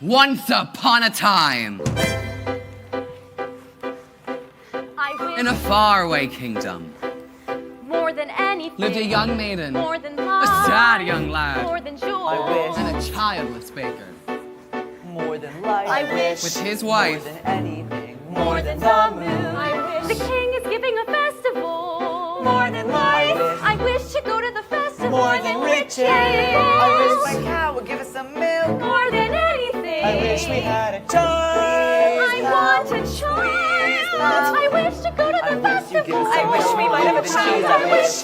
Once upon a time, I wish in a faraway kingdom, more than anything, lived a young maiden, more than a love, sad young lad, more than joy. I wish and a childless baker. more than life. I wish With his wife, more than anything, more than the moon. I wish The king is giving a festival, more than life. I wish to go to the festival, More than riches. I wish my cow would give us some milk. more than anything. I wish we had a choice. I want a choice. I wish to go to the I wish you give festival. us some I wish we might have a cheese. choice. I wish.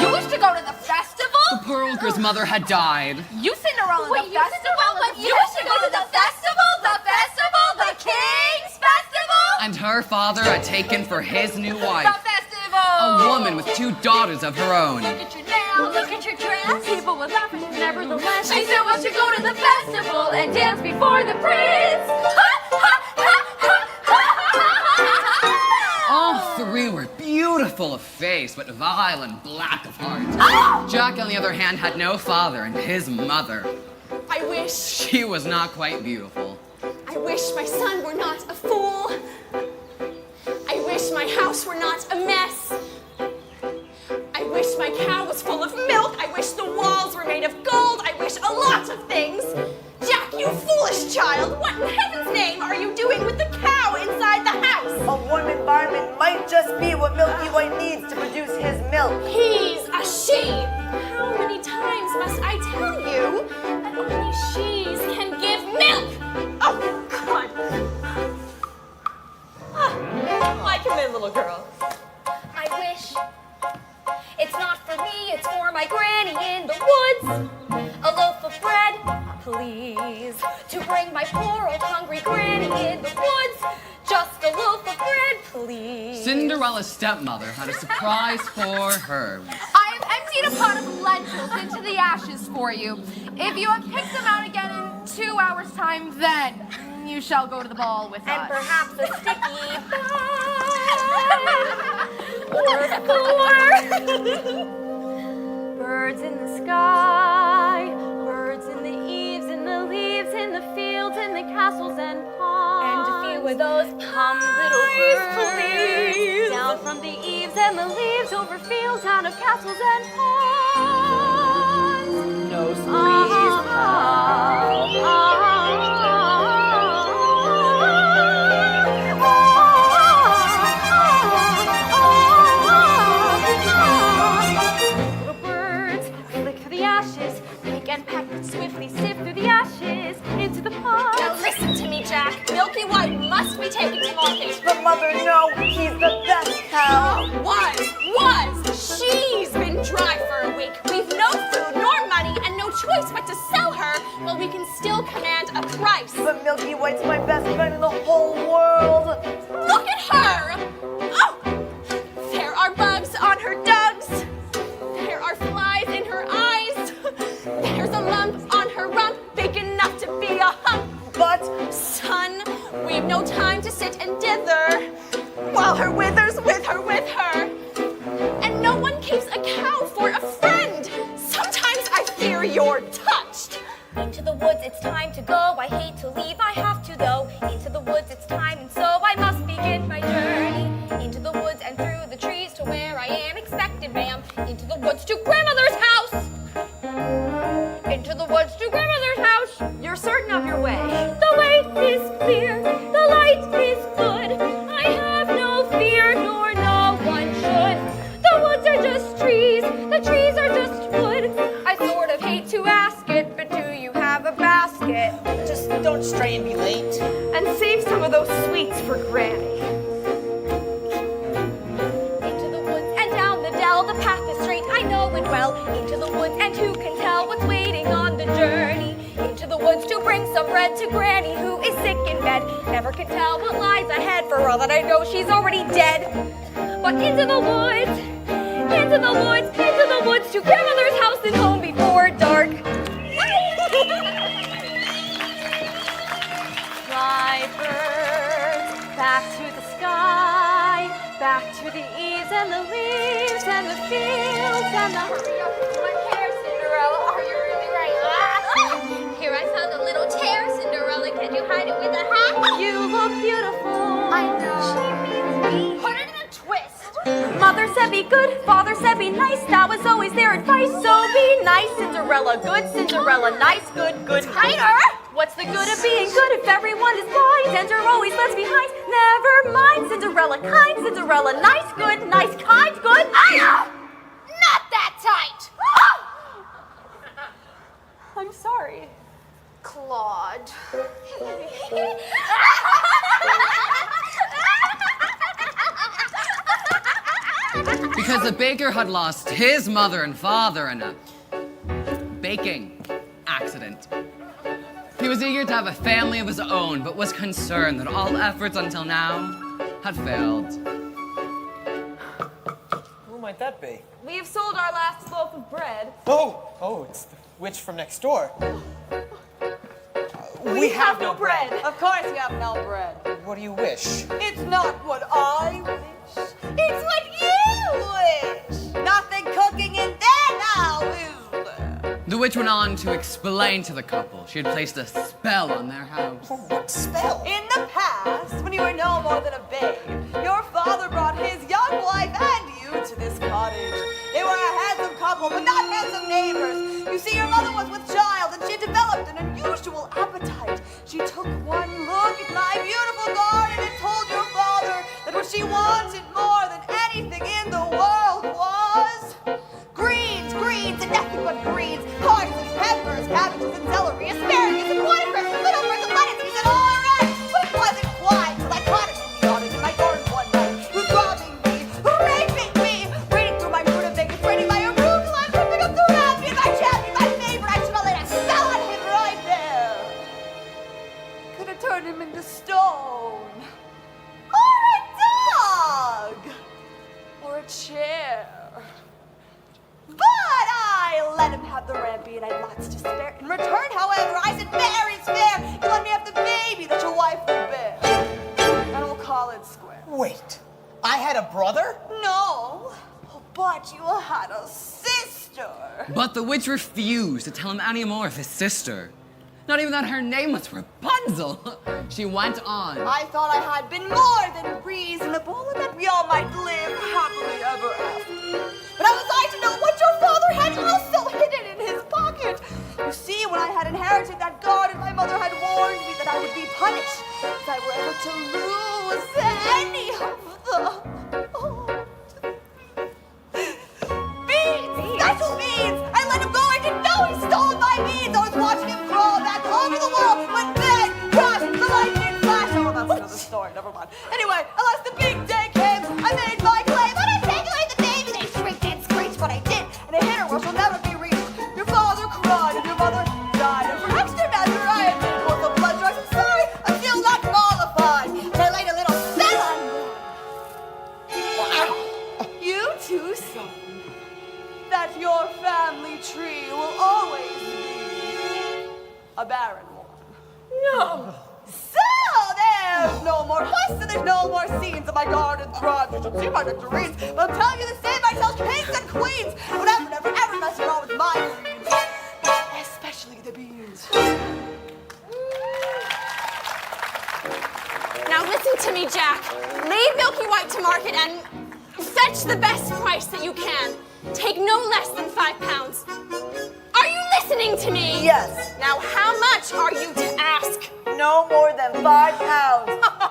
You wish to go to the festival? the poor Olga's mother had died. You Cinderella, Wait, the you festival? Cinderella, You wish to go to the festival? The festival? The King's Festival? And her father had taken for his new wife The festival! a woman with 2 daughters of her own. Look at your nails, look at your dress. People would laugh, but nevertheless, She still wants to go to the festival and dance before the prince. All 3 were beautiful of face, but vile and black of heart. Jack, on the other hand, had no father, and his mother, I wish, she was not quite beautiful. I wish my son were not a fool. I wish my house were not a mess. I wish my cow was full of milk. I wish the walls were made of gold. I wish a lot of things. Jack, you foolish child, what in heaven's name are you doing with the cow inside the house? A warm environment might just be what Milky White needs to produce his milk. He's a sheep. How many times must I tell you that only she's can give milk? Oh, God. I come in, little girl. I wish it's not for me, it's for my granny in the woods. A loaf of bread, please, to bring my poor old hungry granny in the woods. Just a loaf of bread, please. Cinderella's stepmother had a surprise for her. I have emptied a pot of lentils into the ashes for you. If you have picked them out again in 2 hours' time, then you shall go to the ball with And us. perhaps a sticky or 4. Birds in the sky, birds in the eaves, in the leaves, in the fields, in the castles and ponds. And a few of those little birds, please. Down from the eaves and the leaves, over fields, out of castles and ponds. No squeeze. Little birds flick through the ashes, pick and peck, swiftly sift through the ashes into the pond. Now listen to me, Jack. Milky White must be taken to market. But mother, no, he's the best cow. Was. She's been dry for a week. We've no food nor money and no choice but to sell her while we can still command a price. But Milky White's my best friend in the whole world. Look at her! Oh! There are bugs on her dugs. There are flies in her eyes. There's a lump on her rump big enough to be a hump. But Son, we've no time to sit and dither while her withers with her. And no one keeps a cow for a friend. Sometimes I fear you're touched. Into the woods, it's time to go. I hate to leave, I have to though. Into the woods, it's time, and so I must begin my journey. Into the woods and through the trees to where I am expected, ma'am. Into the woods to grandmother's house. Into the woods to grandmother's house. You're certain of your way. The way is clear, the light is good. I have no fear, nor no one should. The woods are just trees, the trees are just wood. I sort of hate to ask it, but do you have a basket? just don't stray and be late. And save some of those sweets for Granny. Into the woods and down the dell, the path is straight, I know it well. Into the woods, and who can tell what's waiting on the journey? Into the woods to bring some bread to Granny, who is sick in bed. Never can tell what lies ahead, for all that I know, she's already dead. But into the woods, into the woods, into the woods, to grandmother's house and home before dark. Fly birds, back to the sky, back to the eaves and the leaves and the fields and the... Hurry up with my hair, Cinderella. Are you really right? advice, so be nice, Cinderella. Good Cinderella, nice, good, good. Tighter! What's the good of being good if everyone is blind and are always left behind? Never mind, Cinderella, kind Cinderella, nice, good, nice, kind, good. Not that tight! I'm sorry. Claude. Because the baker had lost his mother and father in a baking accident. He was eager to have a family of his own, but was concerned that all efforts until now had failed. Who might that be? We have sold our last loaf of bread. Oh, it's the witch from next door. We have no bread. Of course you have no bread. What do you wish? It's not what I wish. It's what you wish. Nothing cooking in there now, is there? The witch went on to explain to the couple she had placed a spell on their house. What spell? In the past, when you were no more than a babe, your father brought his young wife and you to this cottage. They were a handsome couple, but not handsome neighbors. You see, your mother was with child, and she developed an unusual appetite. She took one look at my beautiful garden and told your father that what she wanted more than anything in the world was greens, greens, and nothing but greens. Parsley, peppers, cabbages, and celery, asparagus, and watercress, and little birds, and lettuce. He said, all right, but it wasn't quite till I caught it in the autumn in my garden one night. Who's robbing me? Who raping me? Reading through my rutabagas, reading my arugula, and picking up the raspberry, my champion, my favorite. I should have laid a spell on him right there. Could have turned him into stone. Or a dog. Or a chair. But I let him have the rampy and I had lots to spare. In return, however, I said, fair is fair. You let me have the baby that your wife will bear. And we'll call it square. Wait, I had a brother? No, but you had a sister. But the witch refused to tell him any more of his sister. Not even that her name was Rapunzel. She went on. I thought I had been more than reasonable and that we all might live happily ever after. But how was I to know what your father had also hidden in his pocket? You see, when I had inherited that garden, my mother had warned me that I would be punished if I were ever to lose any of the beans! Special beans! I let him go. I didn't know he stole my beans. I was watching him crawl back over the wall when bang, crash, the lightning flash. Oh, that's another story. Never mind. Anyway, alas, the big day came. I made my claim. But I take away the baby. They shrieked and screeched, but I did. And I hit her where she'll never be reached. Your father cried and your mother died. And for extra measure, I had made both a pleasure. I said, sorry, I'm still not qualified. And I laid a little spell on you. You too saw that your family tree will always be a barren one. No. So there's no more fuss and there's no more scenes of my garden thrives. You should see my nectarines. But I'm telling you the same, I tell kings and queens. Whatever, never, ever mess around with my greens. Especially the beans. Now listen to me, Jack. Lead Milky White to market and fetch the best price that you can. Take no less than £5. Are you listening to me? Yes. Now how much are you to ask? No more than £5.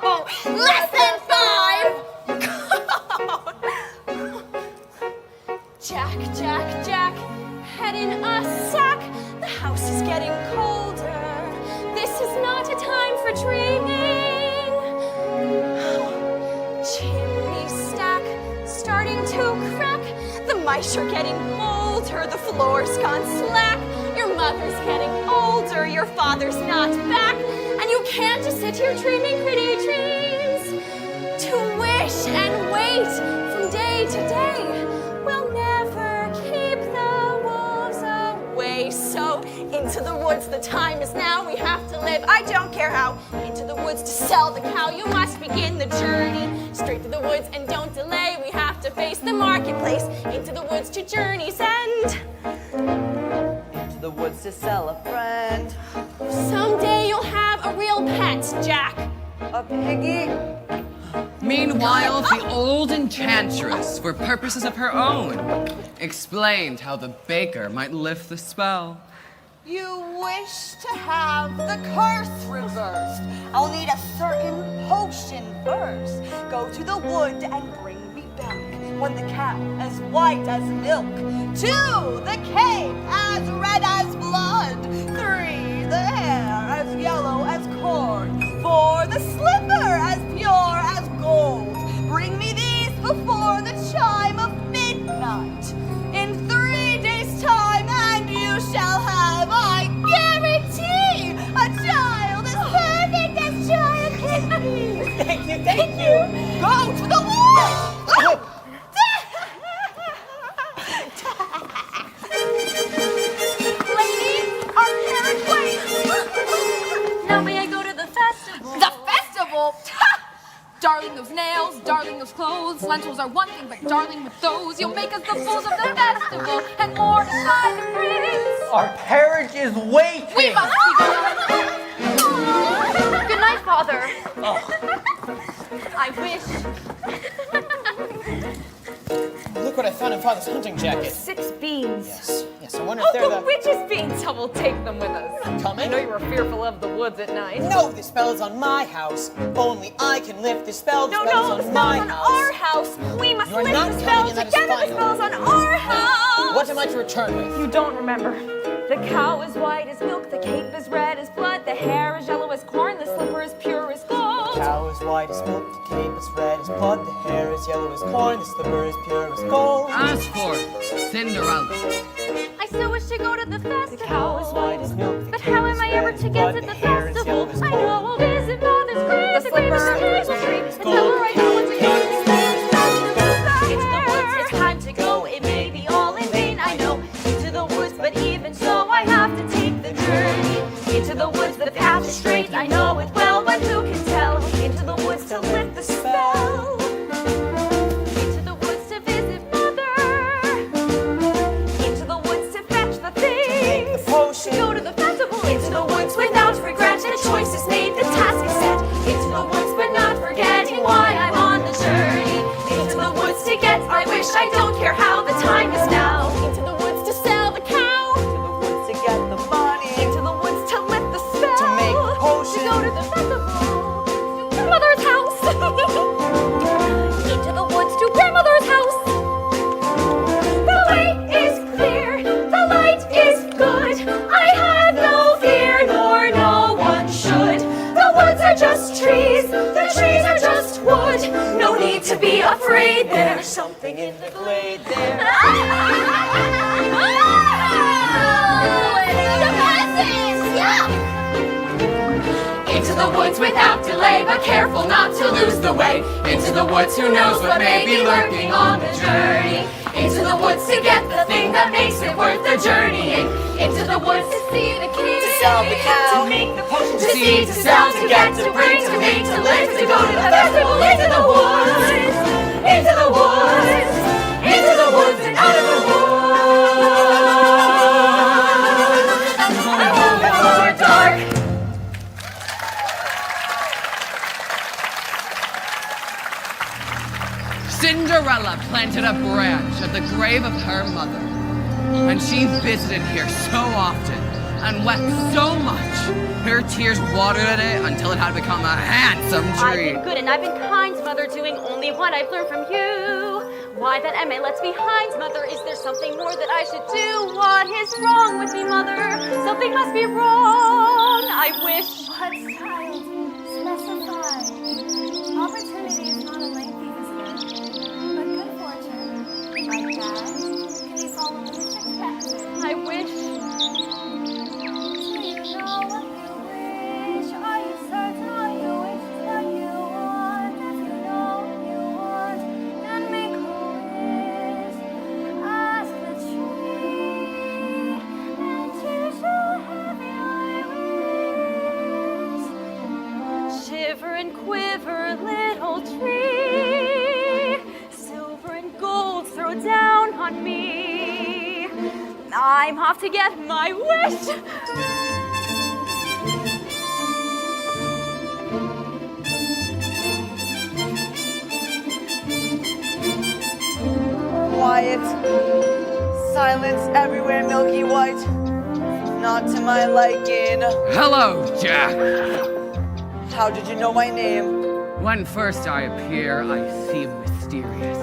Oh, less than 5! Jack, Jack, Jack, head in a sack. The house is getting colder. This is not a time for dreaming. Chimney stack starting to crack. The mice are getting bolder. The floor's gone slack. Your mother's getting older. Your father's not back. And you can't just sit here dreaming pretty dreams. To wish and wait from day to day will never keep the wolves away. So into the woods, the time is now. We have to live, I don't care how. Into the woods to sell the cow. You must begin the journey. Straight to the woods and don't delay. We have to face the marketplace. Into the woods to journey's end. Into the woods to sell a friend. Someday you'll have a real pet, Jack. A piggy. Meanwhile, the old enchantress, for purposes of her own, explained how the baker might lift the spell. You wish to have the curse reversed. I'll need a certain potion first. Go to the wood and bring me back one the cow as white as milk, 2 the cape as red as blood, 3 the hair as yellow as corn, 4 the slipper as pure as gold. Bring me these before the chime of midnight. In 3 days' time, and you shall have, I guarantee, a child as perfect as child can be. Thank you. Go to the woods! Ladies, our carriage waits. Now may I go to the festival? The festival? Darling of nails, darling of clothes, lentils are one thing, but darling with those, you'll make us the fools of the festival and mortify the prince. Our carriage is waiting. We must be going. Good night, Father. Oh, I wish look what I found in Father's hunting jacket. 6 beans. Yes, I wonder if they're the... witch's beans. So we'll take them with us. Coming? you were fearful of the woods at night. No, the spell is on my house. Only I can lift the spell. The No, spell the is on spell's my on house. our house. We must You're lift not the spell coming in, that is together. The final. spell's on our house. What am I to return with? You don't remember. The cow is white as milk, the cape is red as blood, the hair is yellow as corn, the slipper is pure as gold. The cow is white as milk, the cape is red as blood, the hair is yellow as corn, the slipper is pure as gold. As for Cinderella, I still wish to go to the festival. The cow is white as milk, the But cape how is am I red ever as to blood, get to the the hair is festival? yellow as I gold. know I'll visit Mother's grave, the slipper greatest is of red history. as And gold. tell her I don't want to go to the Spanish festival. Into the woods, it's time to go. It may be all in vain, I know. Into the woods, but even so, I have to take the journey. Into the woods, the path is straight. I know it well, but who can tell? Into the woods to lift the spell. Into the woods to visit Mother. Into the woods to fetch the things. Potion. Go to the festival. Into the woods without regret. The choice is made, the task is set. Into the woods, but not forgetting why I'm on the journey. Into the woods to get my wish. I don't care how the time is now. Into the woods to sell the cow. To the woods to get the money. Into the woods to lift the spell. To make the potion. To go to the festival. To Mother's house. Into the woods to grandmother's house. The way is clear. The light is good. I have no fear, nor no one should. The woods are just trees. The trees are just wood. No need to be afraid. There's something in the glade there. Into the woods without delay, but careful not to lose the way. Into the woods, who knows what may be lurking on the journey. Into the woods to get the thing that makes it worth the journeying. Into the woods to see the king, To sell the cow. to make the potion, to see, to sell, to get, to bring, to make, to live, to go to the festival. Into the woods, into the woods, into the woods and out of the woods. I'm home before dark. Cinderella planted a branch at the grave of her mother, and she visited here so often and wept so much. Her tears watered it until it had become a handsome I've tree. been good and I've been kind, Mother, doing only what I've learned from you. Why that am I left behind, Mother? Is there something more that I should do? What is wrong with me, Mother? Something must be wrong. I wish. What child? Specify. Opportunity is not a lengthy visit, but good fortune. Like that, can you follow the least expected? I wish. Do you know what you wish? Are you certain what you wish is what you want? If you know what you want, then make a wish. Ask the tree, and you shall have your wish. Shiver and quiver, little tree. Silver and gold throw down on me. I'm off to get my wish. quiet. Silence everywhere, Milky White. Not to my liking. Hello, Jack. How did you know my name? When first I appear, I seem mysterious.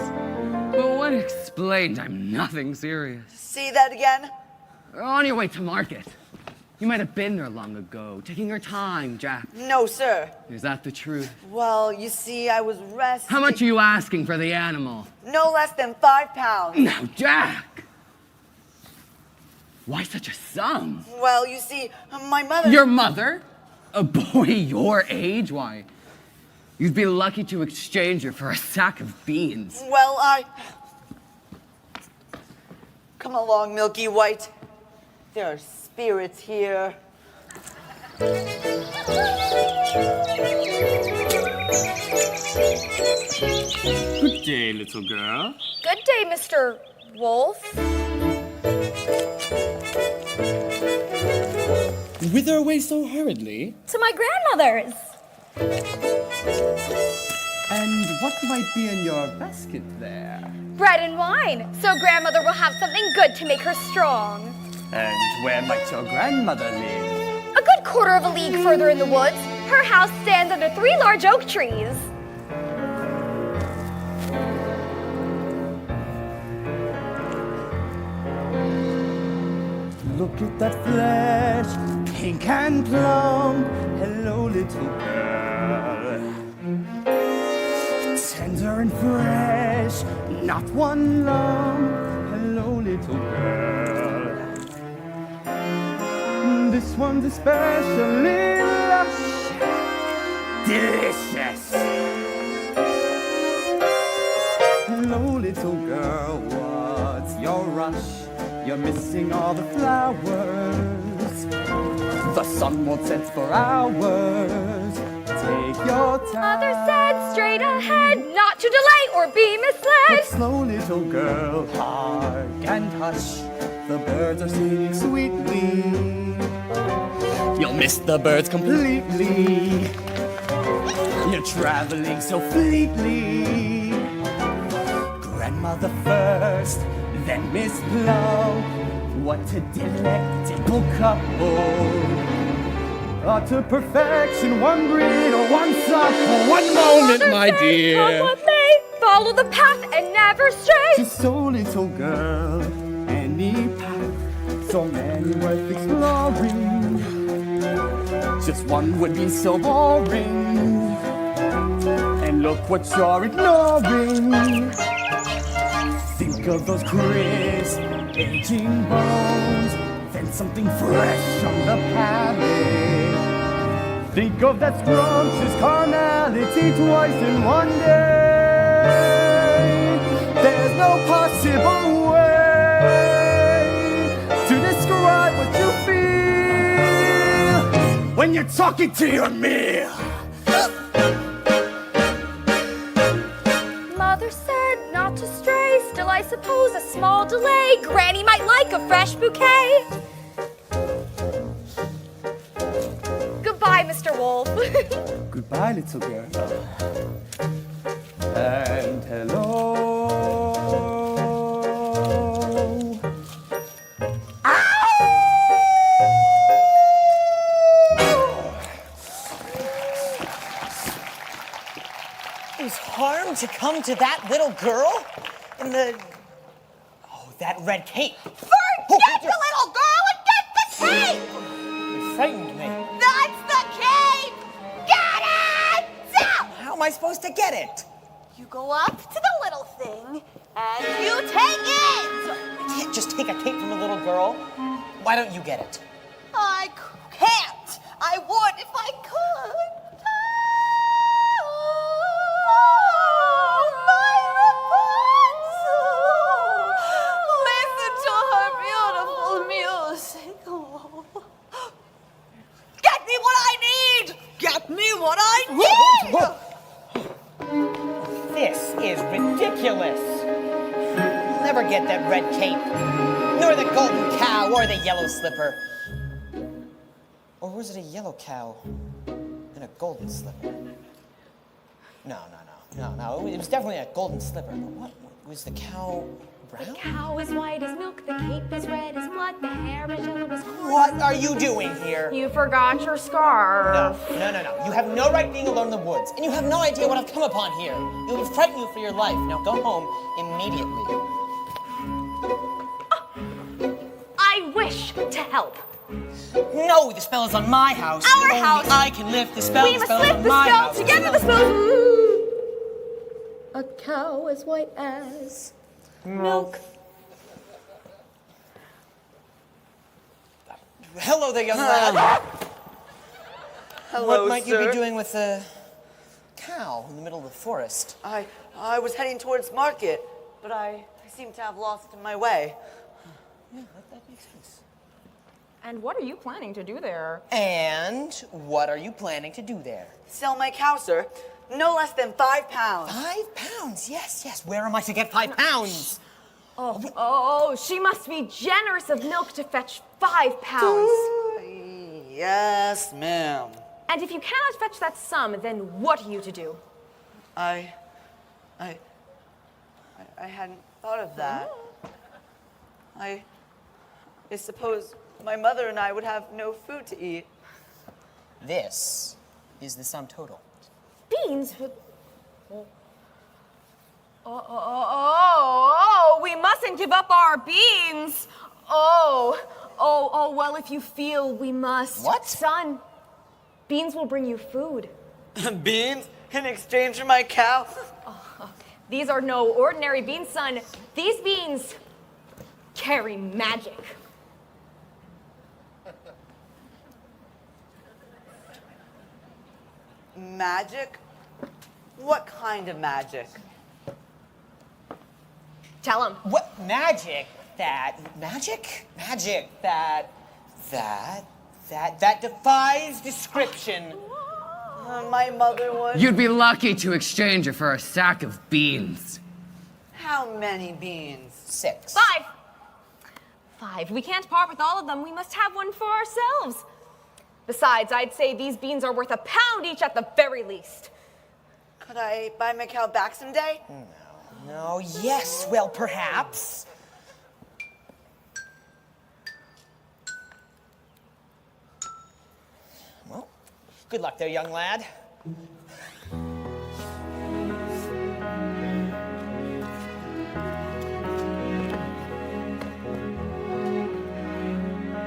But when explained, I'm nothing serious. See that again? On your way to market. You might have been there long ago, taking your time, Jack. No, sir. Is that the truth? Well, you see, I was resting. How much are you asking for the animal? No less than 5 pounds. Now, Jack! Why such a sum? Well, you see, my mother. Your mother? A boy your age? Why, you'd be lucky to exchange her for a sack of beans. Well, Come along, Milky White. There are spirits here. Good day, little girl. Good day, Mr. Wolf. Whither away so hurriedly? To my grandmother's. And what might be in your basket there? Bread and wine, so grandmother will have something good to make her strong. And where might your grandmother live? A good quarter of a league further in the woods, her house stands under 3 large oak trees. Look at that flesh, pink and plump. Hello, little girl. Tender and fresh, not one lump. Hello, little girl. This one's especially lush, delicious. Hello, little girl, what's your rush? You're missing all the flowers. The sun won't set for hours. Take your time. Mother said straight ahead, not to delay or be But misled. slow, little girl, hark and hush. The birds are singing sweetly. You'll miss the birds completely. You're traveling so fleetly. Grandmother first, then Miss Plum. What a delectable couple. To perfection, one breed or one song for one moment, Mother my said, dear. come what may, follow the path and never stray. Just so, little girl, any path, so many worth exploring. Just one would be so boring. And look what you're ignoring. Think of those crisp, aging bones, then something fresh on the palate. Think of that scrumptious carnality twice in one day. There's no possible way to describe what you feel when you're talking to your meal. Mother said not to stray, still I suppose a small delay. Granny might like a fresh bouquet. Goodbye, Mr. Wolf. Goodbye, little girl. And hello. Is harm to come to that little girl in the... Oh, that red cape. Forget the little girl and get the cape! You frightened me. That's the cape! Get it! How am I supposed to get it? You go up to the little thing and you take it! I can't just take a cape from a little girl. Why don't you get it? I can't. I would if I could. Oh, my Rapunzel. Listen to her beautiful music. Get me what I need! Get me what I need! This is ridiculous. You'll never get that red cape, nor the golden cow, or the yellow slipper. Or was it a yellow cow and a golden slipper? No. It was definitely a golden slipper. But what was the cow brown? The cow is white as milk, the cape is red as blood, the hair is yellow as corn. What are you doing here? You forgot your scarf. No. You have no right being alone in the woods, and you have no idea what I've come upon here. It would frighten you for your life. Now go home immediately. I wish to help. No, the spell is on my house. Our Only house. I can lift the spell. We The must spell is lift on the my spell house. together. The spell. A cow as white as milk. Hello there, young lad. Hello, What might you sir. be doing with a cow in the middle of the forest? I was heading towards market, but I seem to have lost my way. Yeah, that makes sense. And what are you planning to do there? And what are you planning to do there? Sell my cow, sir. No less than 5 pounds. 5 pounds? Yes. Where am I to get 5 pounds? Oh, she must be generous of milk to fetch 5 pounds. Yes, ma'am. And if you cannot fetch that sum, then what are you to do? I hadn't thought of that. I suppose my mother and I would have no food to eat. This is the sum total. Beans? Oh, we mustn't give up our beans. Oh, well, if you feel we must. What? Son, beans will bring you food. Beans in exchange for my cow? These are no ordinary beans, son. These beans carry magic. Magic? What kind of magic? Tell him. What magic that defies description. My mother was. You'd be lucky to exchange it for a sack of beans. How many beans? 6. 5. We can't part with all of them. We must have one for ourselves. Besides, I'd say these beans are worth £1 each at the very least. Could I buy my cow back someday? No, yes, well, perhaps. Well, good luck there, young lad.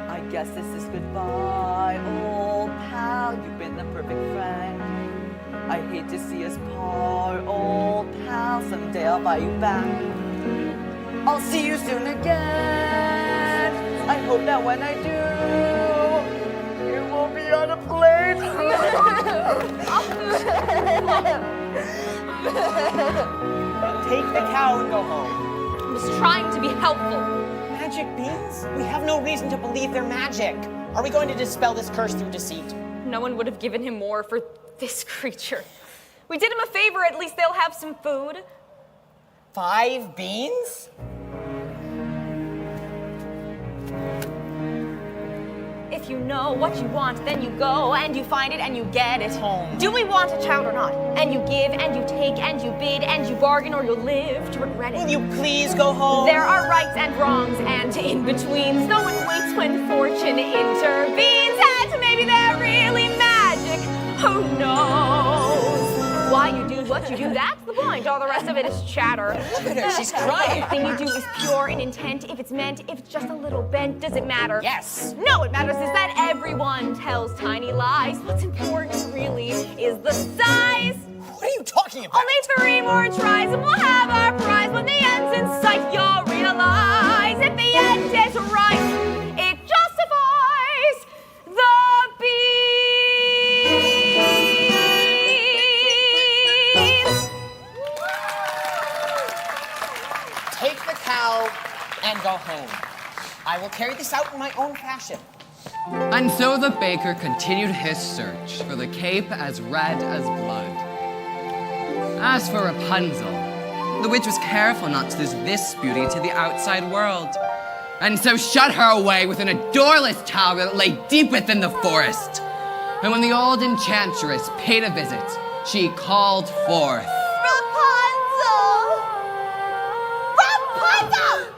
I guess this is goodbye, old pal. You've been the perfect friend. I hate to see us part, old pal. Someday I'll buy you back. I'll see you soon again. I hope that when I do, you will be on a plane. Take the cow and go home. I'm just trying to be helpful. Magic beans? We have no reason to believe they're magic. Are we going to dispel this curse through deceit? No one would have given him more for this creature. We did him a favor, at least they'll have some food. 5 beans? If you know what you want, then you go and you find it and you get it. Home. Do we want a child or not? And you give and you take and you bid and you bargain or you'll live to regret it. Will you please go home? There are rights and wrongs and in-betweens. No one waits when fortune intervenes. And maybe they're really magic. Who knows? Why you do what you do, that's the point. All the rest of it is chatter. Look at her, she's crying. Everything you do is pure in intent. If it's meant, if it's just a little bent, does it matter? Yes. No, it matters is that everyone tells tiny lies. What's important really is the size. What are you talking about? Only 3 more tries and we'll have our prize. When the end's in sight, you'll realize if the end is right, it justifies the beans. Take the cow and go home. I will carry this out in my own fashion. And so the baker continued his search for the cape as red as blood. As for Rapunzel, the witch was careful not to lose this beauty to the outside world, and so shut her away within a doorless tower that lay deep within the forest. And when the old enchantress paid a visit, she called forth. Rapunzel! Rapunzel!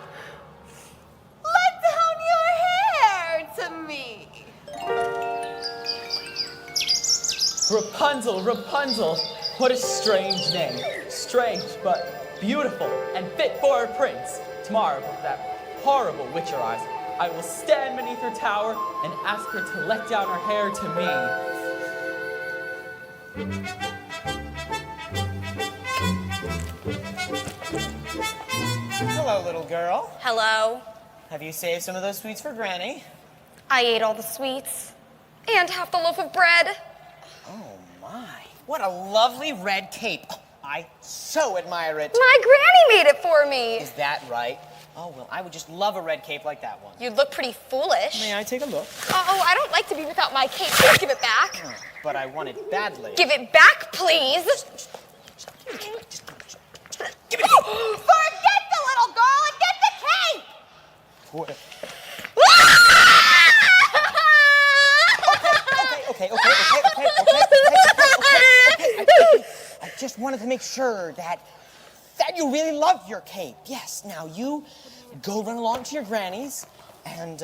Rapunzel, Rapunzel. What a strange name. Strange, but beautiful and fit for a prince. Tomorrow, with that horrible witch her eyes, I will stand beneath her tower and ask her to let down her hair to me. Hello, little girl. Hello. Have you saved some of those sweets for Granny? I ate all the sweets and half the loaf of bread. Oh, my. What a lovely red cape. Oh, I so admire it. My granny made it for me. Is that right? Oh, well, I would just love a red cape like that one. You look pretty foolish. May I take a look? Oh, I don't like to be without my cape. Please give it back. But I want it badly. Give it back, please. Give it. Forget the little girl and get the cape! What? Okay. I just wanted to make sure that you really loved your cape. Yes, now you go run along to your granny's and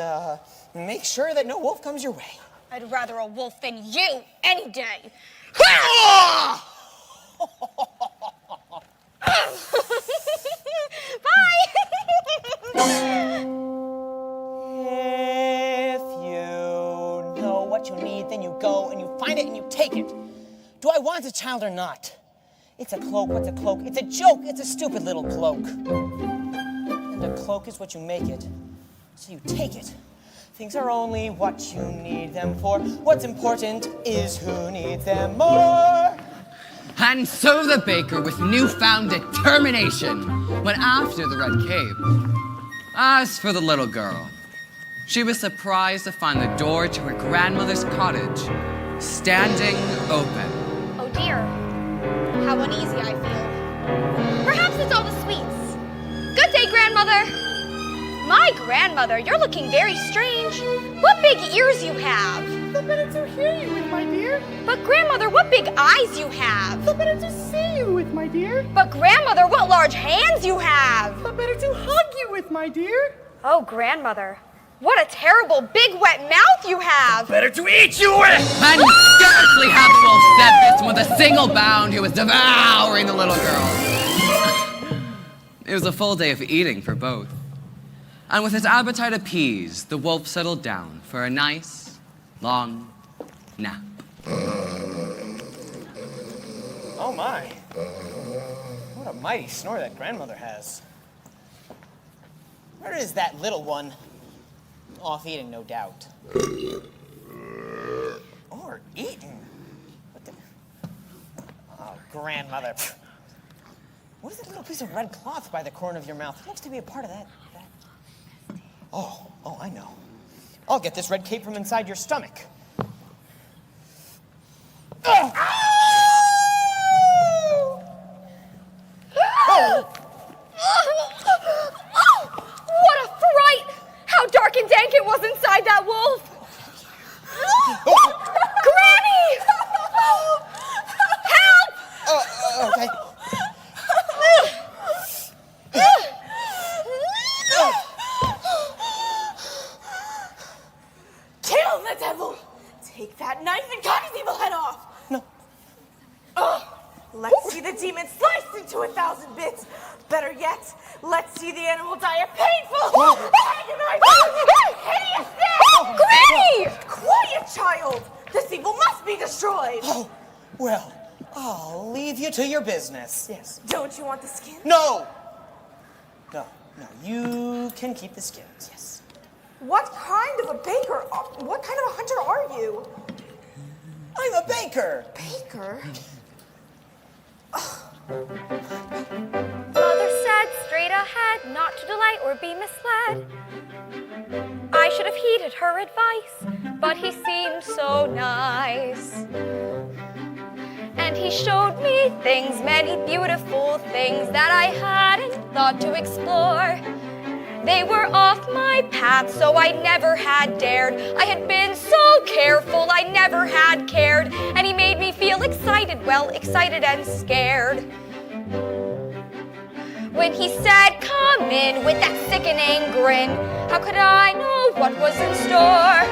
make sure that no wolf comes your way. I'd rather a wolf than you any day. If you know what you need, then you go and you find it and you take it. Do I want a child or not? It's a cloak. What's a cloak? It's a joke. It's a stupid little cloak. And a cloak is what you make it. So you take it. Things are only what you need them for. What's important is who needs them more. And so the baker, with newfound determination, went after the red cape. As for the little girl, she was surprised to find the door to her grandmother's cottage standing open. Oh dear, how uneasy I feel. Perhaps it's all the sweets. Good day, grandmother. My grandmother, you're looking very strange. What big ears you have. The better to hear you with, my dear. But grandmother, what big eyes you have. The better to see you with, my dear. But grandmother, what large hands you have. The better to hug you with, my dear. Oh, grandmother, what a terrible big wet mouth you have. Better to eat you with! And scarcely had the wolf said this, with a single bound, he was devouring the little girl. It was a full day of eating for both. And with his appetite appeased, the wolf settled down for a nice, long nap. Oh my. What a mighty snore that grandmother has. Where is that little one? Off eating, no doubt. Or eating? What the? Oh, grandmother. What is that little piece of red cloth by the corner of your mouth? It looks to be a part of that. Oh, I know. I'll get this red cape from inside your stomach. Oh! What a fright! How dark and dank it was inside that wolf! Granny! Help! Okay. Kill the devil! Take that knife and cut his evil head off! No. Let's see the demon sliced into 1,000 bits. Better yet, let's see the animal die a painful, hideous death! Granny! Quiet, child! This evil must be destroyed! Oh, well, I'll leave you to your business. Yes. Don't you want the skin? No! No, you can keep the skins, yes. What kind of a baker, what kind of a hunter are you? I'm a baker. Baker? Mother said straight ahead, not to delay or be misled. I should have heeded her advice, but he seemed so nice. And he showed me things, many beautiful things that I hadn't thought to explore. They were off my path, so I never had dared. I had been so careful, I never had cared. And he made me feel excited, well, excited and scared. When he said, come in, with that sickening grin, how could I know what was in store?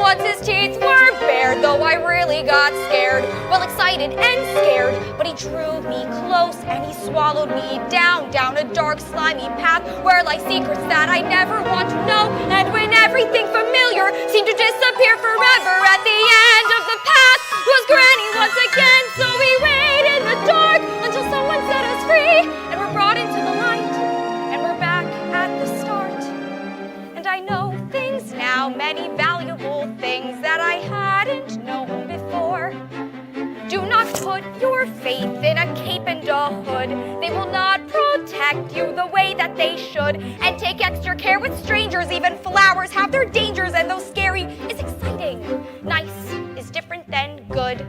What once his teeth were bared, though I really got scared. Well, excited and scared, but he drew me close and he swallowed me down a dark, slimy path where lie secrets that I never want to know. And when everything familiar seemed to disappear forever, at the end of the path was Granny once again. So we wait in the dark until someone set us free, and we're brought into the light, and we're back at the start. And I know things now, many valuable things that I hadn't known before. Do not put your faith in a cape and a hood. They will not protect you the way that they should. And take extra care with strangers. Even flowers have their dangers, and though scary is exciting, nice is different than good.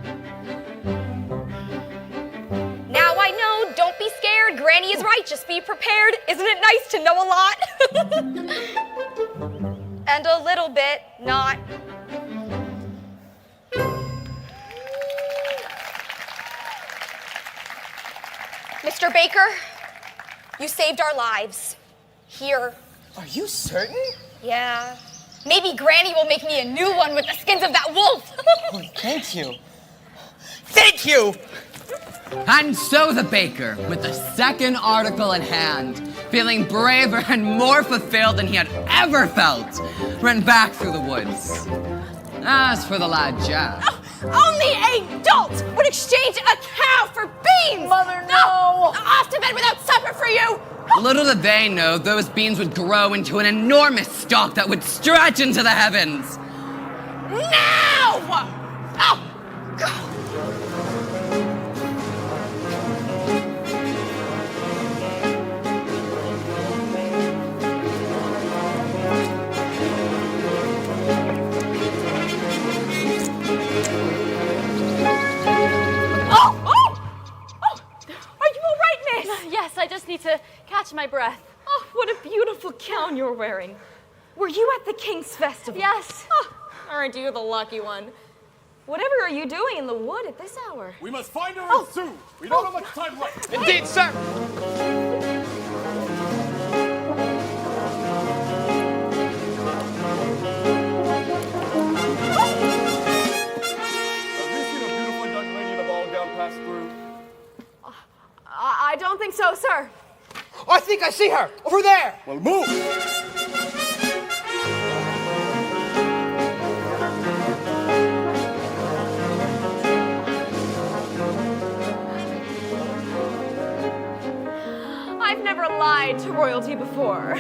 Now I know, don't be scared. Granny is right, just be prepared. Isn't it nice to know a lot? And a little bit not. Mr. Baker, you saved our lives. Here. Are you certain? Yeah. Maybe Granny will make me a new one with the skins of that wolf. Oh, thank you. Thank you! And so the baker, with the second article in hand, feeling braver and more fulfilled than he had ever felt, ran back through the woods. As for the lad Jack, Only a dolt would exchange a cow for beans! Mother, no! Off to bed without supper for you! little did they know those beans would grow into an enormous stalk that would stretch into the heavens. Now! Oh, God. Yes, I just need to catch my breath. Oh, what a beautiful gown you're wearing. Were you at the King's Festival? Yes. Oh, aren't you the lucky one? Whatever are you doing in the wood at this hour? We must find her soon. We don't have much time left. Indeed, sir. Have you seen a beautiful young lady in a ball gown pass through? I don't think so, sir. I think I see her! Over there! Well, move! I've never lied to royalty before.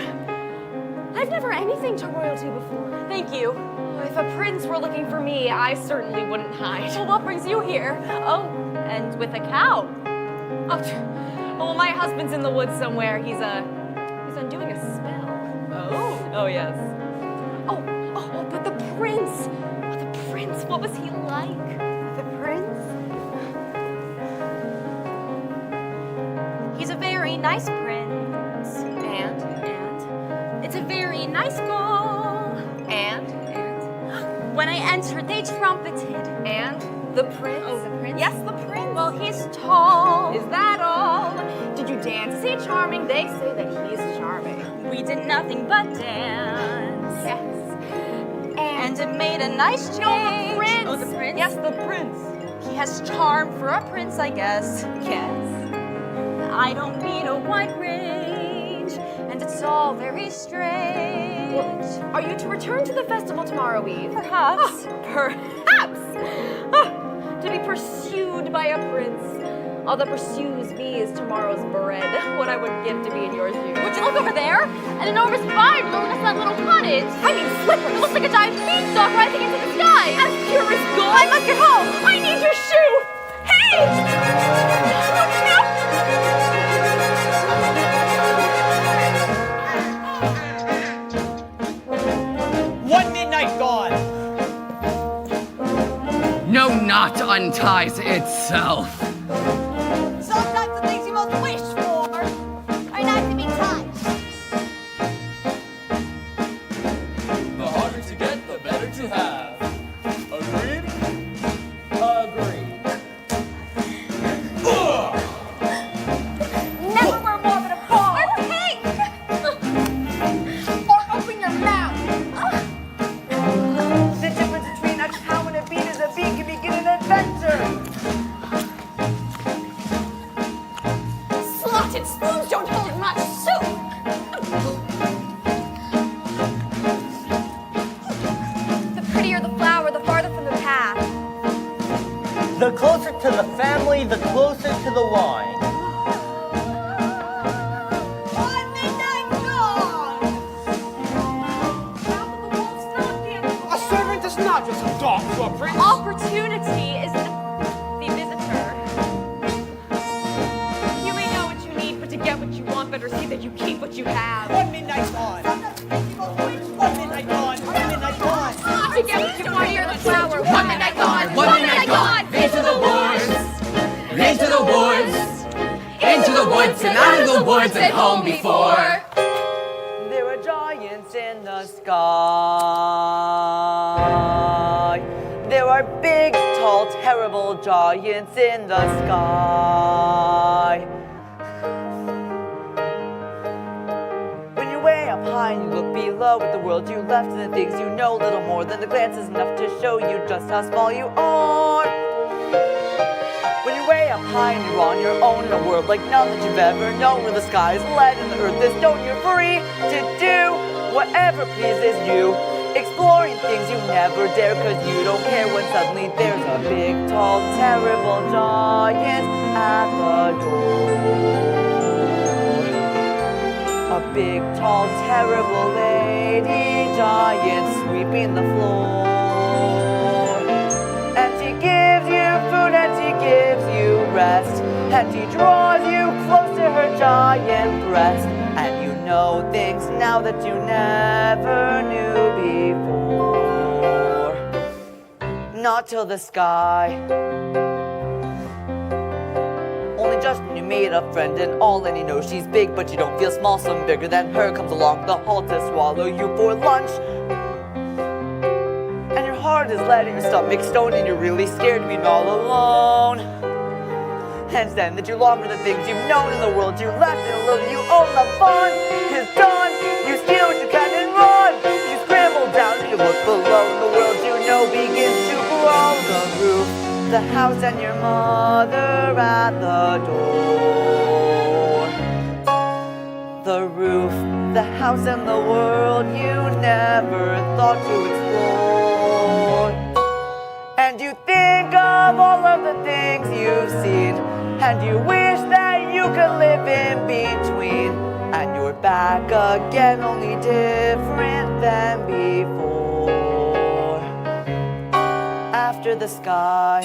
I've never anything to royalty before. Thank you. If a prince were looking for me, I certainly wouldn't hide. Well, what brings you here? Oh, and with a cow. Oh, well, my husband's in the woods somewhere. He's undoing a spell. Oh yes. Oh, but the prince. Oh, the prince. What was he like? The prince? He's a very nice prince. And? It's a very nice ball. And? When I entered, they trumpeted. And? The prince? Oh, the prince? Yes, the prince. Well, he's tall. Is that all? Did you dance? Is he charming? They say that he's charming. We did nothing but dance. Yes. And it made a nice change. No, the prince. Oh, the prince? Yes, the prince. He has charm for a prince, I guess. Yes. I don't need a wide range, and it's all very strange. Well, are you to return to the festival tomorrow eve? Perhaps. Perhaps. To be pursued by a prince. All that pursues me is tomorrow's bread. What I would give to be in your shoes. Would you look over there? An enormous fire blowing us that little cottage. I mean, slippers. It looks like a giant beanstalk rising into the sky. As pure as gold. I must get home. I need your shoe. Hey! One midnight gone. no knot unties itself. Sometimes the things you most wish for are not to be touched. The harder to get, the better to have. Agreed? Agreed. Never wear more than a ball. Or pink. Or open your mouth. The difference between in the family, the closer to the wine. A servant is not just a dog to a prince. Opportunity is the visitor. You may know what you need, but to get what you want, better see that you keep what you have. One midnight gone. One midnight gone. One midnight gone. To get what you want, you're the flower. One midnight gone, one midnight gone, into the woods, into the woods, into the woods and out of the woods and home before. There are giants in the sky. There are big, tall, terrible giants in the sky. When you're way up high and you look below at the world you left and the things you know, little more than the glance is enough to show you just how small you are. When you're way up high and you're on your own in a world like none that you've ever known, where the sky is lead and the earth is stone, you're free to do whatever pleases you, exploring things you never dare cause you don't care when suddenly there's a big, tall, terrible giant at the door. A big, tall, terrible lady giant sweeping the floor. And she gives you food and she gives you rest, and she draws you close to her giant breast, and you know things now that you never knew before. Not till the sky. Only just when you made a friend and all, and you know she's big, but you don't feel small. Some bigger than her comes along the hall to swallow you for lunch. And your heart is lead and your stomach stone, and you're really scared of being all alone. And it's then that you long for the things you've known in the world you left, and the little you own. The fun is done. You steal what you can and run. You scramble down and you look below, and the world you know begins to grow. The roof, the house, and your mother at the door. The roof, the house, and the world you never thought to explore. And you think of all of the things you've seen, and you wish that you could live in between. And you're back again, only different than before. After the sky,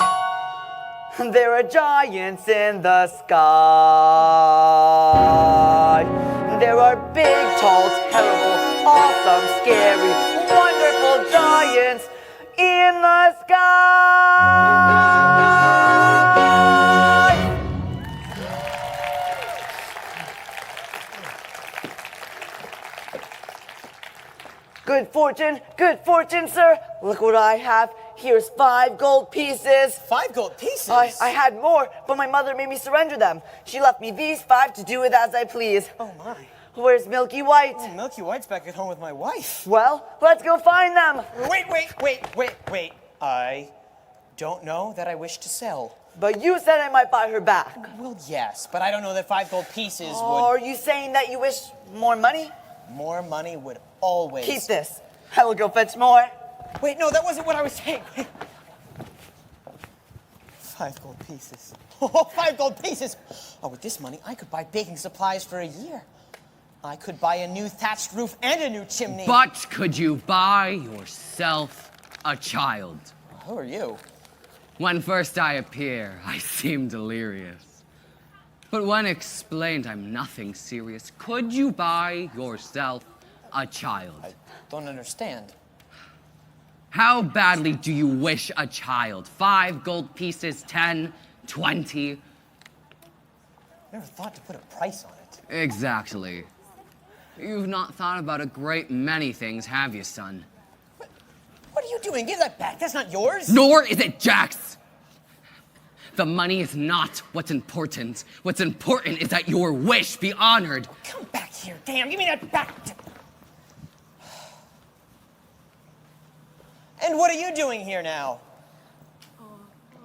there are giants in the sky. There are big, tall, terrible, awesome, scary, wonderful giants in the sky. Good fortune, sir. Look what I have. Here's 5 gold pieces. 5 gold pieces? I had more, but my mother made me surrender them. She left me these 5 to do with as I please. Oh, my. Where's Milky White? Oh, Milky White's back at home with my wife. Well, let's go find them. Wait. I don't know that I wish to sell. But you said I might buy her back. Well, yes, but I don't know that 5 gold pieces would... Are you saying that you wish more money? More money would always... Keep this. I will go fetch more. Wait, no, that wasn't what I was saying. 5 gold pieces. Oh, 5 gold pieces! Oh, with this money, I could buy baking supplies for a year. I could buy a new thatched roof and a new chimney. But could you buy yourself a child? Who are you? When first I appear, I seem delirious. But when explained, I'm nothing serious. Could you buy yourself a child? I don't understand. How badly do you wish a child? 5 gold pieces, 10, 20? Never thought to put a price on it. Exactly. You've not thought about a great many things, have you, son? What are you doing? Give that back. That's not yours. Nor is it Jack's. The money is not what's important. What's important is that your wish be honored. Come back here, damn. Give me that back. And what are you doing here now?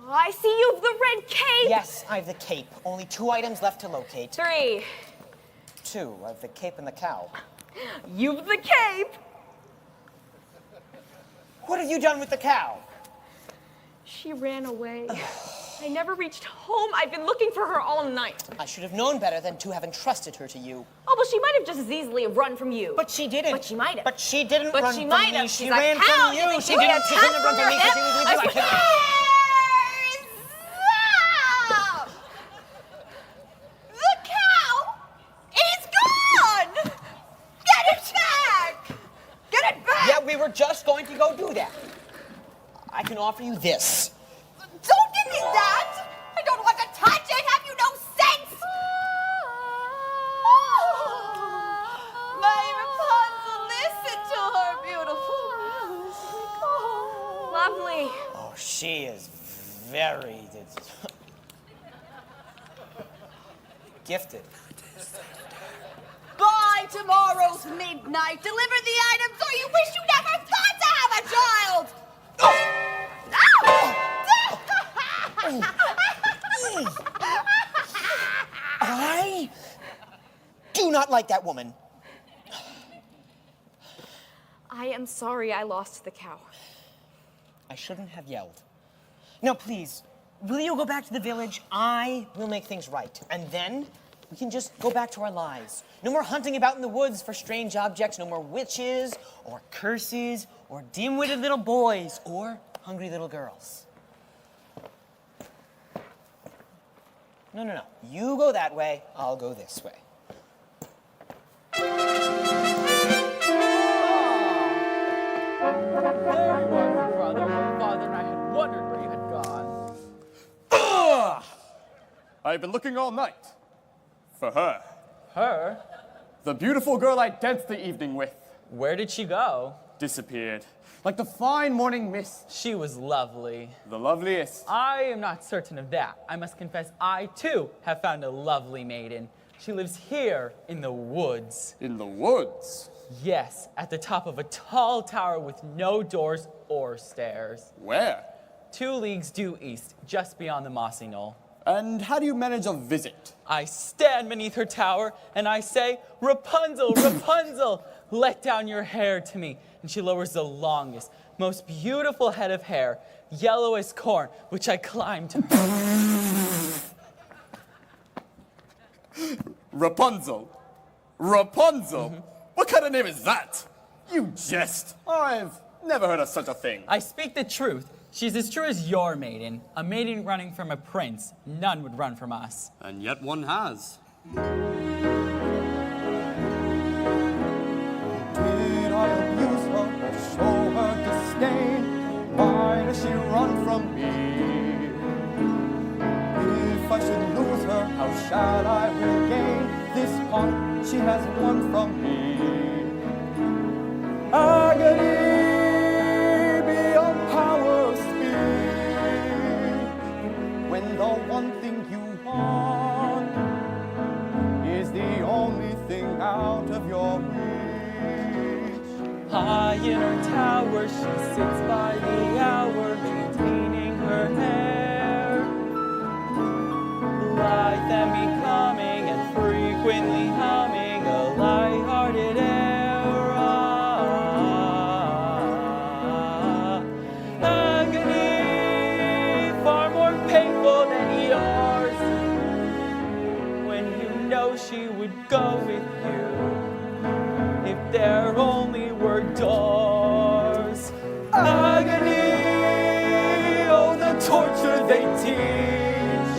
I see you've the red cape. Yes, I have the cape. Only 2 items left to locate. 3. 2. I have the cape and the cow. You've the cape. What have you done with the cow? She ran away. I never reached home. I've been looking for her all night. I should have known better than to have entrusted her to you. Oh, but she might have just as easily have run from you. But she didn't. But she might have. But she didn't But run she from might me. have. She She's like, ran how? from You you. think She she didn't ran run from me because she was with you. I couldn't. Stop! The cow is gone! Get it back! Get it back! Yeah, we were just going to go do that. I can offer you this. Don't give me that! I don't want to touch it! Have you no sense? My Rapunzel, listen to her, beautiful. Lovely. Oh, she is very gifted. By tomorrow's midnight, deliver the items or you wish you never thought to have a child! I do not like that woman. I am sorry I lost the cow. I shouldn't have yelled. Now, please, will you go back to the village? I will make things right. And then we can just go back to our lives. No more hunting about in the woods for strange objects. No more witches or curses or dim-witted little boys or hungry little girls. No, no, no. You go that way, I'll go this way. There you are, my brother. My father and I had wondered where you had gone. I've been looking all night for her. Her? The beautiful girl I danced the evening with. Where did she go? Disappeared. Like the fine morning mist. She was lovely. The loveliest. I am not certain of that. I must confess, I too have found a lovely maiden. She lives here in the woods. In the woods? Yes, at the top of a tall tower with no doors or stairs. Where? 2 leagues due east, just beyond the mossy knoll. And how do you manage a visit? I stand beneath her tower and I say, Rapunzel, Rapunzel, let down your hair to me. And she lowers the longest, most beautiful head of hair, yellow as corn, which I climb to. Rapunzel? Rapunzel? What kind of name is that? You jest. I've never heard of such a thing. I speak the truth. She's as true as your maiden. A maiden running from a prince. None would run from us. And yet one has. Did I abuse her or show her disdain? Why does she run from me? If I should lose her, how shall I regain this heart she has won from me? Agony beyond power speak, when the one thing you want is the only thing out of your reach. High in her tower, she sits by the hour, maintaining her hair. Lithe and becoming, and frequently humming a light-hearted air. Agony, far more painful than yours, when you know she would go with you if there only were doors. Agony, oh, the torture they teach.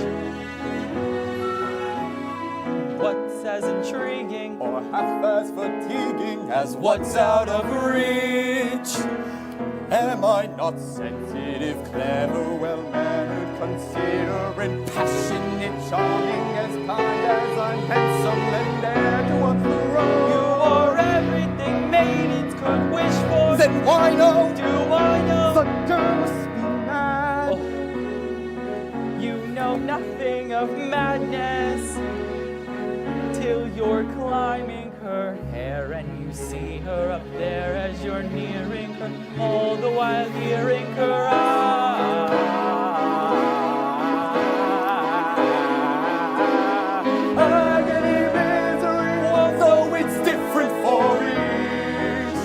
What's as intriguing Or half as fatiguing as what's out of reach? Am I not sensitive, clever, well-mannered, considerate, passionate, charming, as kind as I'm handsome and dare to walk the road? you are everything maidens could wish for. Then why no? Do I know? The girl must be mad. Oh, you know nothing of madness till you're climbing her hair and you see her up there as you're nearing her, all the while hearing her Agony, misery, though it's different for each.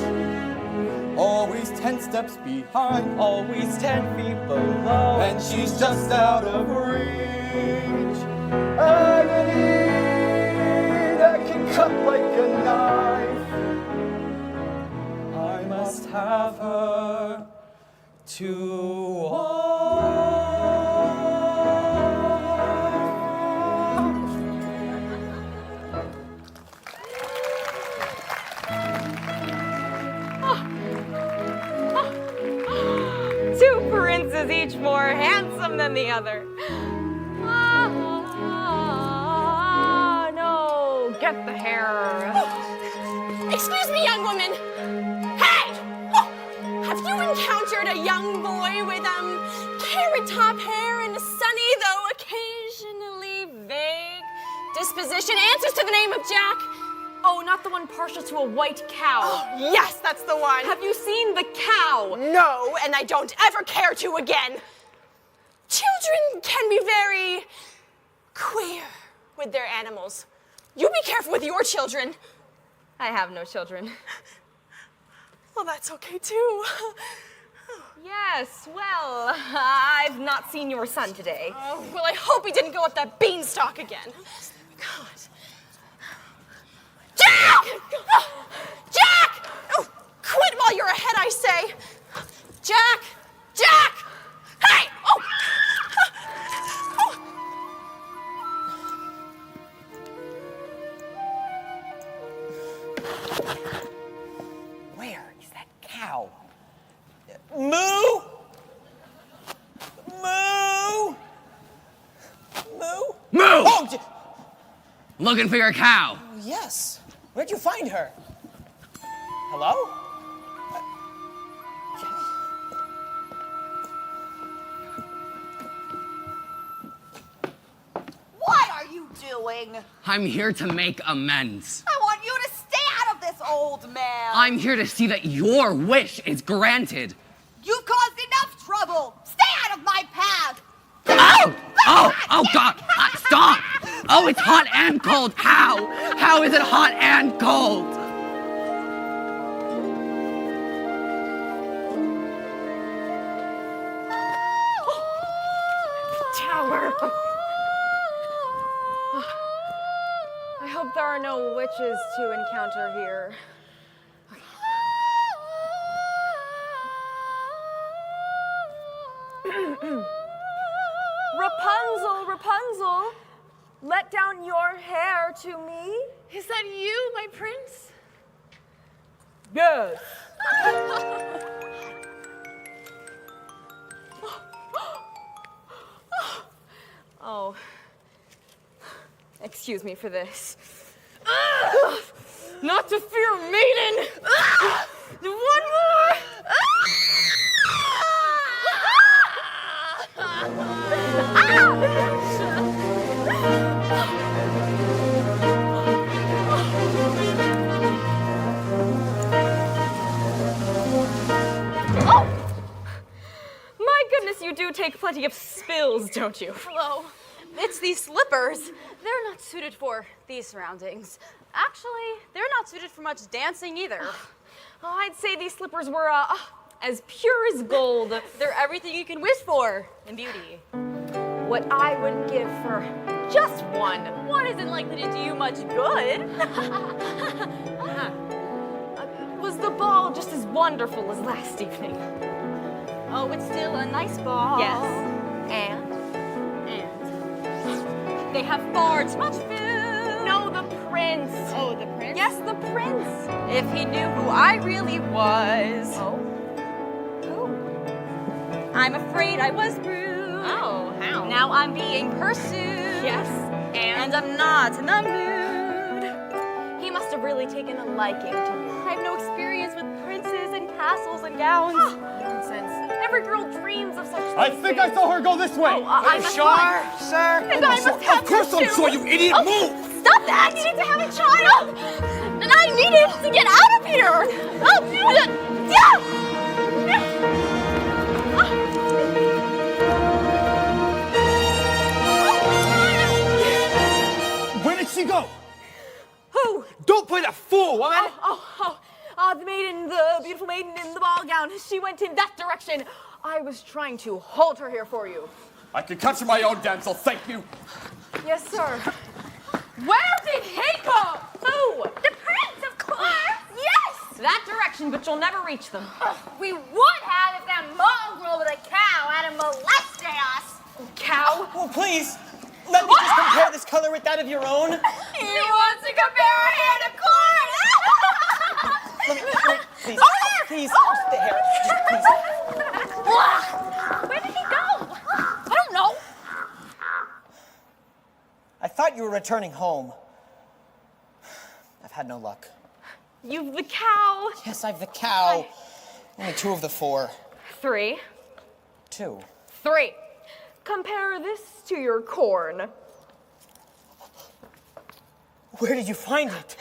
Always always 10 steps behind. Always 10 feet below. And she's just out of reach. Agony that can cut like a knife. I must have her to Two princes, each more handsome than the other. Ah, no, get the hair. Excuse me, young woman. Hey! Oh, have you encountered a young boy with, carrot top hair and a sunny, though occasionally vague disposition? Answers to the name of Jack. Oh, not the one partial to a white cow. Oh, yes, that's the one. Have you seen the cow? No, and I don't ever care to again. Children can be very queer with their animals. You be careful with your children. I have no children. Well, that's okay too. Yes, well, I've not seen your son today. Oh, well, I hope he didn't go up that beanstalk again. God. Jack! Jack! Oh, quit while you're ahead, I say. Jack! Jack! Hey! Oh! Where is that cow? Moo! Moo! Moo? Moo! Oh, Looking for your cow. yes. Where'd you find her? Hello? What are you doing? I'm here to make amends. I want you to stay out of this, old man. I'm here to see that your wish is granted. You've caused enough trouble. Stay out of my path. Oh! Oh God! Stop! Oh, it's hot and cold. How? How is it hot and cold? Tower. I hope there are no witches to encounter here. Rapunzel, Rapunzel, let down your hair to me. Is that you, my prince? Yes. Oh, excuse me for this. Not to fear, maiden. One more. Oh! My goodness, you do take plenty of spills, don't you? Hello. It's these slippers. They're not suited for these surroundings. Actually, they're not suited for much dancing either. Oh, I'd say these slippers were as pure as gold. They're everything you can wish for in beauty. What I would give for just one isn't likely to do you much good. Was the ball just as wonderful as last evening? Oh, it's still a nice ball. Yes. And they have far too much food. No, the prince. Oh, the prince? Yes, the prince. If he knew who I really was. Oh? Who? I'm afraid I was rude. Oh, how? Now I'm being pursued. Yes. And I'm not in the mood. He must have really taken a liking to you. I have no experience with princes and castles and gowns. Nonsense. Every girl dreams of such things. I think I saw her go this way. Oh, I must Sure, sir. And I must have Of course I'm too. sure, you idiot. Oh, Move! Stop that! I needed to have a child! And I needed to get out of here! Oh, yeah! Where did she go? Who? Don't play the fool, woman. The maiden, the beautiful maiden in the ball gown. She went in that direction. I was trying to hold her here for you. I can catch my own damsel, thank you. Yes, sir. Where did he go? Who? The prince, of course. Yes! That direction, but you'll never reach them. We would have if that mongrel with a cow hadn't molested us. Cow? Oh, please, let me just compare this color with that of your own. He wants to compare her hair to corn. Please, please, the hair, just please. Where did he go? I don't know. I thought you were returning home. I've had no luck. You've the cow. Yes, I've the cow. Only 2 of the 4. 3. 2. 3. Compare this to your corn. Where did you find it?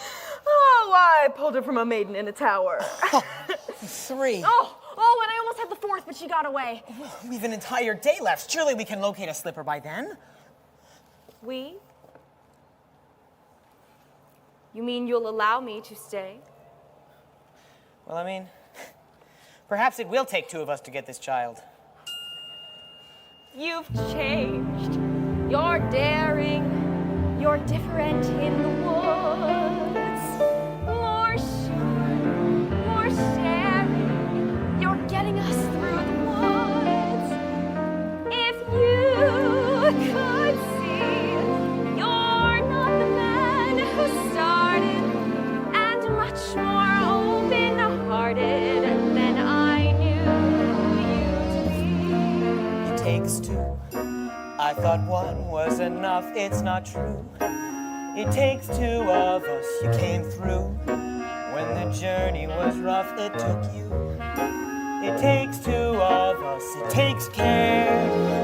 Oh, I pulled it from a maiden in a tower. 3. Oh, and I almost had the 4th, but she got away. We've an entire day left. Surely we can locate a slipper by then. We? You mean you'll allow me to stay? Well, I mean, perhaps it will take 2 of us to get this child. You've changed. You're daring. You're different in the woods. More shine, more sharing. You're getting us through the woods. If you could see, you're not the man who started, and much more open-hearted than I knew you to be. It takes 2. I thought 1 was enough. It's not true. It takes 2 of us. You came through. When the journey was rough, it took you. It takes 2 of us. It takes care.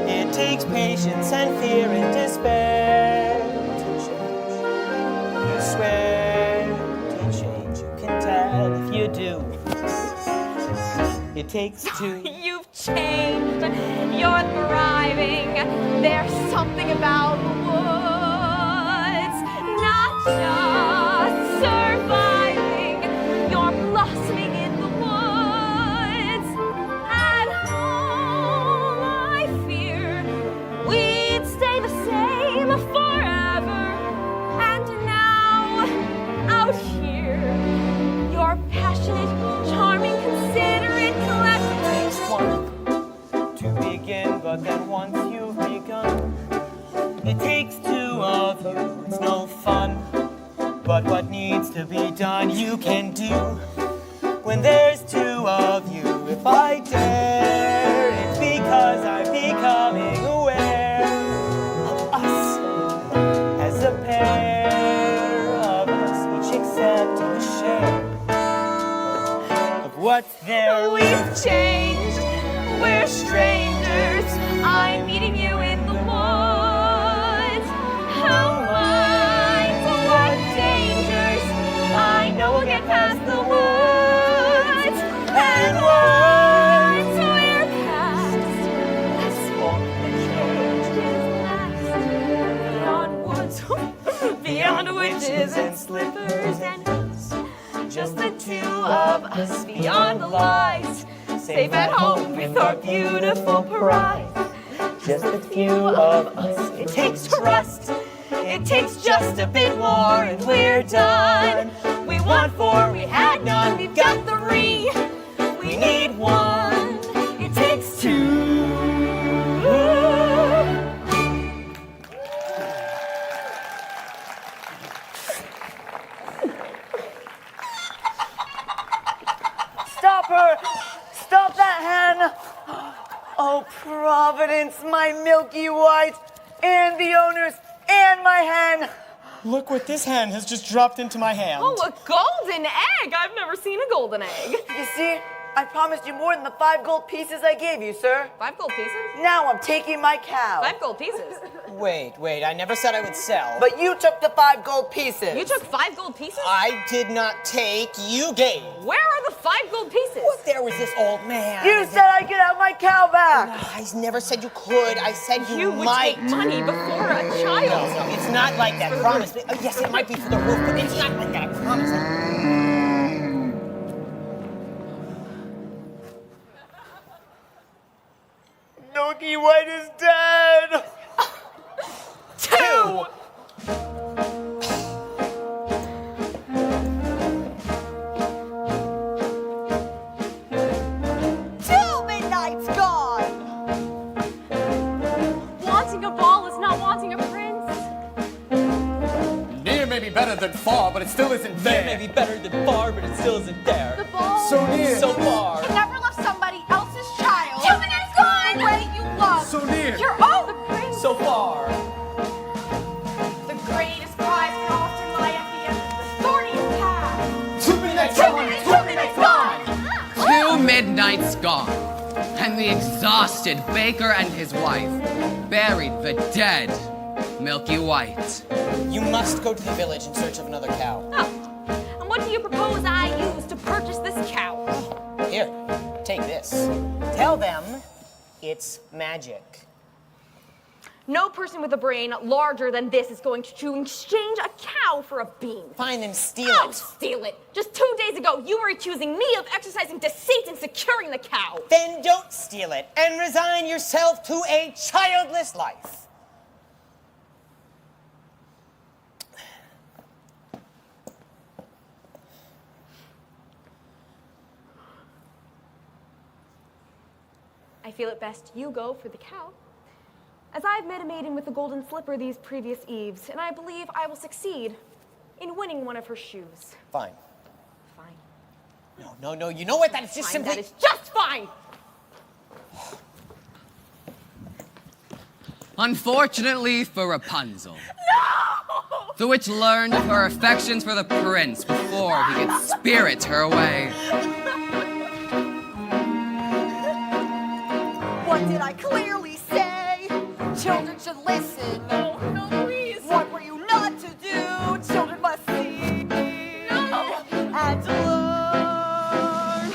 It takes patience and fear and despair to change. You swear to change. You can tell if you do. It takes 2. You've changed. You're thriving. There's something about the woods. Not just surviving. You're blossoming in the woods. At home, I fear we'd stay the same forever. And now, out here, you're passionate, charming, considerate, Takes 1 to begin, but then once you've begun, it takes 2 of you. It's no fun, but what needs to be done you can do. When there's 2 of you, if I dare, it's because I'm becoming aware of us as a pair of us, each accepting a share of what's there. We've changed. We're strangers. I'm meeting you in the woods. How minds, what dangers. I know we'll get past the woods. And once we're past, this won't be changed. Beyond woods, beyond witches and slippers and hoops. Just the 2 of us beyond the lies. Safe at home with our beautiful prize. Just a few of us. It takes trust. It takes just a bit more and we're done. We want 4, we had none, we've got 3. We need 1. It takes 2. Stop her! Stop that hen! Oh, Providence, my milky white, and the owners, and my hen! Look what this hen has just dropped into my hand. Oh, a golden egg! I've never seen a golden egg. You see, I promised you more than the 5 gold pieces I gave you, sir. 5 gold pieces? Now I'm taking my cow. 5 gold pieces? Wait, I never said I would sell. But you took the 5 gold pieces. You took 5 gold pieces? I did not take, you gave. Where are the 5 gold pieces? What, there was this old man. You said I could have my cow back. I never said you could. I said you would might. take money before a child. No, it's not like that. Promise me. Oh, yes, it might be for the roof, but it's not like that. I promise. Milky White is dead! 2! Till midnight's gone! Wanting a ball is not wanting a prince. Near may be better than far, but it still isn't there. There may be better than far, but it still isn't there. The ball. So near. So far. You never love somebody else's child. 2 minutes gone. The way you love. So near. You're oh, the prince. So far. The greatest prize can often lie at the end of the thorny path. 2 minutes. 2 minutes, 2 minutes gone! 2 midnights gone, and the exhausted baker and his wife buried the dead Milky White. You must go to the village in search of another cow. Oh. And what do you propose I use to purchase this cow? Here, take this. Tell them it's magic. No person with a brain larger than this is going to exchange a cow for a bean. Fine, then steal Oh, it. steal it. Just 2 days ago, you were accusing me of exercising deceit in securing the cow. Then don't steal it and resign yourself to a childless life. I feel it best you go for the cow, as I have made a maiden with the golden slipper these previous eves, and I believe I will succeed in winning one of her shoes. Fine. Fine. No, you know what? That is just Fine, simply... that is just fine. Unfortunately for Rapunzel, the witch learned of her affections for the prince before he could spirit her away. What did I clearly say? Children should listen. No, please. What were you not to do? Children must see. No. And learn.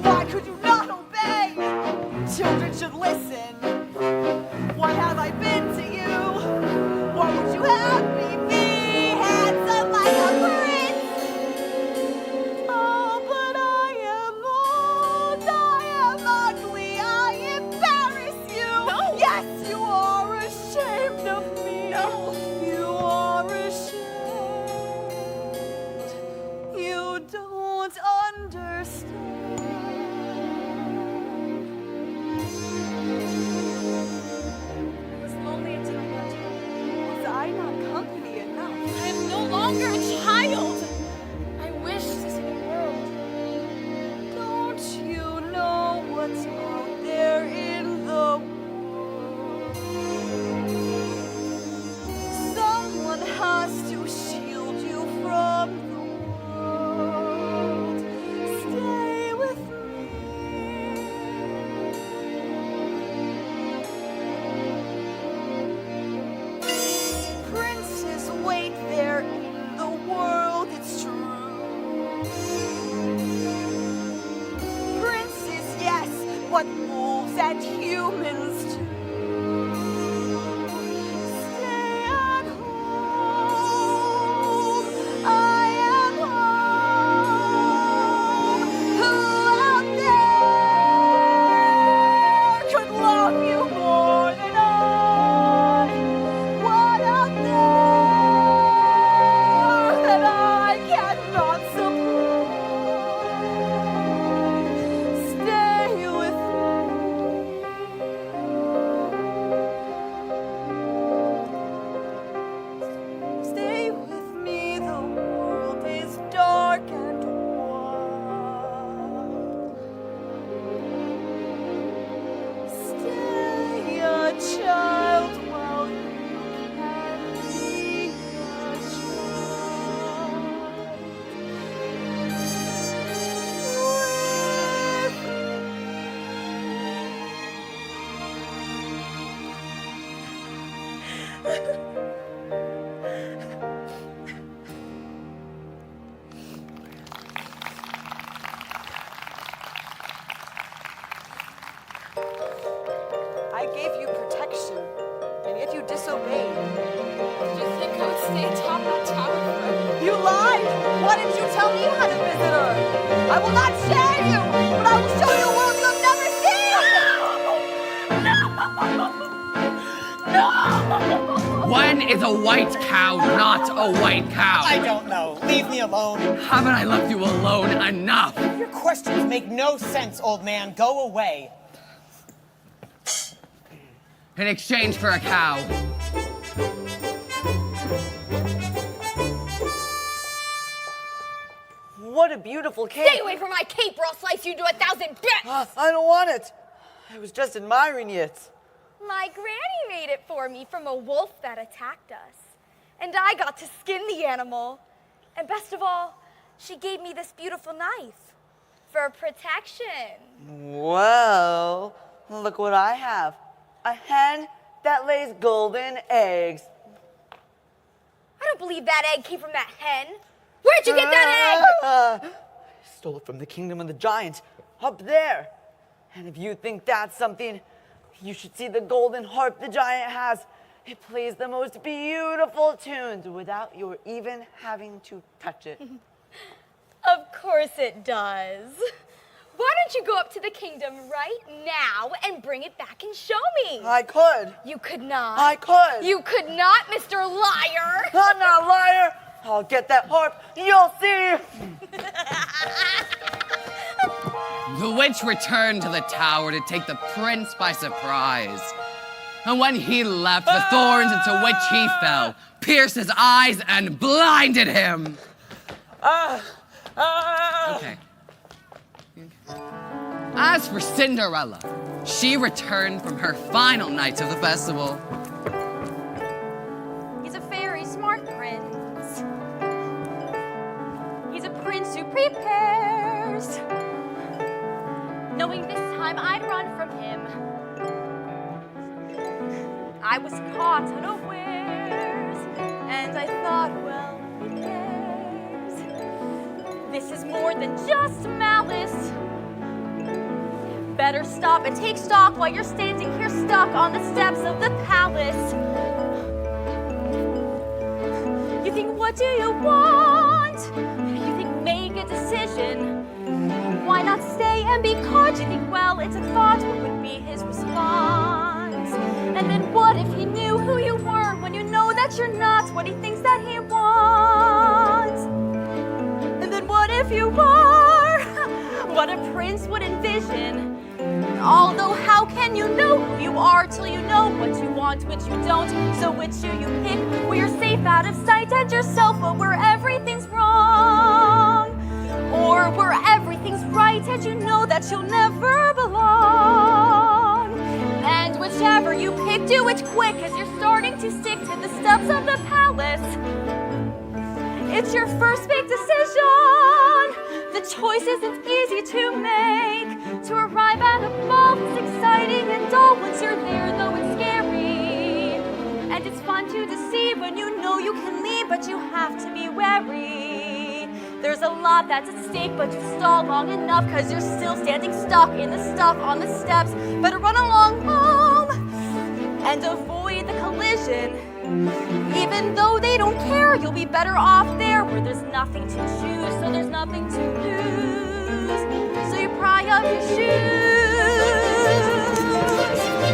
Why could you not obey? Children should listen. What have I been to you? What would you have me be? Handsome like a prince. Oh, but I am old, I am ugly, I embarrass you. No. Yes, you are ashamed of me. No. You are ashamed. You don't understand. I was lonely until I got you. Was I not company enough? I am no longer a child. I wish to see the world. Don't you know what's out there in the world? Someone has to shield you from the world. Stay with me. Princes wait there in the world, it's true. Princes, yes, but wolves and humans too. Stay at home. I am home. Who out there could love you more than I? What out there that I cannot supply? Stay with me. Stay with me. The world is dark and wild. Stay a child while you can be a I gave you protection, and yet you disobeyed. Did you think I would stay atop that tower forever? You lied! Why didn't you tell me you had a visitor? I will not share you, but I will show you a world you have never seen! No! is a white cow, not a white cow. I don't know. Leave me alone. Haven't I left you alone enough? Your questions make no sense, old man. Go away. In exchange for a cow. What a beautiful cape. Stay away from my cape or I'll slice you into 1,000 bits. I don't want it. I was just admiring it. My granny made it for me from a wolf that attacked us. And I got to skin the animal. And best of all, she gave me this beautiful knife for protection. Well, look what I have. A hen that lays golden eggs. I don't believe that egg came from that hen. Where'd you get that egg? I stole it from the kingdom of the giants, up there. And if you think that's something, you should see the golden harp the giant has. It plays the most beautiful tunes without your even having to touch it. Of course it does. Why don't you go up to the kingdom right now and bring it back and show me? I could. You could not. I could. You could not, Mr. Liar. I'm not a liar. I'll get that harp. You'll see. The witch returned to the tower to take the prince by surprise. And when he left, the thorns into which he fell pierced his eyes and blinded him. Okay. As for Cinderella, she returned from her final nights of the festival. He's a very smart prince. He's a prince who prepares, knowing this time I'd run from him. I was caught unawares, and I thought, well, who cares? This is more than just malice. Better stop and take stock while you're standing here stuck on the steps of the palace. You think, what do you want? You think, make a decision. Why not stay and be caught? You think, well, it's a thought, what would be his response? And then what if he knew who you were when you know that you're not what he thinks that he wants? And then what if you are what a prince would envision? Although how can you know who you are till you know what you want, which you don't? So which do you pick? Where you're safe out of sight and yourself, but where everything's wrong? Or where everything's right and you know that you'll never belong? And whichever you pick, do it quick, as you're starting to stick to the steps of the palace. It's your first big decision. The choice isn't easy to make. To arrive at a ball is exciting and dull once you're there, though it's scary. And it's fun to deceive when you know you can leave, but you have to be wary. There's a lot that's at stake, but you stall long enough, cause you're still standing stuck in the stuff on the steps. Better run along home and avoid the collision. Even though they don't care, you'll be better off there where there's nothing to choose, so there's nothing to lose. So you pry up your shoes,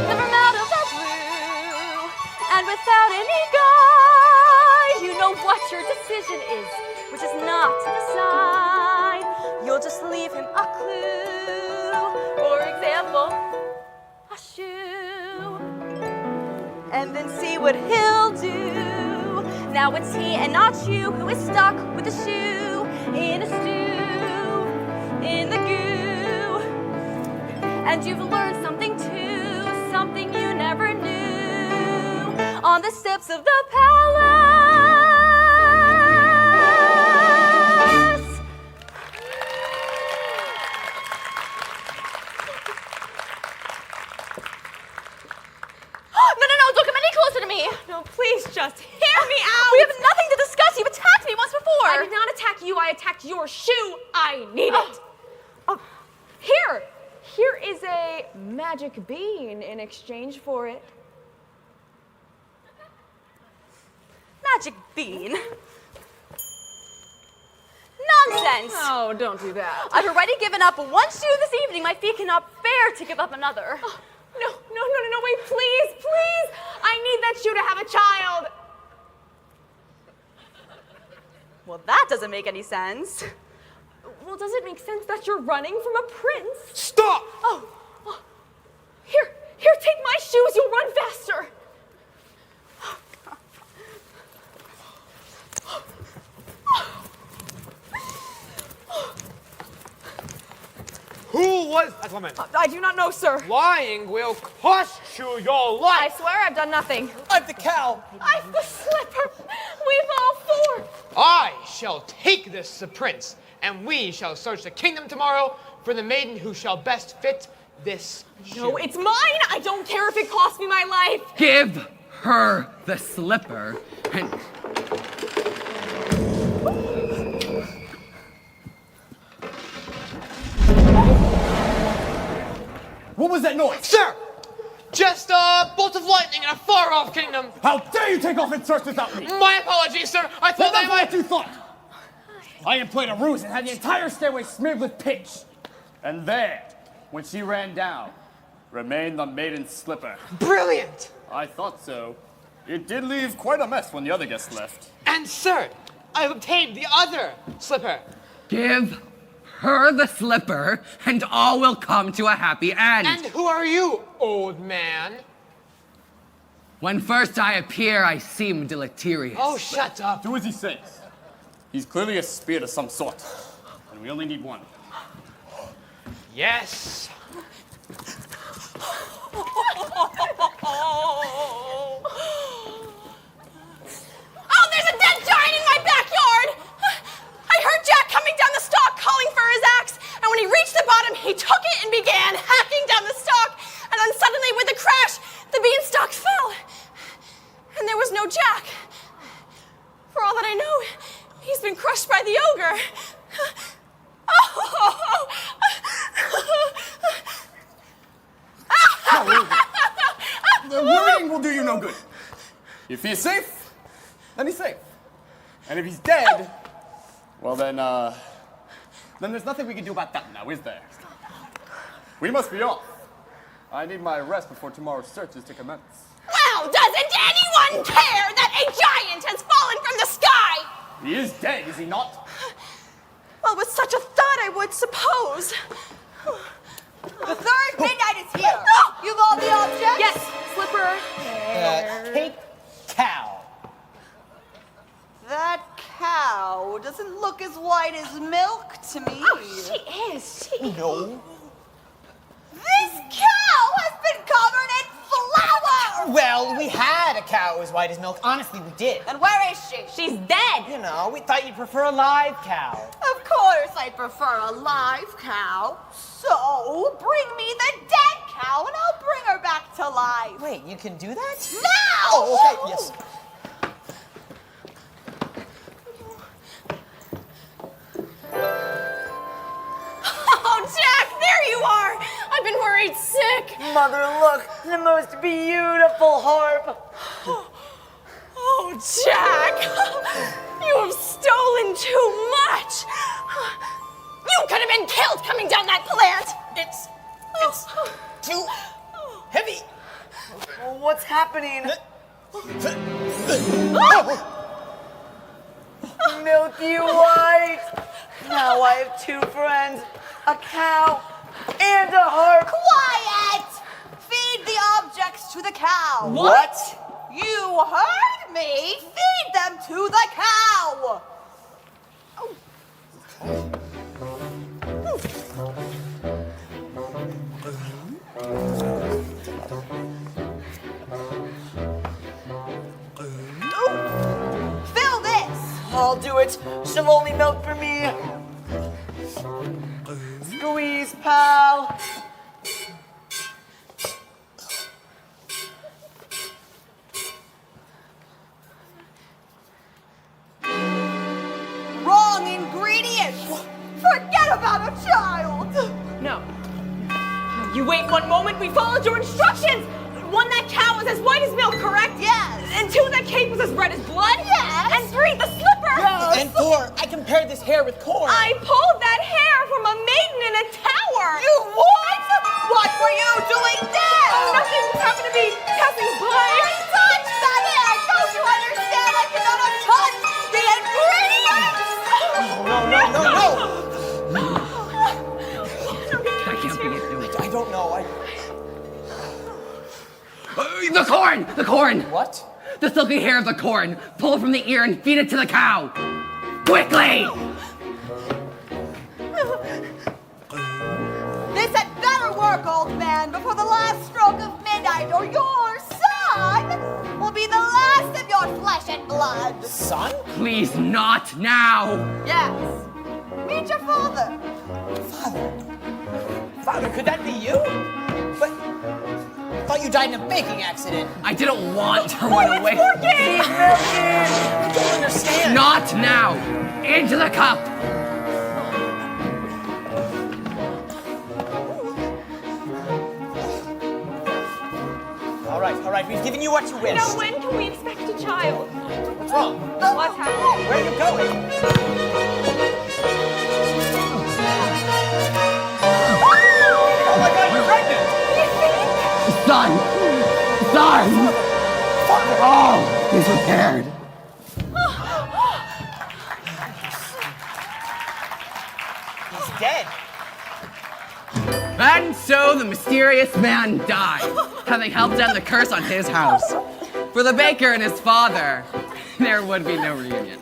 live out of the blue, and without any guide, you know what your decision is, which is not to decide. You'll just leave him a clue, for example, a shoe, and then see what he'll do. Now it's he and not you who is stuck with the shoe in a stew, in the goo. And you've learned something too, something you never knew, on the steps of the palace. No, don't come any closer to me. No, please just hear me out. We have nothing to discuss. You've attacked me once before. I did not attack you. I attacked your shoe. I need it. Here is a magic bean in exchange for it. Magic bean. Nonsense. Oh, don't do that. I've already given up one shoe this evening. My feet cannot bear to give up another. No, wait, please. I need that shoe to have a child. Well, that doesn't make any sense. Well, does it make sense that you're running from a prince? Stop! Oh, here, take my shoes. You'll run faster. Who was that woman? I do not know, sir. Lying will cost you your I life. swear I've done nothing. I'm the cow. I'm the slipper. We've all four. I shall take this to Prince, and we shall search the kingdom tomorrow for the maiden who shall best fit this No, shoe. it's mine. I don't care if it costs me my life. Give her the slipper and. What was that noise? Sir! Just a bolt of lightning in a far-off kingdom. How dare you take off and search without me? My apologies, sir. I thought That's I might... what you thought. I had played a ruse and had the entire stairway smeared with pitch. And there, when she ran down, remained the maiden's slipper. Brilliant! I thought so. It did leave quite a mess when the other guests left. And, sir, I've obtained the other slipper. Give her the slipper, and all will come to a happy end. And who are you, old man? When first I appear, I seem deleterious. Oh, shut up. Do as he says. He's clearly a spirit of some sort, and we only need one. Yes. Oh, there's a dead giant in my backyard! I heard Jack coming down the stalk calling for his axe, and when he reached the bottom, he took it and began hacking down the stalk, and then suddenly, with a crash, the beanstalk fell. And there was no Jack. For all that I know, he's been crushed by the ogre. The worrying will do you no good. If he's safe, then he's safe. And if he's dead, well then there's nothing we can do about that now, is there? We must be off. I need my rest before tomorrow's search is to commence. Well, doesn't anyone care that a giant has fallen from the sky? He is dead, is he not? Well, with such a thought, I would suppose. The third midnight is here. You've all the objects? Yes, slipper. Take cow. That cow doesn't look as white as milk to me. Oh, she is. No. This cow has been covered in flour! Well, we had a cow as white as milk. Honestly, we did. And where is she? She's dead. You know, we thought you'd prefer a live cow. Of course I prefer a live cow. So, bring me the dead cow and I'll bring her back to life. Wait, you can do that? Now! Oh, okay, yes. Oh, Jack, there you are. I've been worried sick. Mother, look, the most beautiful harp. Oh, Jack, you have stolen too much. You could have been killed coming down that plant. It's too heavy. What's happening? Milky White. Now I have two friends, a cow and a harp. Quiet! Feed the objects to the cow. What? You heard me! Feed them to the cow! Fill this! I'll do it. She'll only milk for me. Squeeze, pal. Wrong ingredients! Forget about a child! No. You wait one moment. We followed your instructions. One, that cow was as white as milk, correct? Yes! And two, that cake was as red as blood? Yes! And three, the slipper? Yes! And four, I compared this hair with corn. I pulled that hair from a maiden in a tower. You what? What were you doing there? Nothing happened to be passing by. Touch that hair! Don't you understand? I cannot touch the ingredients! The corn! The corn! What? The silky hair of the corn. Pull it from the ear and feed it to the cow. Quickly! This had better work, old man, before the last stroke of midnight, or your son will be the last of your flesh and blood. Son? Please, not now. Yes. Meet your father. Father, could that be you? But I thought you died in a baking accident. I didn't want to run away. I don't understand. Not now. Into the cup. All right, we've given you what you wished. Now, when can we expect a child? What's wrong? What's happening? Where are you going? Oh my God, you're pregnant! Son! Oh, he's prepared. He's dead. And so the mysterious man died, having helped end the curse on his house. For the baker and his father, there would be no reunion.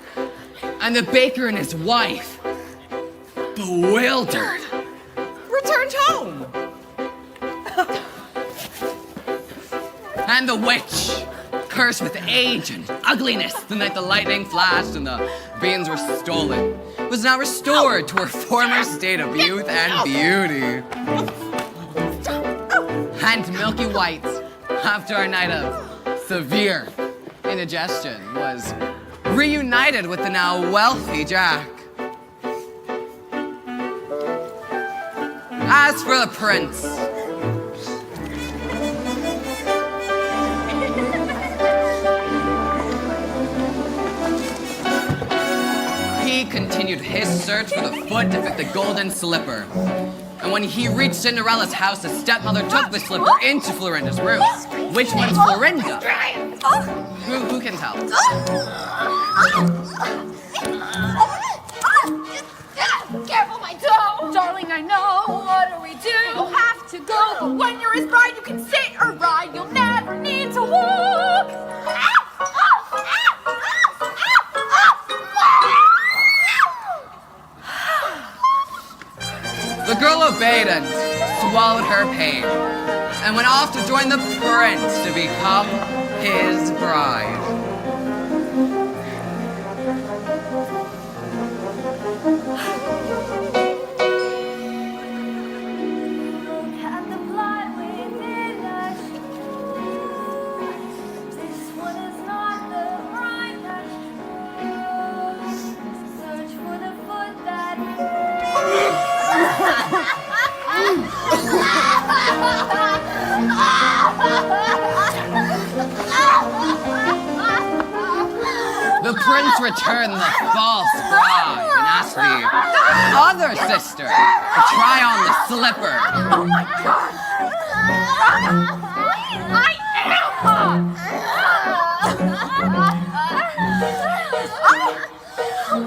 And the baker and his wife, bewildered, returned home. And the witch, cursed with age and ugliness the night the lightning flashed and the beans were stolen, was now restored to her former state of youth and beauty. And Milky White, after a night of severe indigestion, was reunited with the now wealthy Jack. As for the prince, he continued his search for the foot to fit the golden slipper. And when he reached Cinderella's house, the stepmother took the slipper into Florinda's room. Which one's Florinda? Who can tell? Careful, my toe! Darling, I know. What do we do? You'll have to go. But when you're his bride, you can sit or ride. You'll never need to walk. The girl obeyed and swallowed her pain, and went off to join the prince to become his bride. Look at the blood within us. This one is not the bride that's true. Search for the foot that The prince returned the false bride and asked the other sister to try on the slipper.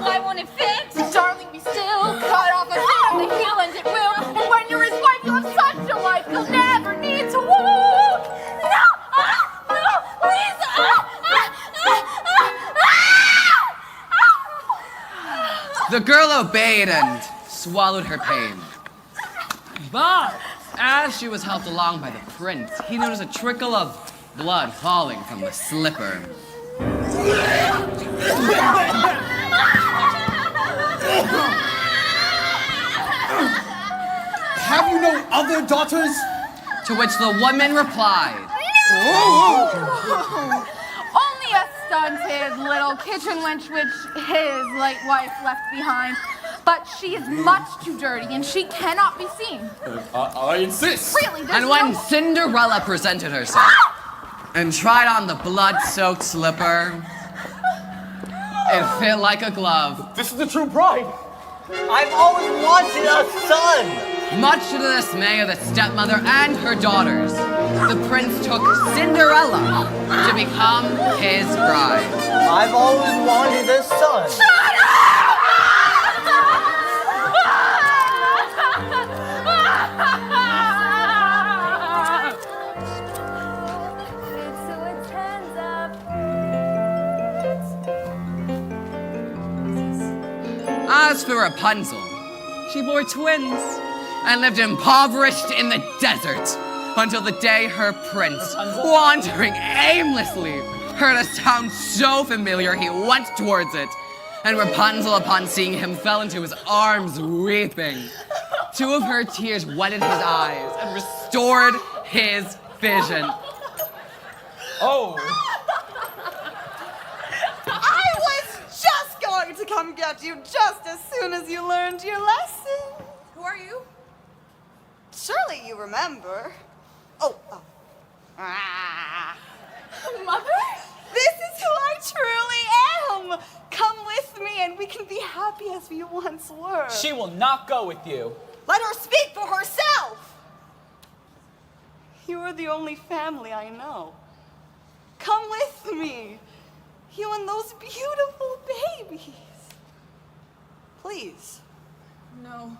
Why won't it fit? Darling, be still. Cut off a bit of the heel and it will. And when you're his wife, you'll have such a life. You'll never need to walk. No! No! Please! The girl obeyed and swallowed her pain. But as she was helped along by the prince, he noticed a trickle of blood falling from the slipper. Have you no other daughters? To which the woman replied, Only a stunted little kitchen wench which his late wife left behind. But she is much too dirty and she cannot be seen. I insist. Really, there's and when no... Cinderella presented herself and tried on the blood-soaked slipper, it fit like a glove. This is the true bride. I've always wanted a son. Much to the dismay of the stepmother and her daughters, the prince took Cinderella to become his bride. I've always wanted a son. As for Rapunzel, she bore twins and lived impoverished in the desert until the day her prince, wandering aimlessly, heard a sound so familiar he went towards it. And Rapunzel, upon seeing him, fell into his arms weeping. Two of her tears wetted his eyes and restored his vision. Oh. I was just going to come get you just as soon as you learned your lesson. Who are you? Surely you remember. Mother? This is who I truly am. Come with me and we can be happy as we once were. She will not go with you. Let her speak for herself. You are the only family I know. Come with me. You and those beautiful babies. Please. No.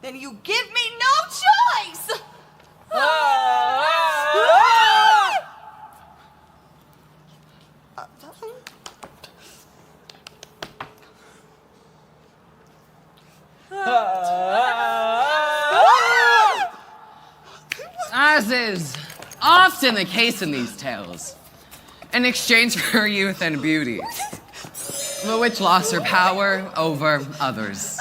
Then you give me no choice. As is often the case in these tales, in exchange for her youth and beauty, the witch lost her power over others.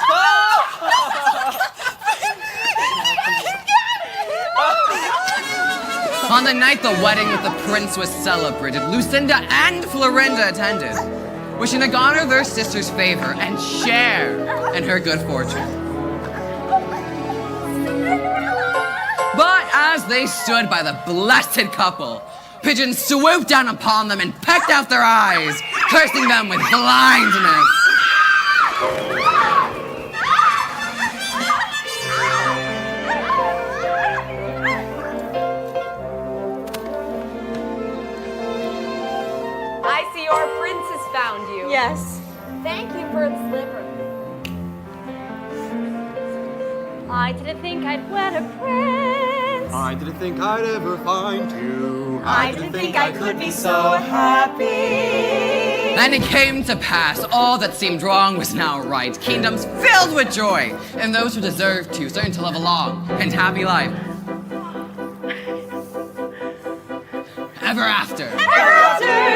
On the night the wedding with the prince was celebrated, Lucinda and Florinda attended, wishing to garner their sister's favor and share in her good fortune. But as they stood by the blessed couple, pigeons swooped down upon them and pecked out their eyes, cursing them with blindness. I see your prince has found you. Yes. Thank you for the slipper. I didn't think I'd wed a prince. I didn't think I'd ever find you. I didn't think I could be so happy. And it came to pass, all that seemed wrong was now right. Kingdoms filled with joy, and those who deserved to starting to live a long and happy life. Ever after.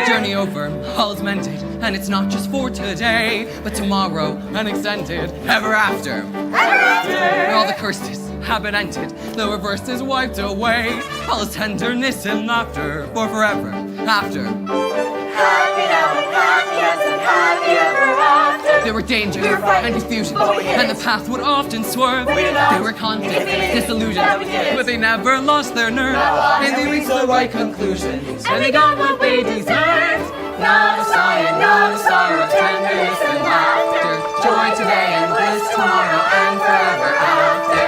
Journey over, all is mended, and it's not just for today, but tomorrow and extended. Ever after. Where all the curses have been ended, the reverse is wiped away. All is tenderness and laughter for forever after. Happy now and happy and happy ever after. There were dangers and confusion, and the path would often swerve. They were conflicts, disillusioned, but they never lost their nerve. And they reached the right conclusions, and they got what they deserved. Not a sigh of tenderness and laughter. Joy today and bliss tomorrow and forever after.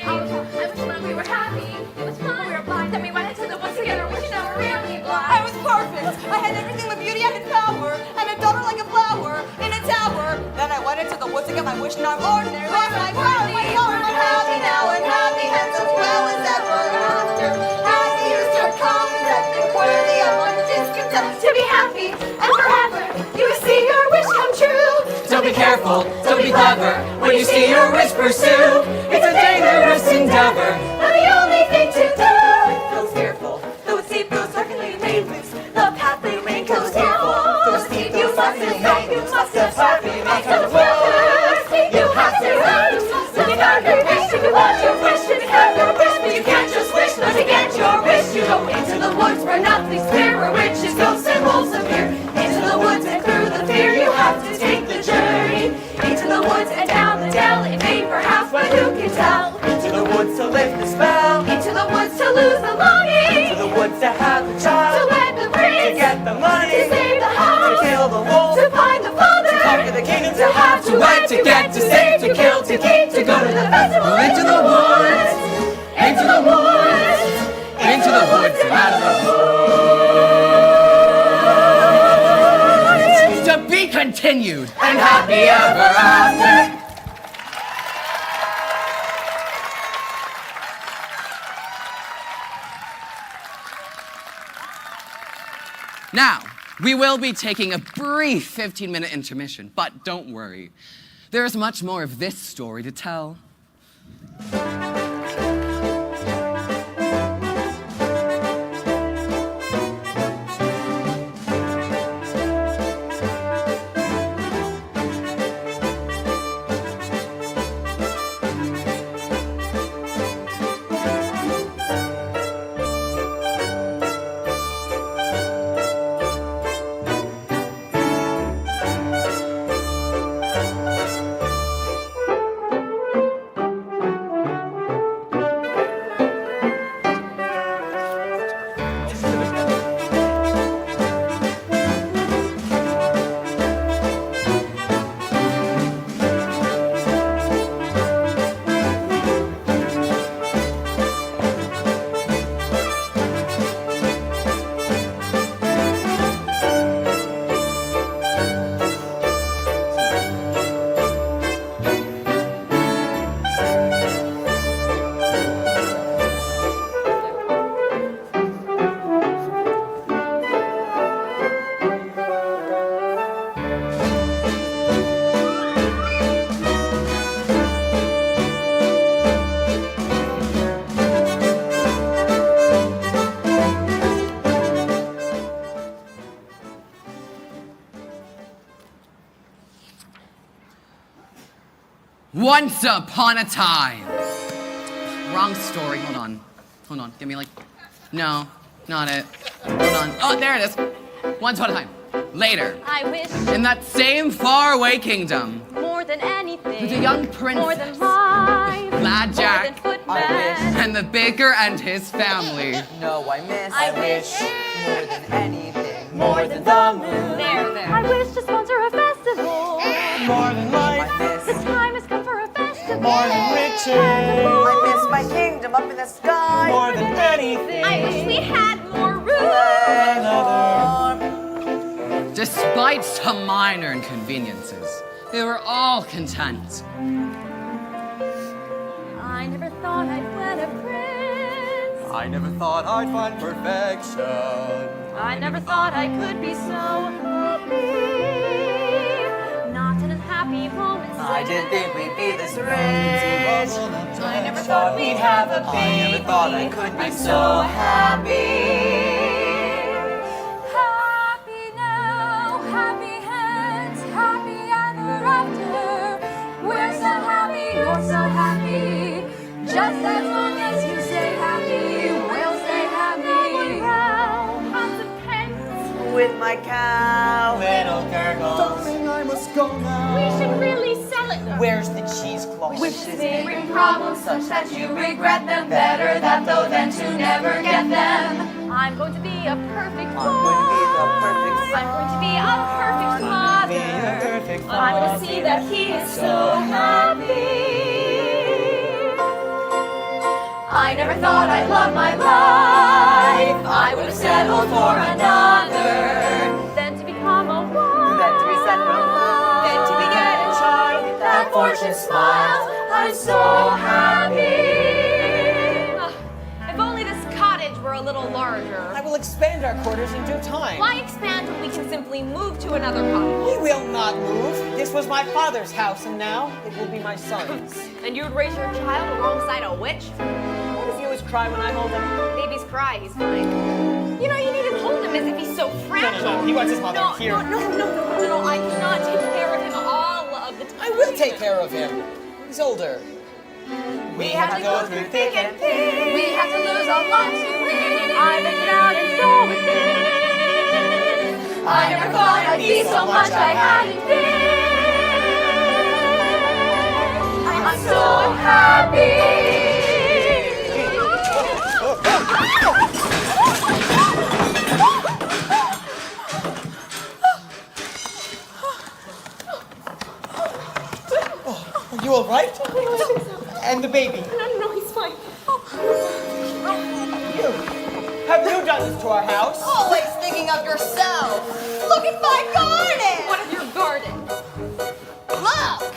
I wish when we were happy, it was fun. We were blind, then we went into the woods together. We should never really blind. I was perfect. I had everything but beauty and power, and a daughter like a flower in a tower. Then I went into the woods to get my wish, and I'm ordinary. Then I found my own. I'm happy now and happy as well as ever after. Happy years to come that make worthy of one discontent. To be happy and forever, you will see your wish come true. So be careful, so be clever, when you see your wish pursue. It's a dangerous endeavor. But the only thing to do is those fearful, those deep, those darkly made loose. The path they make goes fearful, those deep, you must have, you must have happy, make those fearful. You have to run, so you got your wish, if you want your wish, if you have your wish, but you can't just wish, but to get your wish, you go into the woods where nothing's clear, where witches, ghosts, and wolves appear. Into the woods and through the fear, you have to take the journey. Into the woods and down the dell, in vain perhaps, but who can tell? Into the woods to lift the spell. Into the woods to lose the longing. To the woods to have the child. To wed the prince. To get the money. To save the house. To kill the wolf. To find the father. To conquer the kingdom. To have to wed, to get, to save, to kill, to keep, to go to the festival. Into the woods, into the woods, into the woods and out of the woods. To be continued and happy ever after. Now, We will be taking a brief 15-minute intermission, but don't worry. There's much more of this story to tell. Once upon a time. Wrong story. Hold on. Hold on. Give me like. No, not it. Hold on. Oh, there it is. Once upon a time. Later. I wish In that same faraway kingdom, more than anything. with a young princess, More than life. Glad More Jack, than footmen. and the baker and his family. No, I miss. I wish more than anything. more than the moon. There. I wish to sponsor a festival. More than life. The time has come for a festival. More than riches. I miss my kingdom up in the sky. More than anything. I wish we had more room. Despite some minor inconveniences, they were all content. I never thought I'd wed a prince. I never thought I'd find perfection. I never thought I could be so happy. Not in a happy moment. I didn't think we'd be this rich. I never thought we'd have a baby. I never thought I could be so happy. Happy now, happy hands, happy ever after. We're so happy, you're so happy. Just as long as you stay happy, we'll stay happy. Pounds of pence. With my cow, little gurgles. Darling, I must go now. We should really sell it. Where's the cheesecloth? Wishes may bring problems such that you regret them. Better that though than to never get them. I'm going to be a perfect I'm going to be the perfect I'm going to be a perfect father. I'm going to see that he is so happy. I never thought I'd love my life. I would have settled for another. Then to become a wife. Then to be set for love. Then to be getting charged with that fortune smiles. I'm so happy. If only this cottage were a little larger. I will expand our quarters in due time. Why expand when we can simply move to another cottage? We will not move. This was my father's house, and now it will be my son's. And you'd raise your child alongside a witch? What if he always cry when I hold him? Babies cry, he's fine. You know, you needn't hold him as if he's so fragile. He wants his mother here. No, I cannot take care of him all of the time. I will take care of him. He's older. We have to go through thick and thin. We have to lose a lot to win. I ventured out and so within. I never thought I'd be so much I hadn't been. I'm so happy. Are you all right? And the baby? No, he's fine. You. Have you done this to our house? Always thinking of yourself. Look at my garden. What of your garden? Look.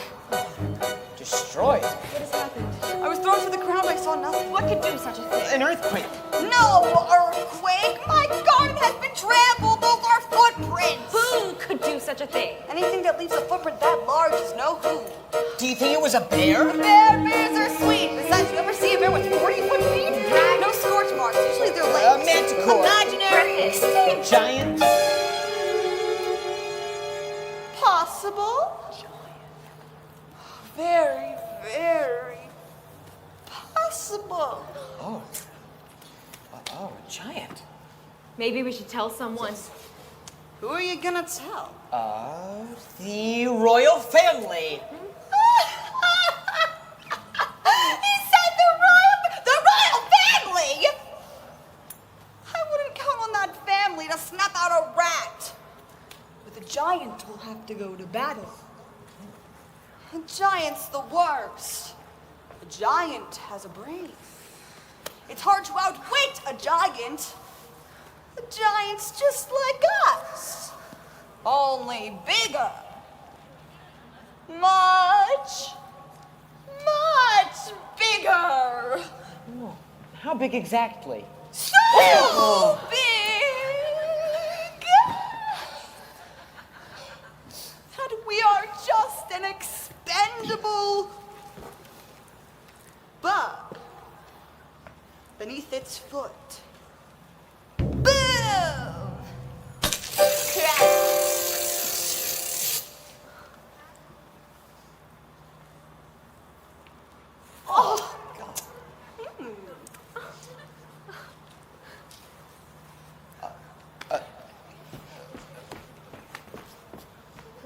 Destroyed. What has happened? I was thrown to the ground. I saw nothing. What could do such a thing? An earthquake. No earthquake. My garden has been trampled. Those are footprints. prince. Who could do such a thing? Anything that leaves a footprint that large is no who. Do you think it was a bear? Bears are sweet. Besides, you ever see a bear with 40-foot feet? No scorch marks. Usually they're legs. Manticore. Imaginary. Extinct. Giant? Possible. Very, very possible. Oh, a giant. Maybe we should tell someone. Who are you gonna tell? The royal family. He said the royal family! I wouldn't count on that family to snap out a rat. But the giant will have to go to battle. A giant's the worst. A giant has a brain. It's hard to outwit a giant. A giant's just like us. Only bigger. Much bigger. How big exactly? So big that we are just an expendable bug beneath its foot. Boom! Crash! Oh!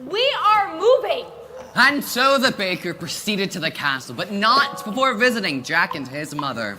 We are moving! And so the baker proceeded to the castle, but not before visiting Jack and his mother.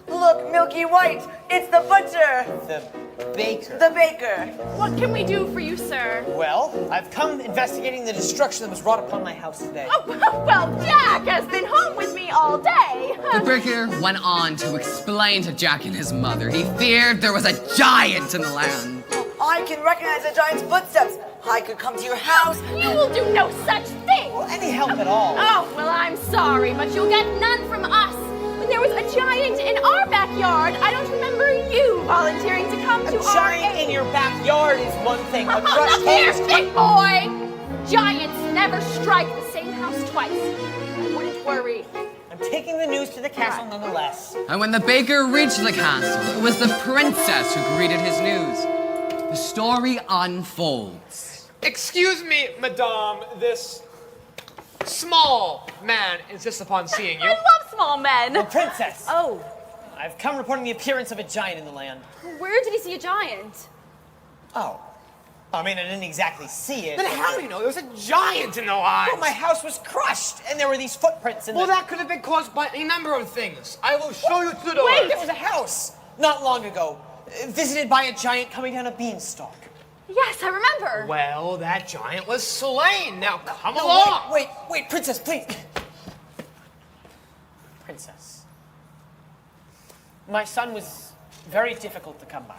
Look, Milky White, it's the butcher, The baker. the baker. What can we do for you, sir? Well, I've come investigating the destruction that was wrought upon my house today. Oh, well, Jack has been home with me all day. The baker went on to explain to Jack and his mother he feared there was a giant in the land. I can recognize a giant's footsteps. I could come to your house. You will do no such thing. Well, any help at all. Oh, well, I'm sorry, but you'll get none from us. When there was a giant in our backyard, I don't remember you volunteering to come to A our giant aid. in your backyard is one thing. A Oh, crushed look here, hand- big boy! Giants never strike the same house twice. I wouldn't worry. I'm taking the news to the castle nonetheless. And when the baker reached the castle, it was the princess who greeted his news. The story unfolds. Excuse me, madame, this small man insists upon seeing you. I love small men. The princess. Oh, I've come reporting the appearance of a giant in the land. where did he see a giant? Oh. I mean, I didn't exactly see it. Then how do you know there was a giant in the lodge? Well, my house was crushed, and there were these footprints in Well, the... that could have been caused by any number of things. I will show you to the door. Wait, there was a house not long ago, visited by a giant coming down a beanstalk. Yes, I remember. Well, that giant was slain. Now come No, along. wait, princess, please. Princess. My son was very difficult to come by.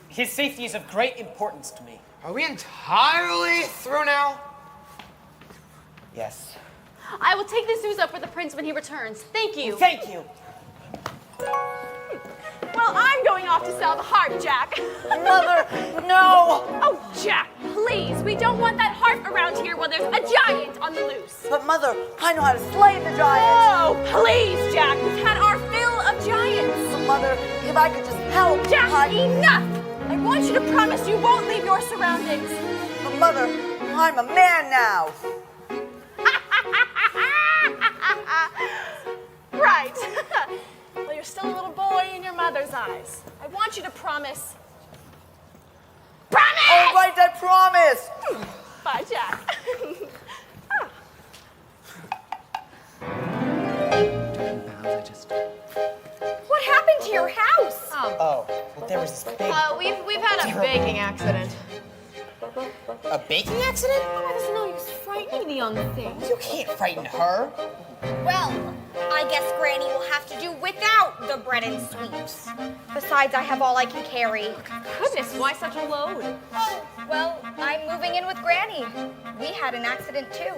His safety is of great importance to me. Are we entirely through now? Yes. I will take this news up with the prince when he returns. Thank you. Thank you. Well, I'm going off to sell the harp, Jack. Mother, no! Oh, Jack, please. We don't want that harp around here while there's a giant on the loose. But Mother, I know how to slay the giant. Oh, please, Jack. We've had our fill of giants. But Mother, if I could just help. Jack, enough! I want you to promise you won't leave your surroundings. But Mother, I'm a man now. Right. Well, you're still a little boy in your mother's eyes. I want you to promise. Promise! All right, I promise. Bye, Jack. What happened to your house? Oh, well, there was this big... We've had a baking accident. A baking accident? Oh, there's no use frightening me on the thing. You can't frighten her. Well, I guess Granny will have to do without the bread and sweets. Besides, I have all I can carry. Goodness, why such a load? Oh, well, I'm moving in with Granny. We had an accident too.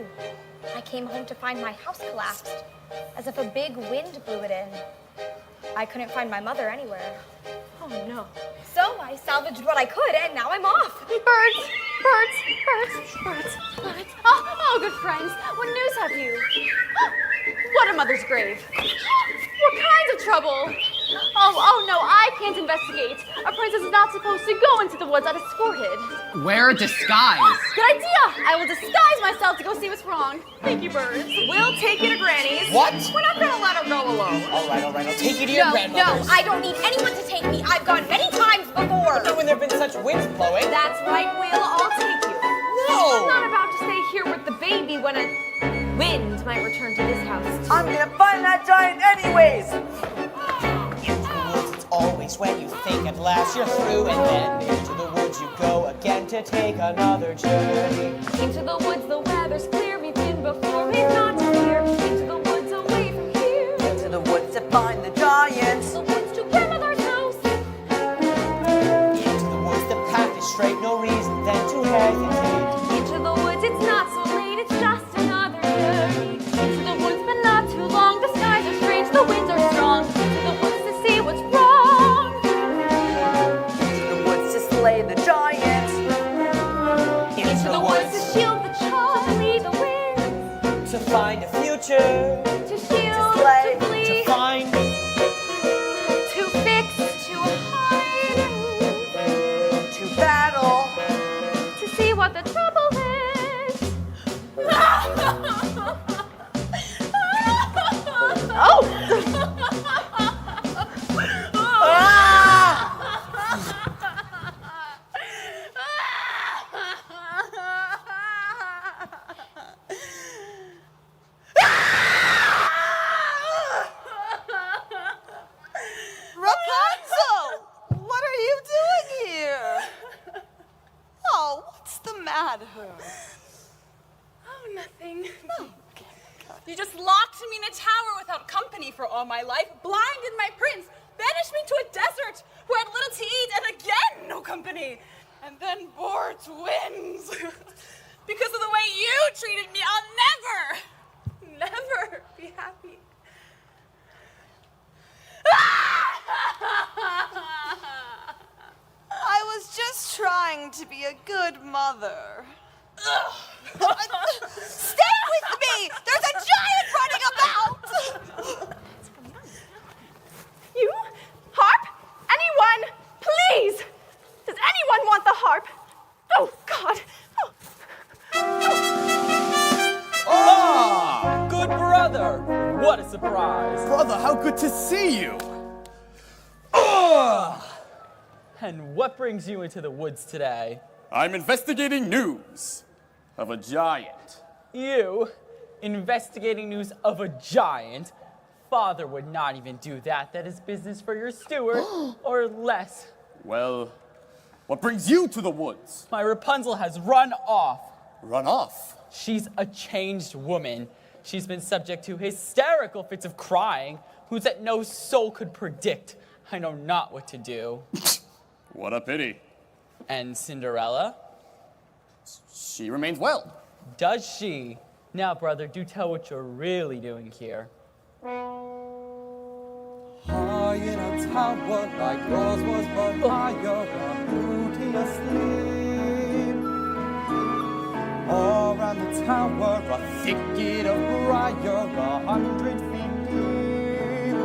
I came home to find my house collapsed, as if a big wind blew it in. I couldn't find my mother anywhere. Oh no. So I salvaged what I could, and now I'm off. Birds! Oh, good friends, what news have you? What a mother's grave. What kinds of trouble? Oh no, I can't investigate. A princess is not supposed to go into the woods unescorted. Wear a disguise. Good idea! I will disguise myself to go see what's wrong. Thank you, birds. We'll take you to Granny's. What? We're not gonna let her go alone. All right, I'll take you to your No, grandmother's. I don't need anyone to take me. I've gone many times before. But when there have been such winds blowing. That's right, I'll take you. I'm No! not about to stay here with the baby when a wind might return to this house. I'm gonna find that giant anyways. Into the woods, it's always when you think at last you're through, and then into the woods you go again to take another journey. Into the woods, the weather's clear. We've been before, we've not to fear. Into the woods, away from here. To the woods to find the giants. The woods to grandmother's house. Into the woods, the path is straight, no reason then to hesitate. Into the woods, it's not so late, it's just another journey. Into the woods, but not too long. The skies are strange, the winds are strong. Into the woods to see what's wrong. To the woods to slay the giants. Into the woods to shield the Charlie, the winds. To find a future. To shield, slay, to flee, To find. to fix, to hide, To battle. to see what the trouble is. Oh! Rapunzel! What are you doing here? Oh, what's the matter? Oh, nothing. You just locked me in a tower without company for all my life, blinded my prince, banished me to a desert where I had little to eat, and again no company, and then bore twins. Because of the way you treated me, I'll never be happy. I was just trying to be a good mother. Stay with me! There's a giant running about! You? Harp? Anyone? Please! Does anyone want the harp? Oh, God! Ah, good brother. What a surprise. Brother, how good to see you! And what brings you into the woods today? I'm investigating news of a giant. You investigating news of a giant? Father would not even do that. That is business for your steward, or less. Well, what brings you to the woods? My Rapunzel has run off. Run off. She's a changed woman. She's been subject to hysterical fits of crying, whose that no soul could predict. I know not what to do. What a pity. And Cinderella? She remains well. Does she? Now, brother, do tell what you're really doing here. High in a tower like yours was but higher, a beauty asleep. All around the tower, a thicket of briar, 100 feet deep.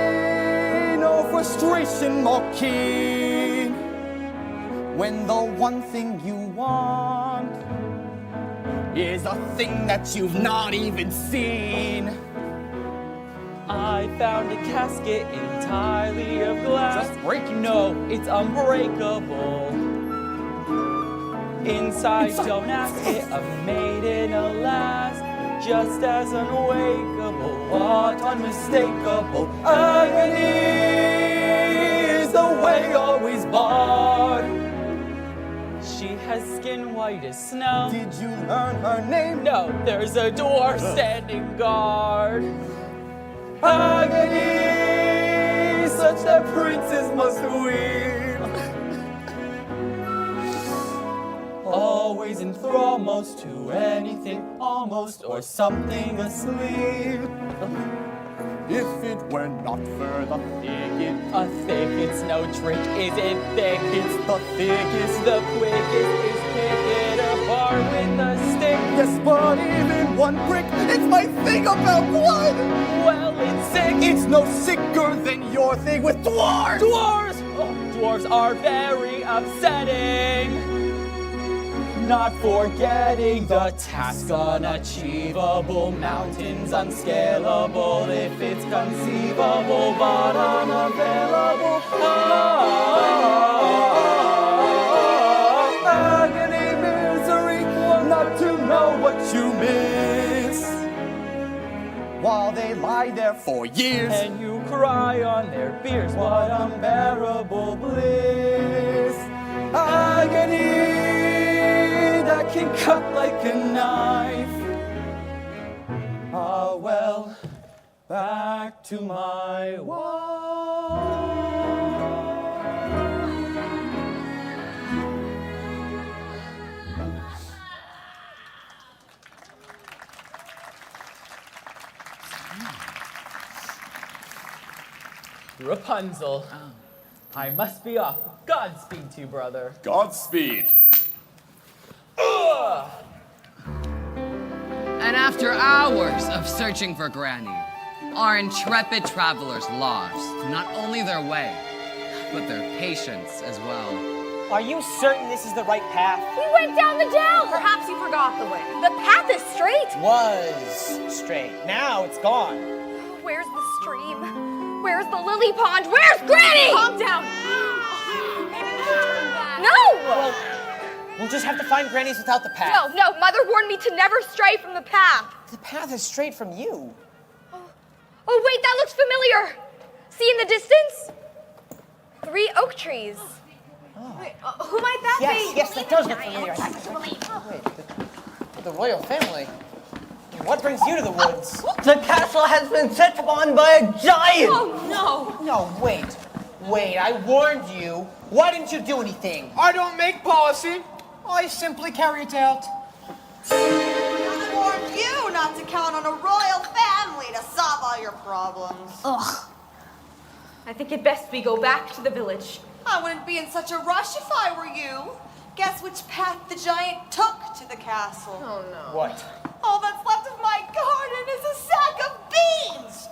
Agony, no frustration more keen. When the one thing you want is a thing that you've not even seen. I found a casket entirely of glass. Just break it. No, it's unbreakable. Inside, don't ask it, a maiden, alas, just as unwakeable, what unmistakable agony is the way always barred. She has skin white as snow. Did you learn her name? No, there's a dwarf standing guard. Agony, such that princes must weep. Always in thrall, most to anything, almost, or something asleep. if it were not for the thicket. A thicket's no trick, is it thick? It's the thickest. The quickest is pick it apart with a stick. Yes, but even one prick, it's my thing about blood. Well, it's sick. It's no sicker than your thing with dwarves. Dwarves! Oh, dwarves are very upsetting. Not forgetting the task unachievable, mountains unscalable if it's conceivable, but unavailable. Agony, misery, not to know what you miss. While they lie there for years, And you cry on their beers, what unbearable bliss. agony that can cut like a knife. Ah, well, back to my wife. Rapunzel. I must be off. Godspeed to you, brother. Godspeed. And after hours of searching for Granny, our intrepid travelers lost not only their way, but their patience as well. Are you certain this is the right path? We went down the dell. Perhaps you forgot the way. The path is straight. Was straight. Now it's gone. Where's the stream? Where's the lily pond? Where's Granny? Calm down. No! Well, we'll just have to find Granny's without the path. No, Mother warned me to never stray from the path. The path is straight from you. Oh, wait, that looks familiar. See in the distance? 3 oak trees. Who might that be? Yes, that does look familiar. Wait, the royal family. What brings you to the woods? The castle has been set upon by a giant! Oh, no. No, wait, I warned you. Why didn't you do anything? I don't make policy. I simply carry it out. I warned you not to count on a royal family to solve all your problems. Ugh. I think it best we go back to the village. I wouldn't be in such a rush if I were you. Guess which path the giant took to the castle? Oh, no. What? All that's left of my garden is a sack of beans!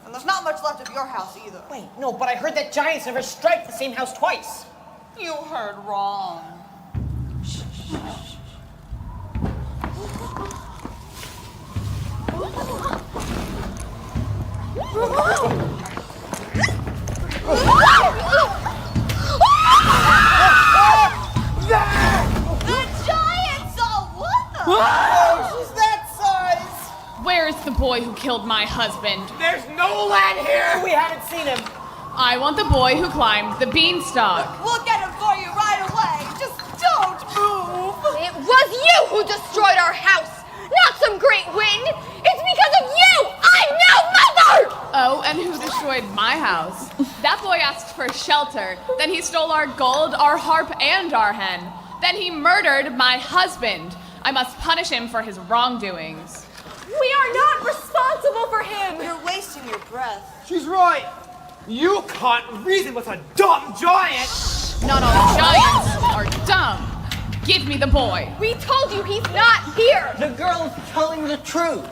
And there's not much left of your house either. Wait, no, but I heard that giants never strike the same house twice. You heard wrong. The giants all won them! Oh, she's that size! Where's the boy who killed my husband? There's no land here. We haven't seen him. I want the boy who climbed the beanstalk. We'll get him for you right away. Just don't move. It was you who destroyed our house, not some great wind. It's because of you I'm now Mother! Oh, and who destroyed my house? That boy asked for shelter. Then he stole our gold, our harp, and our hen. Then he murdered my husband. I must punish him for his wrongdoings. We are not responsible for him. You're wasting your breath. She's right. You can't reason with a dumb giant. Not all giants are dumb. Give me the boy. We told you he's not here. The girl's telling the truth.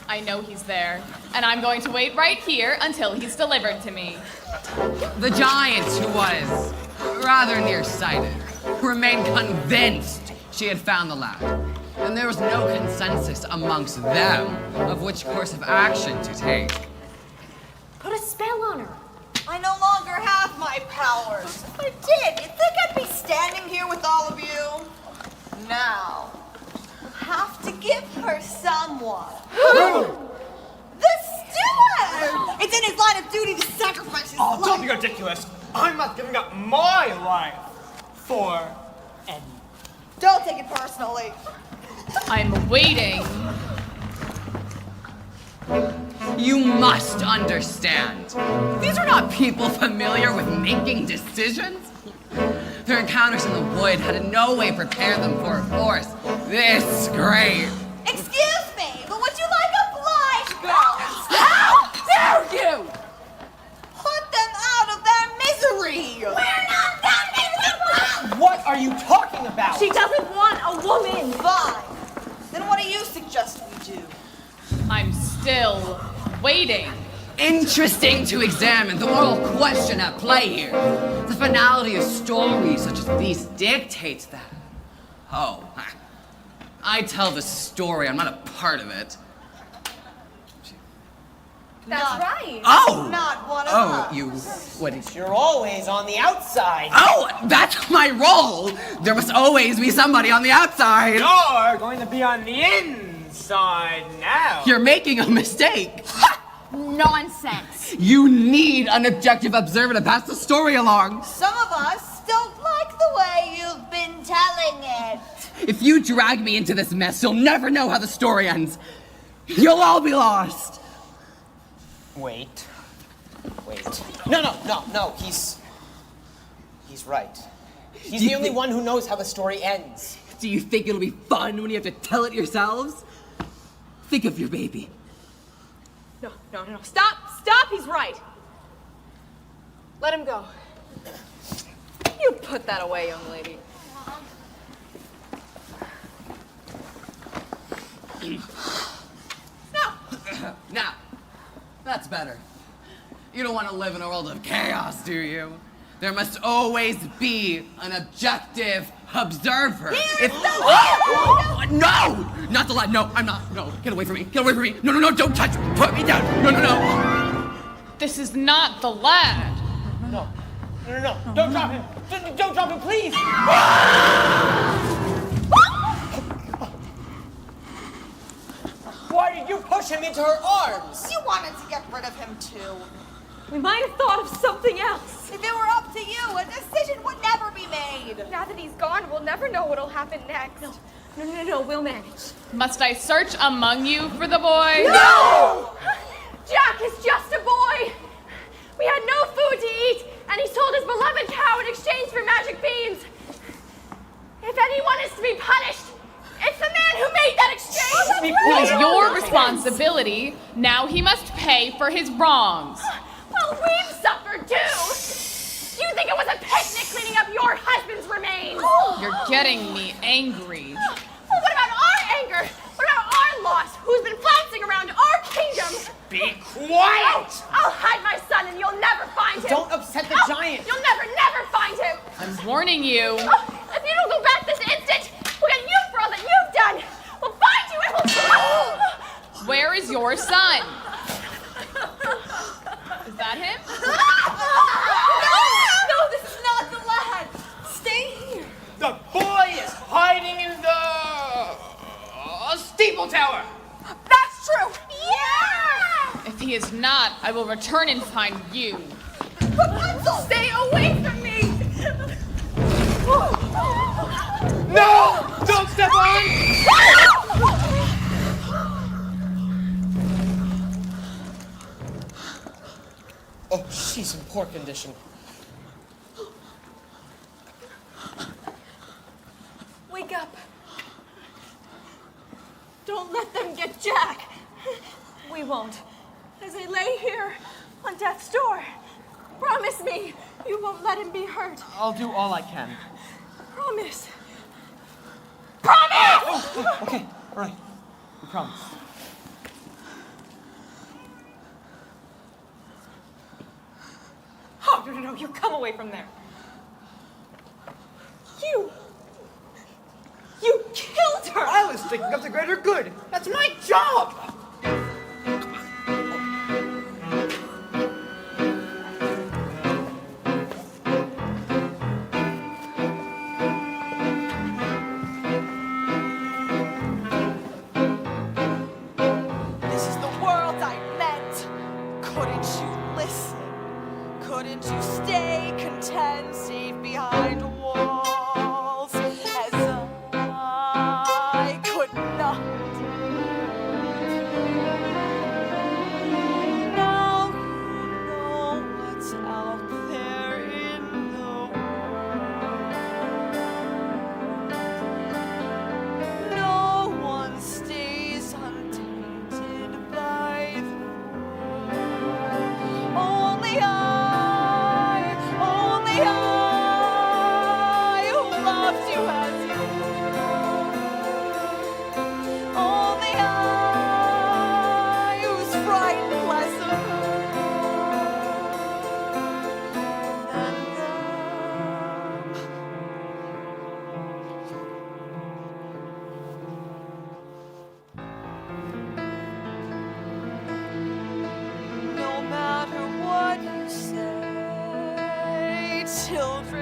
I know he's there, and I'm going to wait right here until he's delivered to me. The giant, who was rather nearsighted, remained convinced she had found the lad, and there was no consensus amongst them of which course of action to take. Put a spell on her. I no longer have my powers. If I did, you'd think I'd be standing here with all of you. Now, you'll have to give her someone. Who? The steward! It's in his line of duty to sacrifice his Oh, don't life. be ridiculous. I'm not giving up my life for any. Don't take it personally. I'm waiting. You must understand. These are not people familiar with making decisions. Their encounters in the wood had in no way prepared them for a force this great. Excuse me, but would you like a blind girl? waiting. Interesting to examine the moral question at play here. The finality of stories such as these dictates that. Oh, I tell the story, I'm not a part of it. That's right. Oh! Not one of Oh, us. you... What? You're always on the outside. Oh, that's my role! There must always be somebody on the outside! You're going to be on the inside now. You're making a mistake! Nonsense. You need an objective observer to pass the story along! Some of us don't like the way you've been telling it. If you drag me into this mess, you'll never know how the story ends. You'll all be lost! Wait. No. He's right. He's the only one who knows how the story ends. Do you think it'll be fun when you have to tell it yourselves? Think of your baby. No. Stop! He's right. Let him go. You put that away, young lady. Now, that's better. You don't want to live in a world of chaos, do you? There must always be an objective observer. No! Not the lad. No, I'm not. No, get away from me. Get away from me. No, don't touch me. Put me down. No. This is not the lad. No. Don't drop him. Don't drop him, please. Why did you push him into her arms? You wanted to get rid of him too. We might have thought of something else. If it were up to you, a decision would never be made. Now that he's gone, we'll never know what'll happen next. No, we'll manage. Must I search among you for the boy? No! Jack is just a boy. We had no food to eat, and he sold his beloved cow in exchange for magic beans. If anyone is to be punished, it's the man who made that exchange. It was your responsibility. Now he must pay for his wrongs. Well, we've suffered too. You think it was a picnic cleaning up your husband's remains? You're getting me angry. Well, what about our anger? What about our loss? Who's been flouncing around our kingdom? Be quiet! I'll hide my son and you'll never find him. Don't upset the giant. You'll never find him. I'm warning you. If you don't go back this instant, we'll get you for all that you've done. We'll find you and we'll... Where is your son? Is that him? No, this is not the lad. Stay here. The boy is hiding in the steeple tower. That's true. Yeah! If he is not, I will return and find you. Rapunzel, stay away from me. No! Don't step on! Oh, she's in poor condition. Wake up. Don't let them get Jack. We won't. As I lay here on death's door, promise me you won't let him be hurt. I'll do all I can. Promise. Promise! Oh, okay, all right. We promise. Oh, no, you come away from there. You killed her! I was thinking of the greater good. That's my job! This is the world I meant. Couldn't you listen? Couldn't you stay content, safe behind walls, as I could not? Now you know what's out there in the world. No one stays untainted by the only I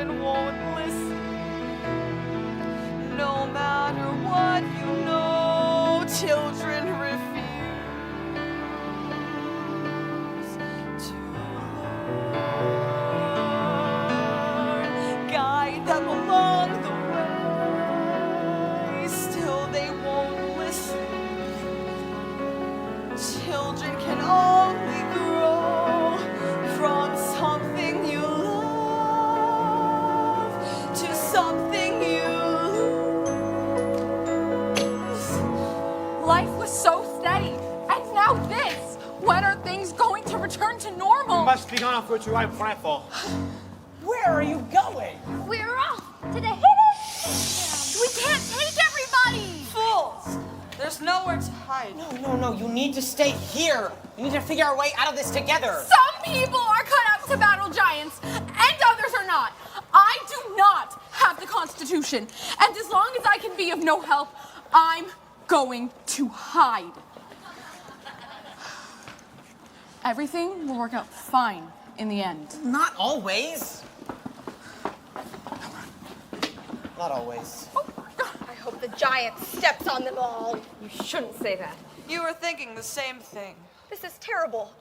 children won't listen. No matter what you know, children refuse to learn. Guide them along the way, still they won't listen. Children can only grow from something you love to something you lose. Life was so steady, and now this. When are things going to return to normal? You must be gone off route to right before I fall. Where are you going? We're off to the hidden. We can't take everybody. Fools! There's nowhere to hide. No, you need to stay here. We need to figure our way out of this together. Some people are cut out to battle giants, and others are not. I do not have the Constitution, and as long as I can be of no help, I'm going to hide. Everything will work out fine in the end. Not always. Not always. I hope the giant steps on them all. You shouldn't say that. You were thinking the same thing. This is terrible.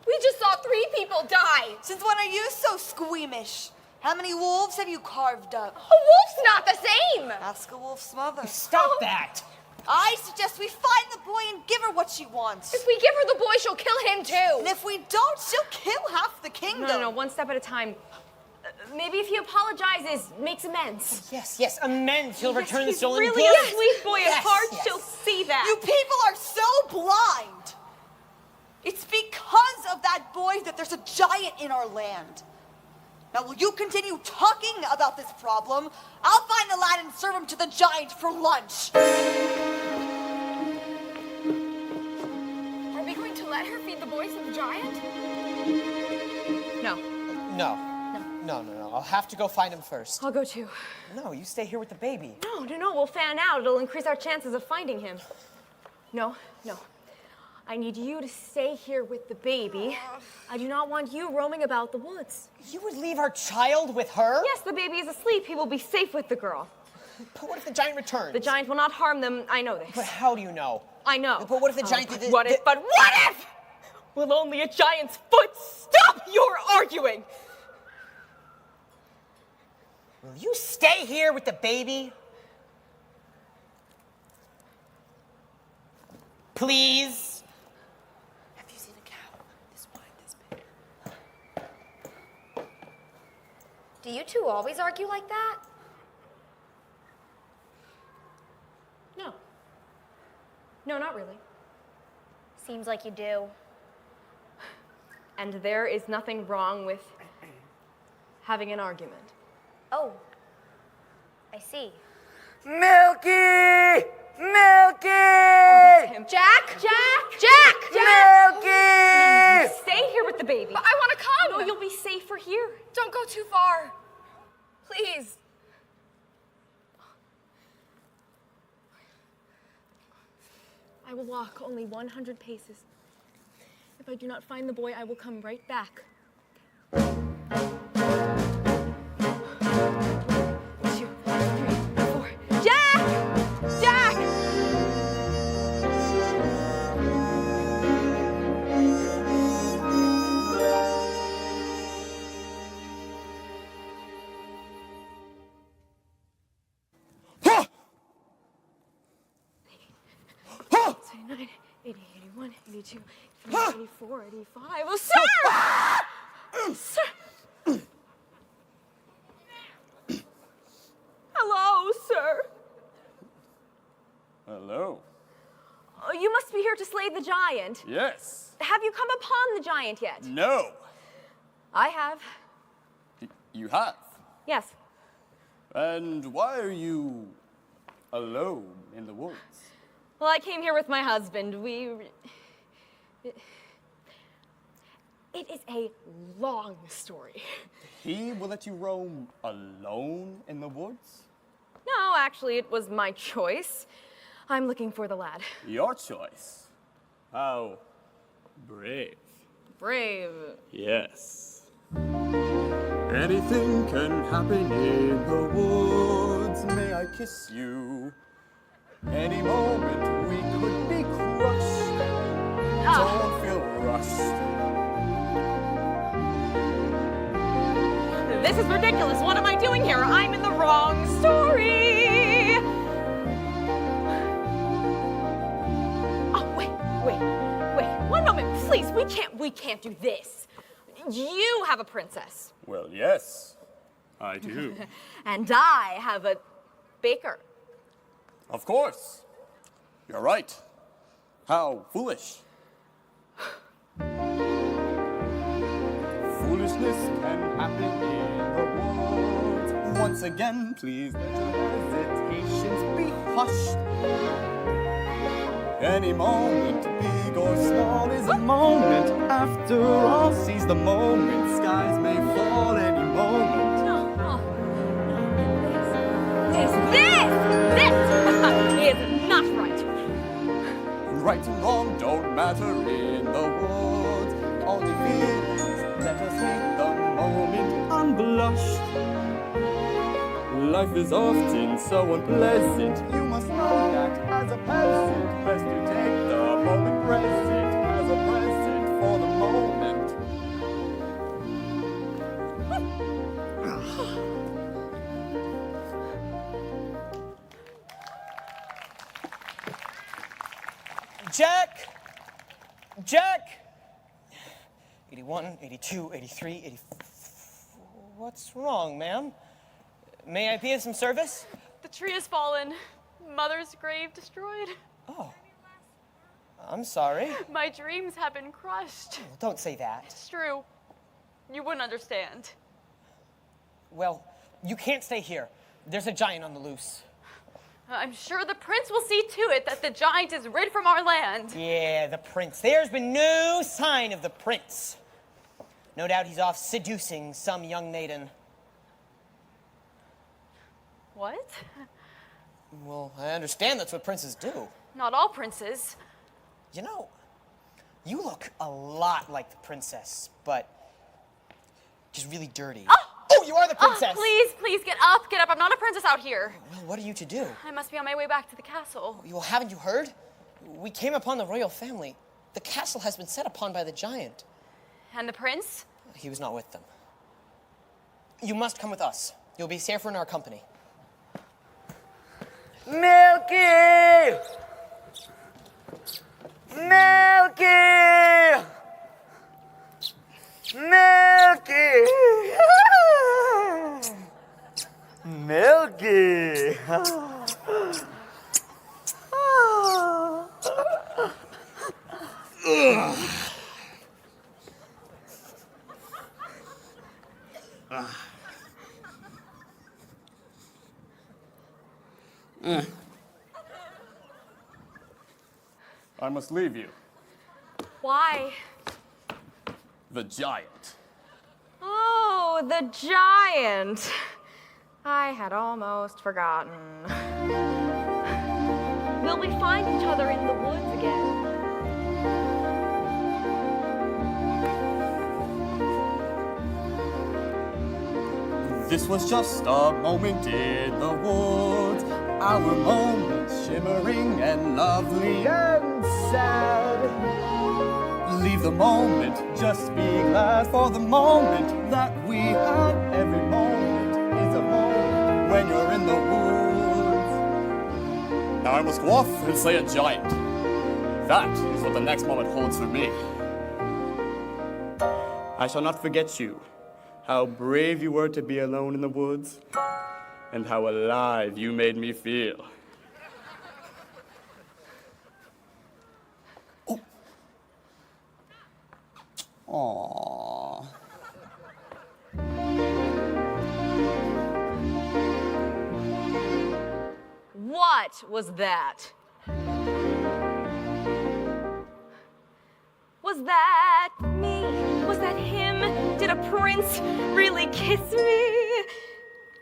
We just saw 3 people die. Since when are you so squeamish? How many wolves have you carved up? A wolf's not the same. Ask a wolf's mother. Stop that! I suggest we find the boy and give her what she wants. If we give her the boy, she'll kill him too. And if we don't, she'll kill half the kingdom. No, one step at a time. Maybe if he apologizes, makes amends. Yes, amends. He'll return the stolen really goods. a sweet boy. Yes, Of course yes. she'll see that. You people are so blind. It's because of that boy that there's a giant in our land. Now, will you continue talking about this problem? I'll find the lad and serve him to the giant for lunch. Are we going to let her feed the boys to the giant? No, No. I'll have to go find him first. I'll go too. No, you stay here with the baby. No, we'll fan out. It'll increase our chances of finding him. No. I need you to stay here with the baby. I do not want you roaming about the woods. You would leave our child with her? Yes, the baby is asleep. He will be safe with the girl. But what if the giant returns? The giant will not harm them. I know this. But how do you know? I know. But what if the giant did this? What if? Will only a giant's foot stop your arguing? Will you stay here with the baby? Please? Have you seen a cow this wide, this big? Do you two always argue like that? No, not really. Seems like you do. And there is nothing wrong with having an argument. Oh, I see. Milky! Jack! Milky! Stay here with the baby. But I want to come. No, you'll be safer here. Don't go too far. Please. I will walk only 100 paces. If I do not find the boy, I will come right back. 1, 2, 3, 4. Jack! Ha! 79, 80, 81, 82, 83, 84, 85. Oh, sir! Sir! Hello, sir. Hello. You must be here to slay the giant. Yes. Have you come upon the giant yet? No. I have. You have. Yes. And why are you alone in the woods? Well, I came here with my husband. It is a long story. He will let you roam alone in the woods? No, actually, it was my choice. I'm looking for the lad. Your choice. How brave. Brave. Yes. Anything can happen in the woods. May I kiss you? Any moment we could be crushed. Don't feel rushed. This is ridiculous. What am I doing here? I'm in the wrong story. Oh, wait. 1 moment, please. We can't do this. You have a princess. Well, yes, I do. And I have a baker. Of course. You're right. How foolish. Foolishness can happen in the woods. Once again, please let your hesitations be hushed. Any moment, big or small, is a moment. After all, seize the moment. Skies may fall any moment. This is not right. Right and wrong don't matter in the woods. Only feelings, let us meet the moment unblushed. Life is often so unpleasant. You must know that as a peasant, best to take the moment present as a present for the moment. Jack! 81, 82, 83, 84. What's wrong, ma'am? May I be of some service? The tree has fallen. Mother's grave destroyed. Oh. I'm sorry. My dreams have been crushed. Well, don't say that. It's true. You wouldn't understand. Well, you can't stay here. There's a giant on the loose. I'm sure the prince will see to it that the giant is rid from our land. Yeah, the prince. There's been no sign of the prince. No doubt he's off seducing some young maiden. What? Well, I understand that's what princes do. Not all princes. You know, you look a lot like the princess, but she's really dirty. Oh, you are the princess! Please, get up. I'm not a princess out here. Well, what are you to do? I must be on my way back to the castle. Well, haven't you heard? We came upon the royal family. The castle has been set upon by the giant. And the prince? He was not with them. You must come with us. You'll be safer in our company. Milky! Milky! Milky! Milky! I must leave you. Why? The giant. Oh, the giant. I had almost forgotten. Will we find each other in the woods again? This was just a moment in the woods. Our moment, shimmering and lovely and sad. Leave the moment, just be glad for the moment that we had. Every moment is a moment when you're in the woods. Now I must go off and slay a giant. That is what the next moment holds for me. I shall not forget you, how brave you were to be alone in the woods, and how alive you made me feel. Aww. What was that? Was that me? Was that him? Did a prince really kiss me?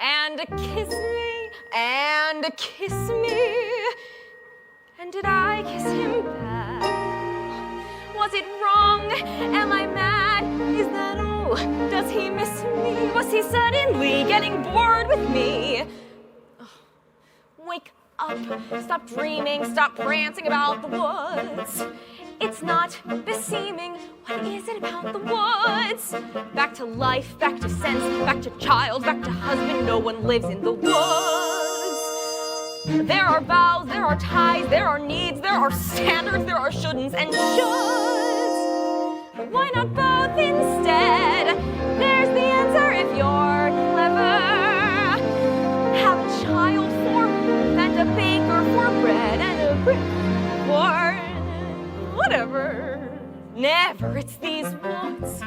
And kiss me? And kiss me? And did I kiss him back? Was it wrong? Am I mad? Is that all? Does he miss me? Was he he's suddenly getting bored with me. Ugh. Wake up, stop dreaming, stop prancing about the woods. It's not beseeming. What is it about the woods? Back to life, back to sense, back to child, back to husband. No one lives in the woods. There are vows, there are ties, there are needs, there are standards, there are shouldn'ts and shoulds. Why not both instead? There's the answer if you're clever. Have a child for birth and a baker for bread and a brick for whatever. Never, it's these woods.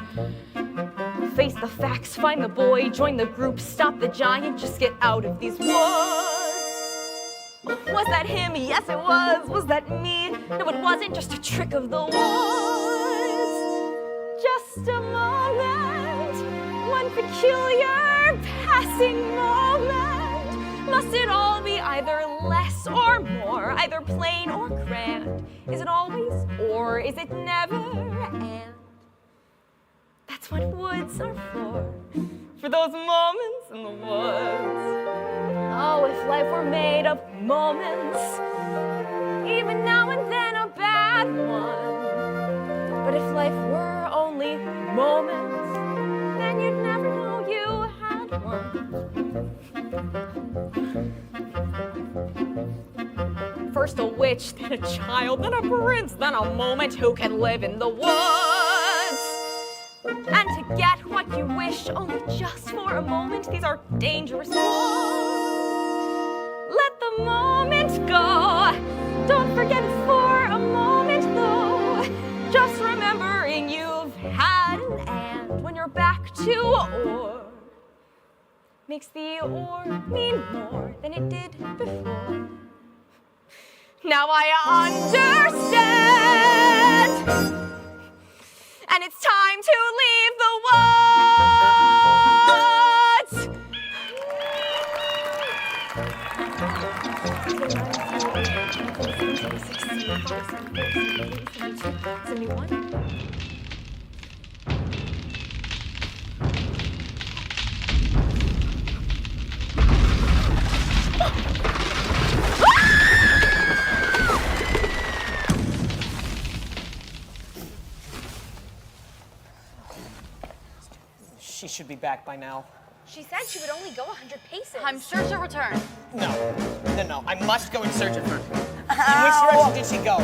Face the facts, find the boy, join the group, stop the giant, just get out of these woods. Was that him? Yes, it was. Was that me? No, it wasn't, just a trick of the woods. Just a moment, one peculiar passing moment. Must it all be either less or more, either plain or grand? Is it always or is it never and? That's what woods are for those moments in the woods. Oh, if life were made of moments, even now and then a bad one. But if life were only moments, then you'd never know you had one. First a witch, then a child, then a prince, then a moment. Who can live in the woods? And to get what you wish, only just for a moment, these are dangerous woods. Let the moment go. Don't forget it for a moment, though. Just remembering you've had an and when you're back to or makes the or mean more than it did before. Now I understand, and it's time to leave the woods. 71. She should be back by now. She said she would only go 100 paces. I'm sure she'll return. No. I must go in search of her. In which direction did she go?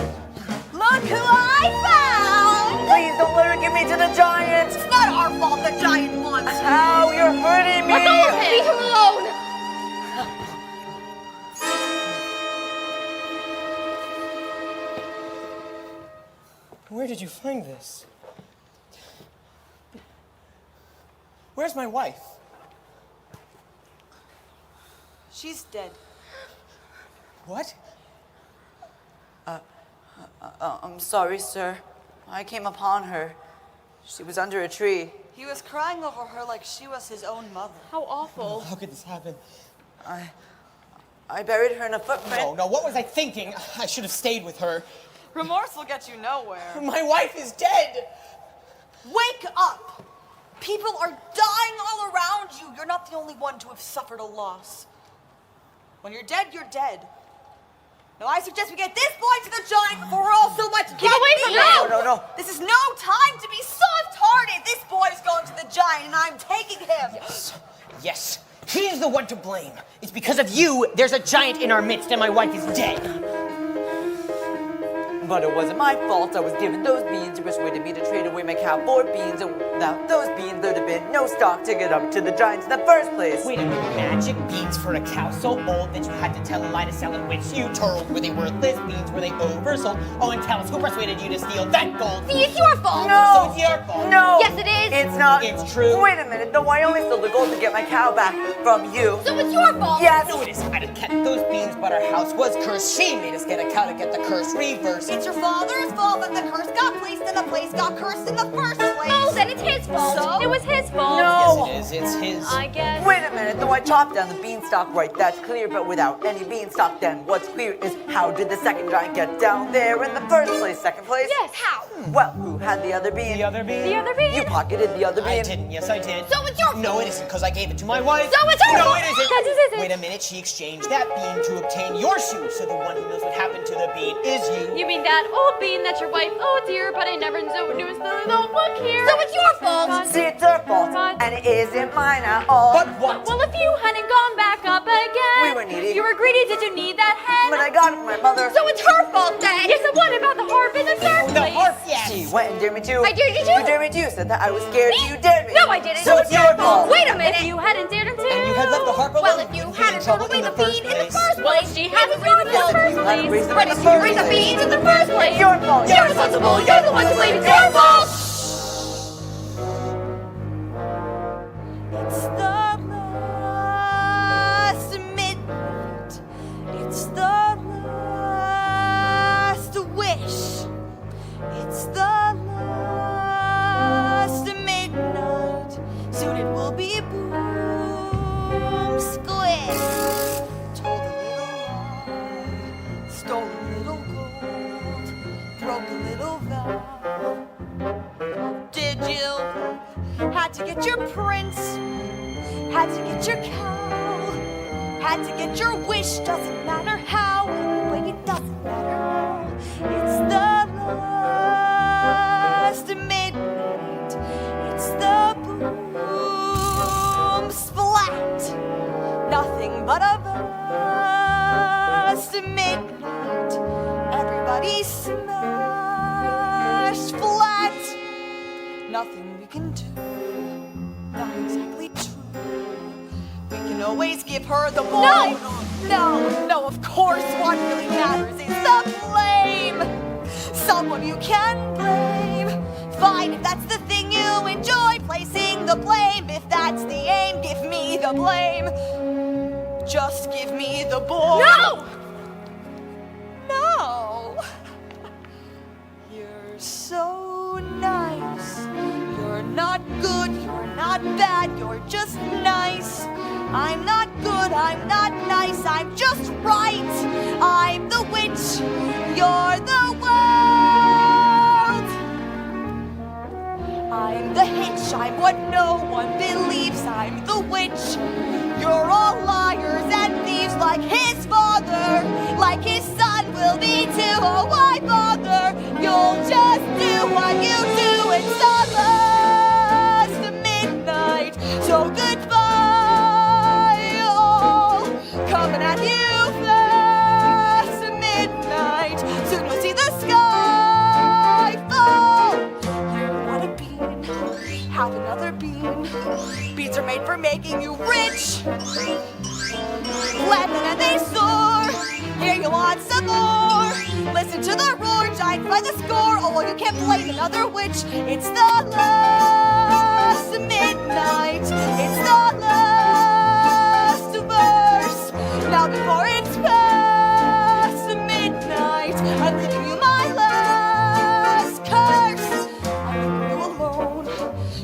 Look who I found! Please don't let her give me to the giant! It's not our fault the giant won! Ow, you're hurting me! Let go of him! Leave him alone! Where did you find this? Where's my wife? She's dead. What? I'm sorry, sir. I came upon her. She was under a tree. He was crying over her like she was his own mother. How awful. How could this happen? I buried her in a footprint. No, what was I thinking? I should have stayed with her. Remorse will get you nowhere. My wife is dead! Wake up! People are dying all around you. You're not the only one to have suffered a loss. When you're dead, you're dead. Now I suggest we get this boy to the giant before we're all so much dead. Get away from him! No. This is no time to be soft-hearted. This boy's going to the giant, and I'm taking him. Yes. He's the one to blame. It's because of you there's a giant in our midst and my wife is dead. But it wasn't my fault. I was given those beans and persuaded me to trade away my cow for beans. And without those beans, there'd have been no stock to get up to the giants in the first place. Wait a minute, magic beans for a cow so old that you had to tell a lie to sell it, which you told. Were they worthless? Beans were they oversold? Oh, and tell us who persuaded you to steal that gold? See, it's your fault. No. So it's your fault. No! Yes, it is. It's not. It's true. Wait a minute, though. I only stole the gold to get my cow back from you. So it's your fault. Yes! No, it isn't. I'd have kept those beans, but our house was cursed. She made us get a cow to get the curse reversed. It's your father's fault that the curse got placed and the place got cursed in the first place. Oh, then it's his fault. So? It was his fault. No! Yes, No! Yes, it is. It's his. I guess. Wait a minute, though I chopped down the beanstalk, right, that's clear, but without any beanstalk, then what's clear is how did the second giant get down there in the first place? Second place? Yes, how? Well, who had the other bean? The other bean? The other bean? You pocketed the other bean. I didn't. Yes, I did. So it's your fault. No, it isn't, because I gave it to my wife. So it's her No, fault. it isn't. Yes, it isn't. Wait a minute. She exchanged that bean to obtain your shoe, so the one who knows what happened to the bean is you. You mean that old bean that your wife, oh dear, but I never knew the look here. So it's your fault. See, it's her fault, and it isn't mine at all. But what? Well, if you hadn't gone back up again. We were needy. You were greedy. Did you need that hen? But I got it from my mother. So it's her fault then. Yes, and what about the harp in the third The place? harp, yes. She went and dared me too. I dared you too. You dared me too. Said that I was scared. You dared me. No, I didn't. So it's your fault. Wait a minute. If you hadn't dared him to. And you had left the harp alone. Well, if you wouldn't be in hadn't thrown trouble away in the the first bean in the place. first Well, place, if she hadn't raised the Well, if first you hadn't place. raised the but if you raised the beans in the first place, Your fault. you're responsible. You're the one to blame. It's your fault. It's the last midnight. It's the last wish. It's the last midnight. Soon it will be boom squish. Told a little lie, stole a little gold, broke a little vow. Did you? Had to get your prince, had to get your cow, had to get your wish, doesn't matter how, anyway it doesn't matter how. It's the last midnight, it's the boom splat, nothing but a vast midnight, everybody smashed flat, nothing we can do. Not exactly true. We can always give her the ball. No, of course what really matters is the blame. Someone you can blame. Fine, if that's the thing you enjoy, placing the blame. If that's the aim, give me the blame. Just give me the ball. No! No! You're so nice. You're not good, you're not bad, you're just nice. I'm not good, I'm not nice, I'm just right. I'm the witch, you're the world. I'm the hitch, I'm what no one believes, I'm the witch. You're all liars and thieves like his father, like his son will be too. Oh, why bother? You'll just do what you do. It's the last midnight, so goodbye, all coming at you fast. Midnight, soon you'll see the sky fall. You want a bean? Have another bean. Beans are made for making you rich. Let them and they soar. Here you want some more. Listen to the roar, giant by the score. Oh, well, you can't blame another witch. It's the last midnight. It's the last verse. Now before it's past midnight, I'm giving you my last curse. I'm leaving you alone.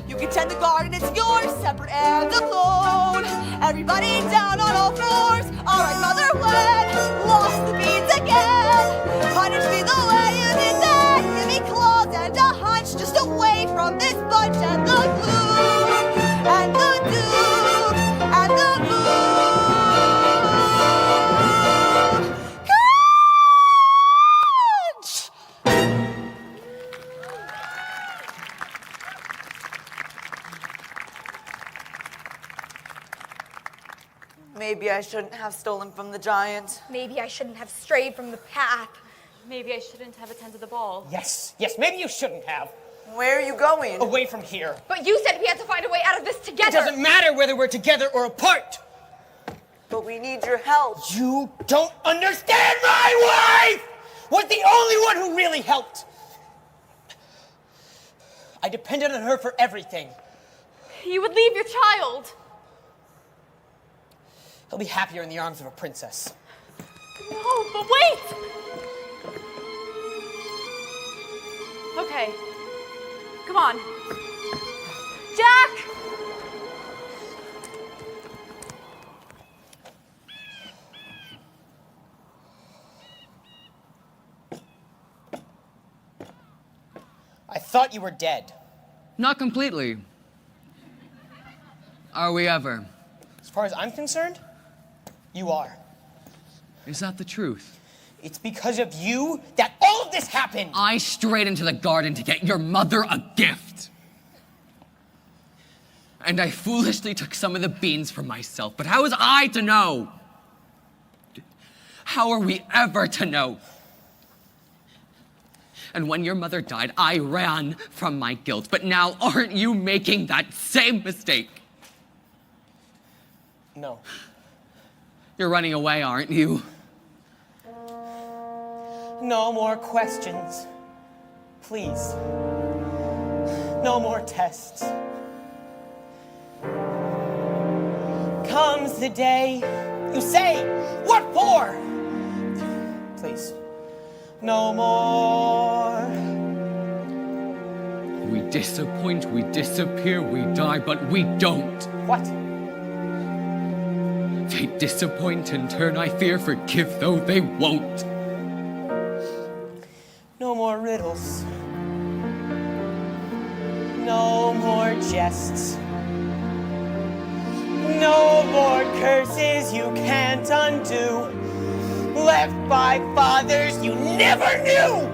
You can tend the garden, it's yours, separate and alone. Everybody down on all fours. All right, mother wed, lost the beans again. Punish me the way you did that. Give me claws and a hunch, just away from this bunch and the gloom and the doom and the boom. Catch! Maybe I shouldn't have stolen from the giant. Maybe I shouldn't have strayed from the path. Maybe I shouldn't have attended the ball. Yes, maybe you shouldn't have. Where are you going? Away from here. But you said we had to find a way out of this together. It doesn't matter whether we're together or apart. But we need your help. You don't understand. My wife was the only one who really helped. I depended on her for everything. You would leave your child. He'll be happier in the arms of a princess. No, but wait! Okay. Come on. Jack! thought you were dead. Not completely. Are we ever? As far as I'm concerned, you are. Is that the truth? It's because of you that all of this happened! I strayed into the garden to get your mother a gift. And I foolishly took some of the beans for myself. But how was I to know? How are we ever to know? And when your mother died, I ran from my guilt. But now, aren't you making that same mistake? No. You're running away, aren't you? No more questions. Please. No more tests. Comes the day you say, what for? Please. No more. We disappoint, we disappear, we die, but we don't. What? They disappoint in turn, I fear, forgive though they won't. No more riddles. No more jests. No more curses you can't undo. Left by fathers you never knew.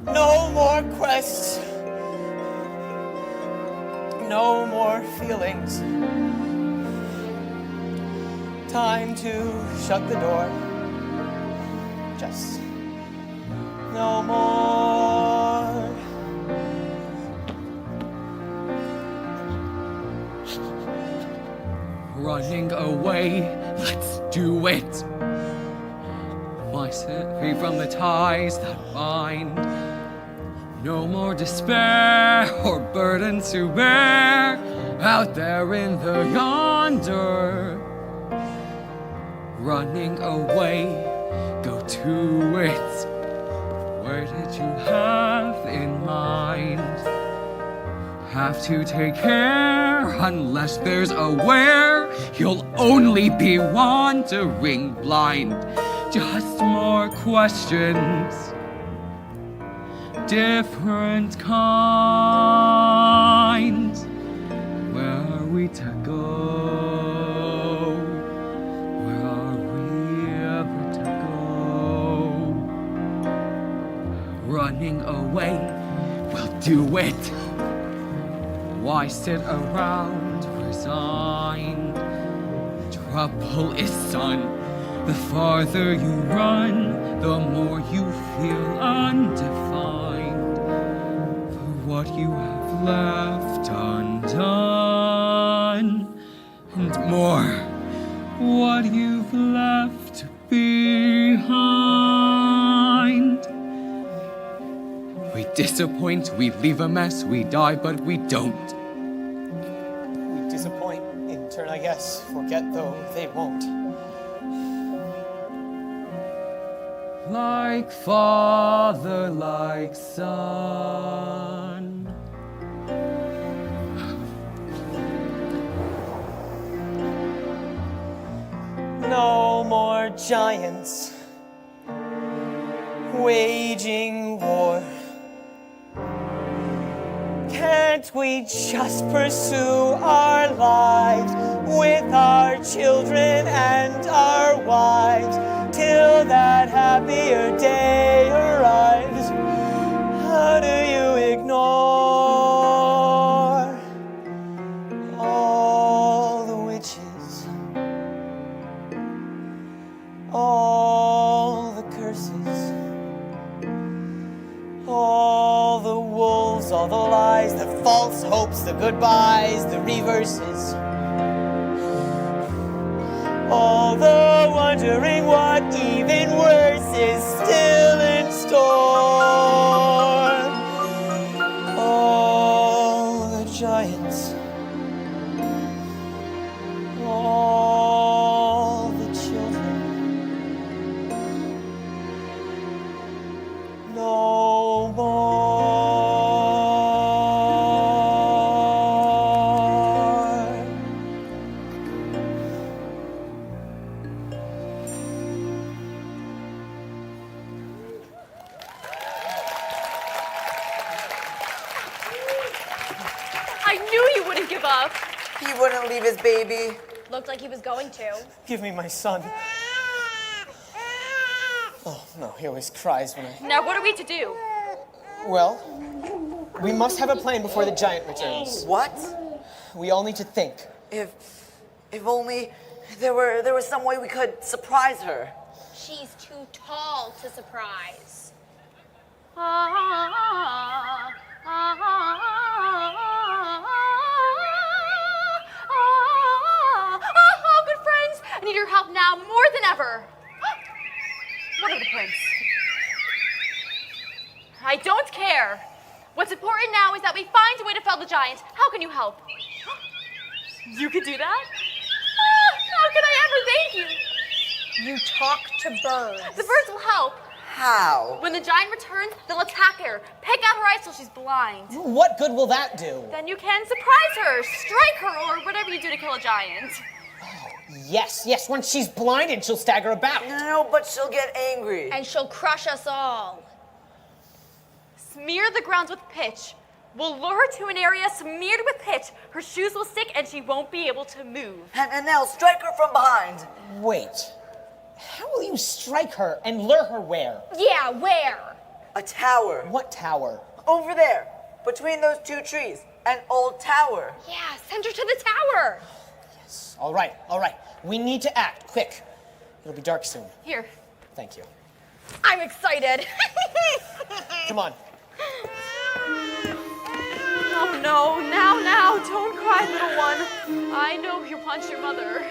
No more quests. No more feelings. Time to shut the door. Just no more. Running away, let's do it. Why set free from the ties that bind? No more despair or burdens to bear out there in the yonder. Running away, go to it. Where did you have in mind? Have to take care unless there's a where. You'll only be wandering blind. Just more questions, different kinds. Where are we to go? Where are we ever to go? Running away, we'll do it. Why sit around resigned? Trouble is son. The farther you run, the more you feel undefined. For what you have left undone, and more, what you've left behind. We disappoint, we leave a mess, we die, but we don't. We disappoint, in turn, I guess. Forget, though, they won't. Like father, like son. No more giants waging war. Can't we just pursue our lives with our children and our wives till that happier day arrives? How do you ignore all the witches, all the curses, all the wolves, all the lies, the false hopes, the goodbyes, the reverses, all the wondering what even worse is still in store. All the giants, all the children, no more. give up. He wouldn't leave his baby. Looked like he was going to. Give me my son. Oh, no, he always cries when I... Now what are we to do? Well, we must have a plan before the giant returns. What? We all need to think. If only there was some way we could surprise her. She's too tall to surprise. Oh, good friends, I need your help now more than ever. What of the prince? I don't care. What's important now is that we find a way to fell the giant. How can you help? You could do that? How can I ever thank you? You talk to birds. The birds will help. How? When the giant returns, they'll attack her, pick out her eyes till she's blind. What good will that do? Then you can surprise her, strike her, or whatever you do to kill a giant. Yes, yes, once she's blinded, she'll stagger about. No, but she'll get angry. And she'll crush us all. Smear the grounds with pitch. We'll lure her to an area smeared with pitch. Her shoes will stick and she won't be able to move. And now strike her from behind. Wait. How will you strike her and lure her where? Yeah, where? A tower. What tower? Over there, between those two trees. An old tower. Yeah, send her to the tower. Yes. All right. We need to act, quick. It'll be dark soon. Here. Thank you. I'm excited. Come on. Oh no, now, don't cry, little one. I know you want your mother.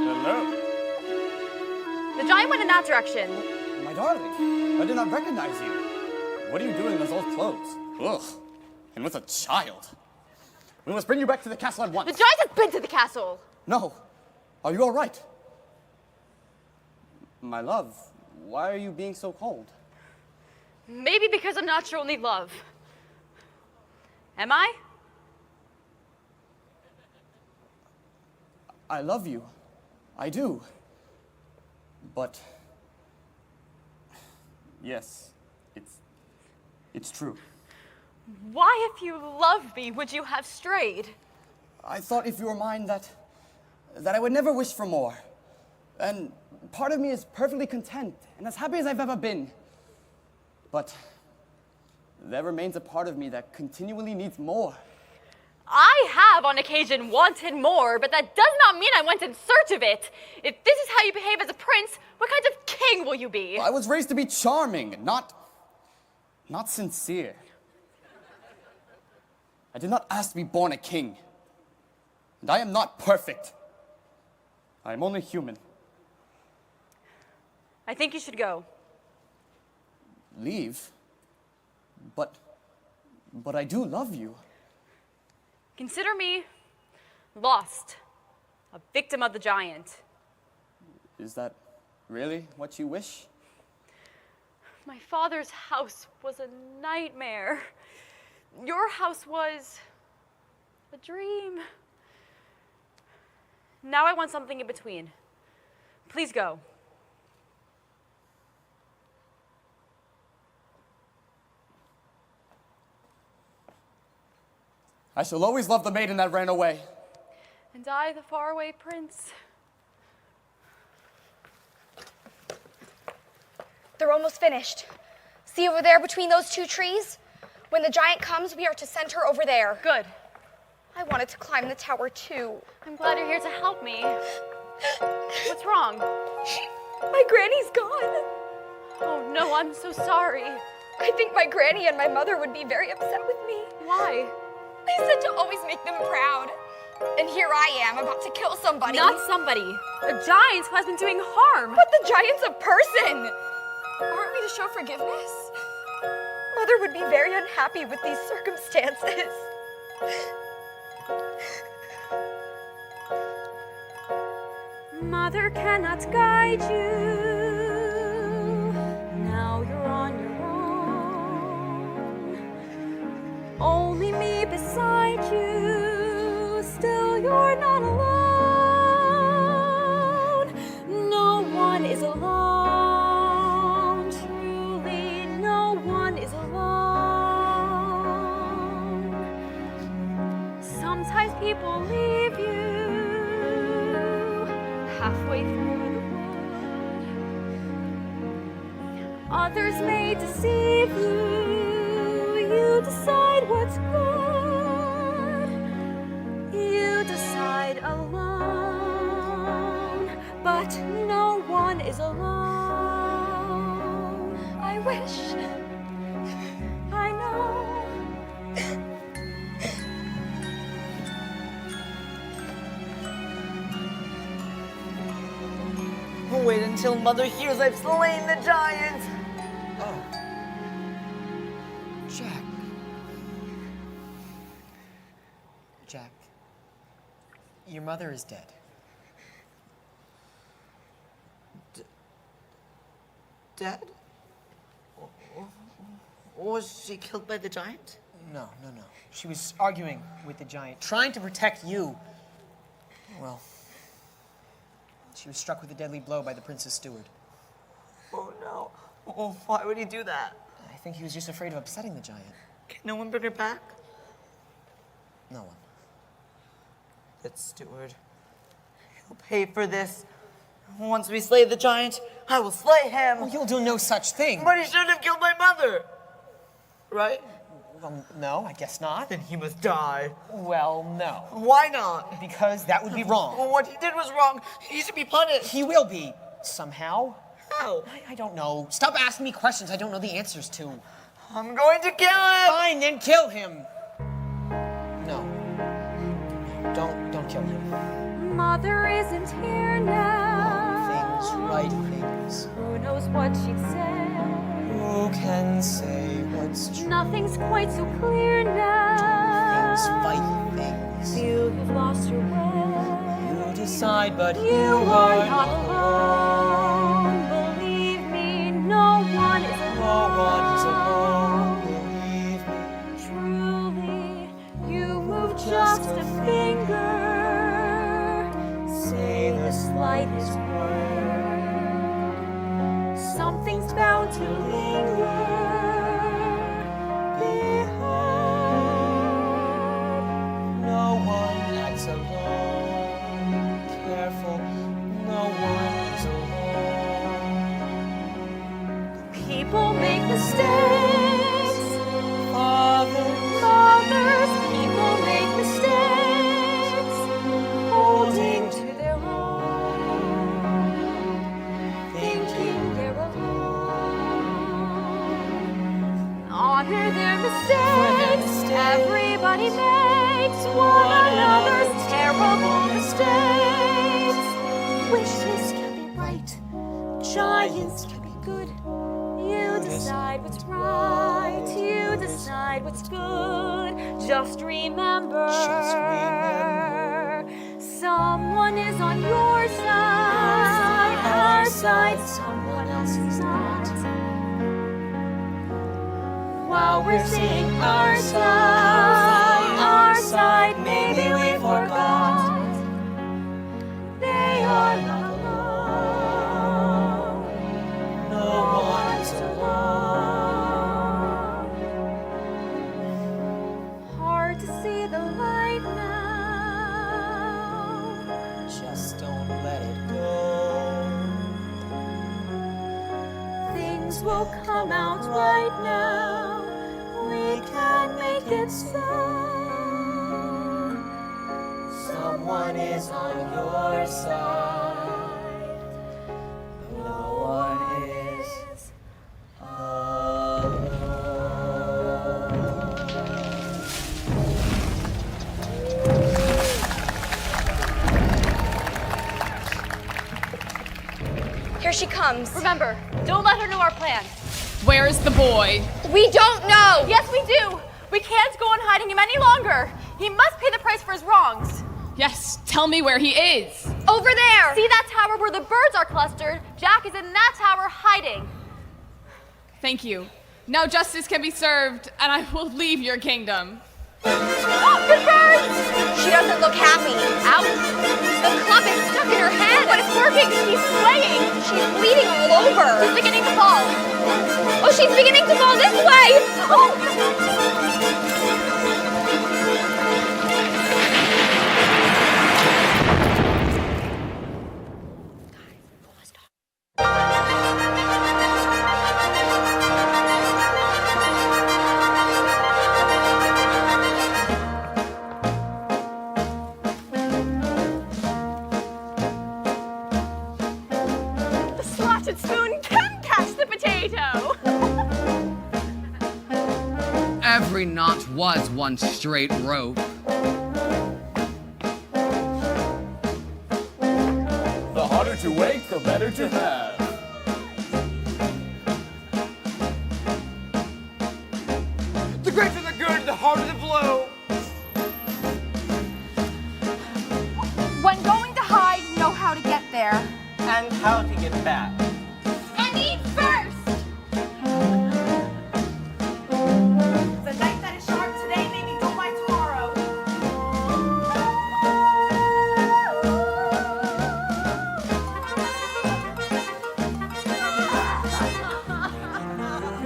Hello. The giant went in that direction. My darling, I did not recognize you. What are you doing in those old clothes? Ugh. And with a child. We must bring you back to the castle at once. The giant has been to the castle. No. Are you all right? My love, why are you being so cold? Maybe because I'm not your only love. Am I? I love you. I do. But yes, it's true. Why, if you loved me, would you have strayed? I thought if you were mine that I would never wish for more. And part of me is perfectly content and as happy as I've ever been. But there remains a part of me that continually needs more. I have on occasion wanted more, but that does not mean I went in search of it. If this is how you behave as a prince, what kind of king will you be? I was raised to be charming, not sincere. I did not ask to be born a king. And I am not perfect. I am only human. I think you should go. Leave? But I do love you. Consider me lost, a victim of the giant. Is that really what you wish? My father's house was a nightmare. Your house was a dream. Now I want something in between. Please go. I shall always love the maiden that ran away. And I, the faraway prince. They're almost finished. See over there between those two trees? When the giant comes, we are to send her over there. Good. I wanted to climb the tower too. I'm glad you're here to help me. What's wrong? My granny's gone. Oh no, I'm so sorry. I think my granny and my mother would be very upset with me. Why? I said to always make them proud. And here I am, about to kill somebody. Not somebody. A giant who has been doing harm. But the giant's a person. Aren't we to show forgiveness? Mother would be very unhappy with these circumstances. Mother cannot guide you. Now you're on your own. Only me beside you. Still you're not alone. No one is alone. Truly, no one is alone. people leave you halfway through the wood. Others may deceive you. You decide what's good. You decide alone, but no one is alone. I wish I know. Wait until Mother hears I've slain the giant. Oh. Jack. Jack. Your mother is dead. Dead? Was she killed by the giant? No. She was arguing with the giant, trying to protect you. Well, she was struck with a deadly blow by the prince's steward. Oh no. Oh, why would he do that? I think he was just afraid of upsetting the giant. Can no one bring her back? No one. That steward. He'll pay for this. Once we slay the giant, I will slay him. Oh, you'll do no such thing. But he shouldn't have killed my mother. Right? Well, no, I guess not. Then he must die. Well, no. Why not? Because that would be wrong. Well, what he did was wrong. He should be punished. He will be, somehow. How? I don't know. Stop asking me questions I don't know the answers to. I'm going to kill him! Fine, then kill him. No. Don't kill him. Mother isn't here now. Things, right things. Who knows what she'd say? Who can say what's true? Nothing's quite so clear now. Things fight things. Feel you've lost your way. You decide, but You are not alone. Believe me, no one is alone. No one is alone. Believe me. Truly, you move just a finger. Say the slightest word. Something's bound to linger behind. No one acts alone. Careful, no one is alone. People make mistakes. Mothers, people make mistakes. Holding to their own. Thinking they're alone. Honor their mistakes. Everybody makes one another's terrible mistakes. Wishes can be right. Giants can be good. You decide what's right. You decide what's good. Just remember. Someone is on your side. Our side. Someone else is not. While we're singing our side, maybe we forgot. They are not alone. No one's alone. Hard to see the light now. just don't let it go. Things will come out right now. We can make it so. Someone is on your side. No one is alone. Here she comes. Remember, don't let her know our plans. Where is the boy? We don't know. Yes, we do. We can't go on hiding him any longer. He must pay the price for his wrongs. Yes, tell me where he is. Over there. See that tower where the birds are clustered? Jack is in that tower hiding. Thank you. Now justice can be served, and I will leave your kingdom. Good birds! She doesn't look happy. Ouch! The club is stuck in her head. But it's working! She's swaying! She's bleeding all over. She's beginning to fall. Oh, she's beginning to fall this way. Oh! was one straight rope. The harder to wake, the better to have. The greater the good, the harder the blow. When going to hide, know how to get there. And how to get back. And eat first! The knife that is sharp today may be dull by tomorrow.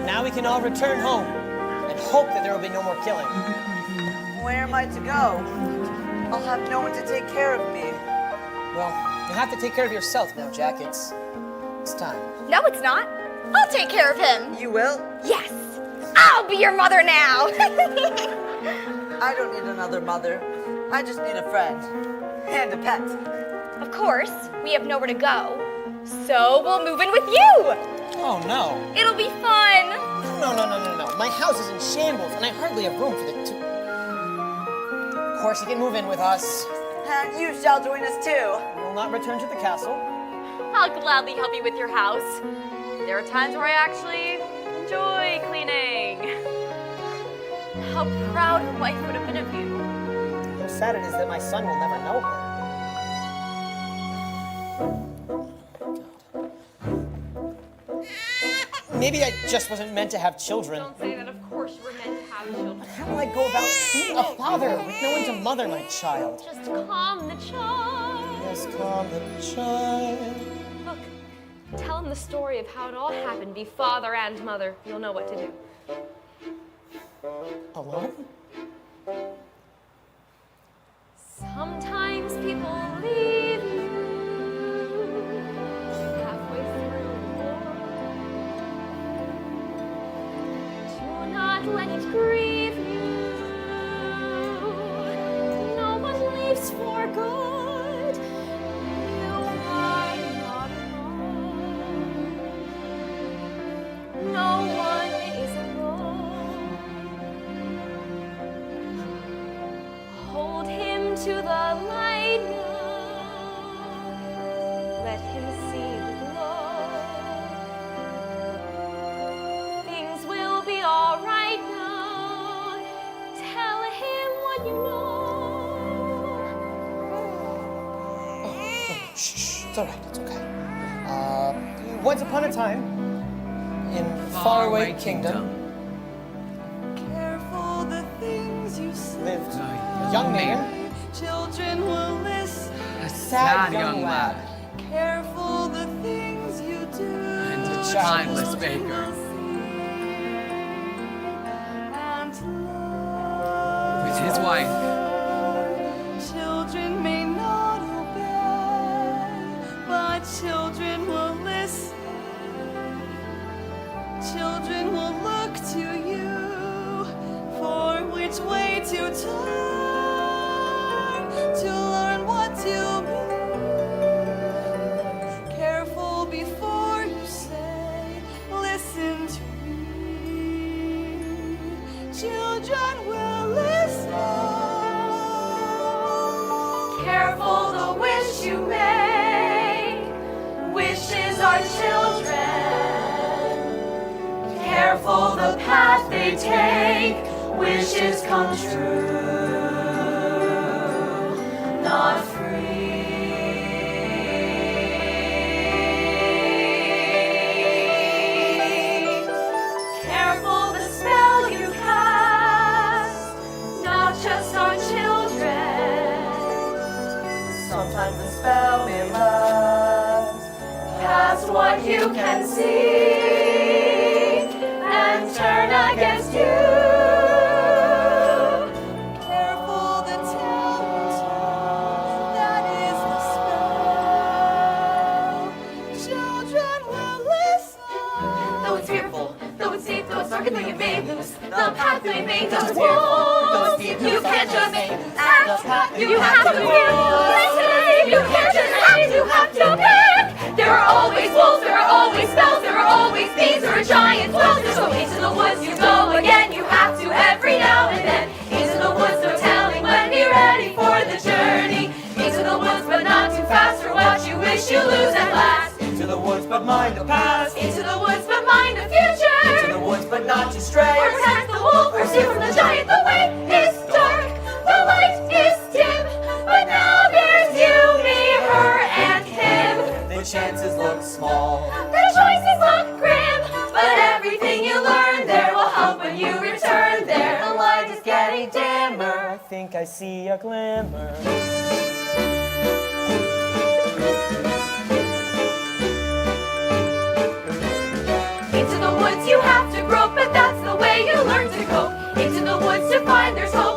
Now we can all return home and hope that there will be no more killing. Where am I to go? I'll have no one to take care of me. Well, you'll have to take care of yourself now, Jack. It's time. No, it's not. I'll take care of him. You will? Yes. I'll be your mother now. I don't need another mother. I just need a friend. And a pet. Of course, we have nowhere to go. So we'll move in with you. Oh, no. It'll be fun. No. My house is in shambles, and I hardly have room for the two. Of course, you can move in with us. And you shall join us too. We will not return to the castle. I'll gladly help you with your house. There are times where I actually enjoy cleaning. How proud a wife would have been of you. How sad it is that my son will never know her. Maybe I just wasn't meant to have children. Don't say that, of course you were meant to have children. How will I go about being a father with no one to mother my child? Just calm the child. Yes, calm the child. Look, tell him the story of how it all happened. Be father and mother. You'll know what to do. Alone? Sometimes people leave you halfway through the war. Do not let it grieve you. No one leaves for good. You are not alone. No one is alone. Hold him to the light now. Let him see the glow. Things will be all right now. Tell him what you know. Shh, it's all right, it's okay. Once upon a time, in faraway kingdom, Careful the things you say. lived a young man, Children will listen. A sad young lad Careful the things you do. and a childless baker And love. with his wife. Children may not obey, but children will listen. Children will look to you for which way to turn to learn what to mean. Careful before you say, listen to me. Children will listen. Careful the wish you make. Wishes are children. Careful the path they take. Wishes come true. Not free. Careful the spell you cast. Not just on children. sometimes the spell may last. Past what you can see and turn against you. Careful the telltale, that is the spell. Children will listen. Though it's fearful, though it's deep, though it's dark, and though you may lose the path they make Though us it's fearful, though walk. it's deep, though You it's dark, can't and just though you may lose act. the path You you have to have to feel. Listen, you can't just act. You have to pick. There are always wolves, there are always spells, there are always thieves, there are giants. Well, so into the woods you go again. You have to every now and then. but mind the past. Into the woods, but mind the future. Into the woods, but not to stray. Protect the wolf, pursue from the giant. The way is dark, the light is dim. But now there's you, me, her, and him. The chances look small. The choices look grim, but everything you learn there will help when you return there. The light is getting dimmer. I think I see a glimmer. Into the woods you have to grope, but that's the way you learn to cope. Into the woods to find there's hope.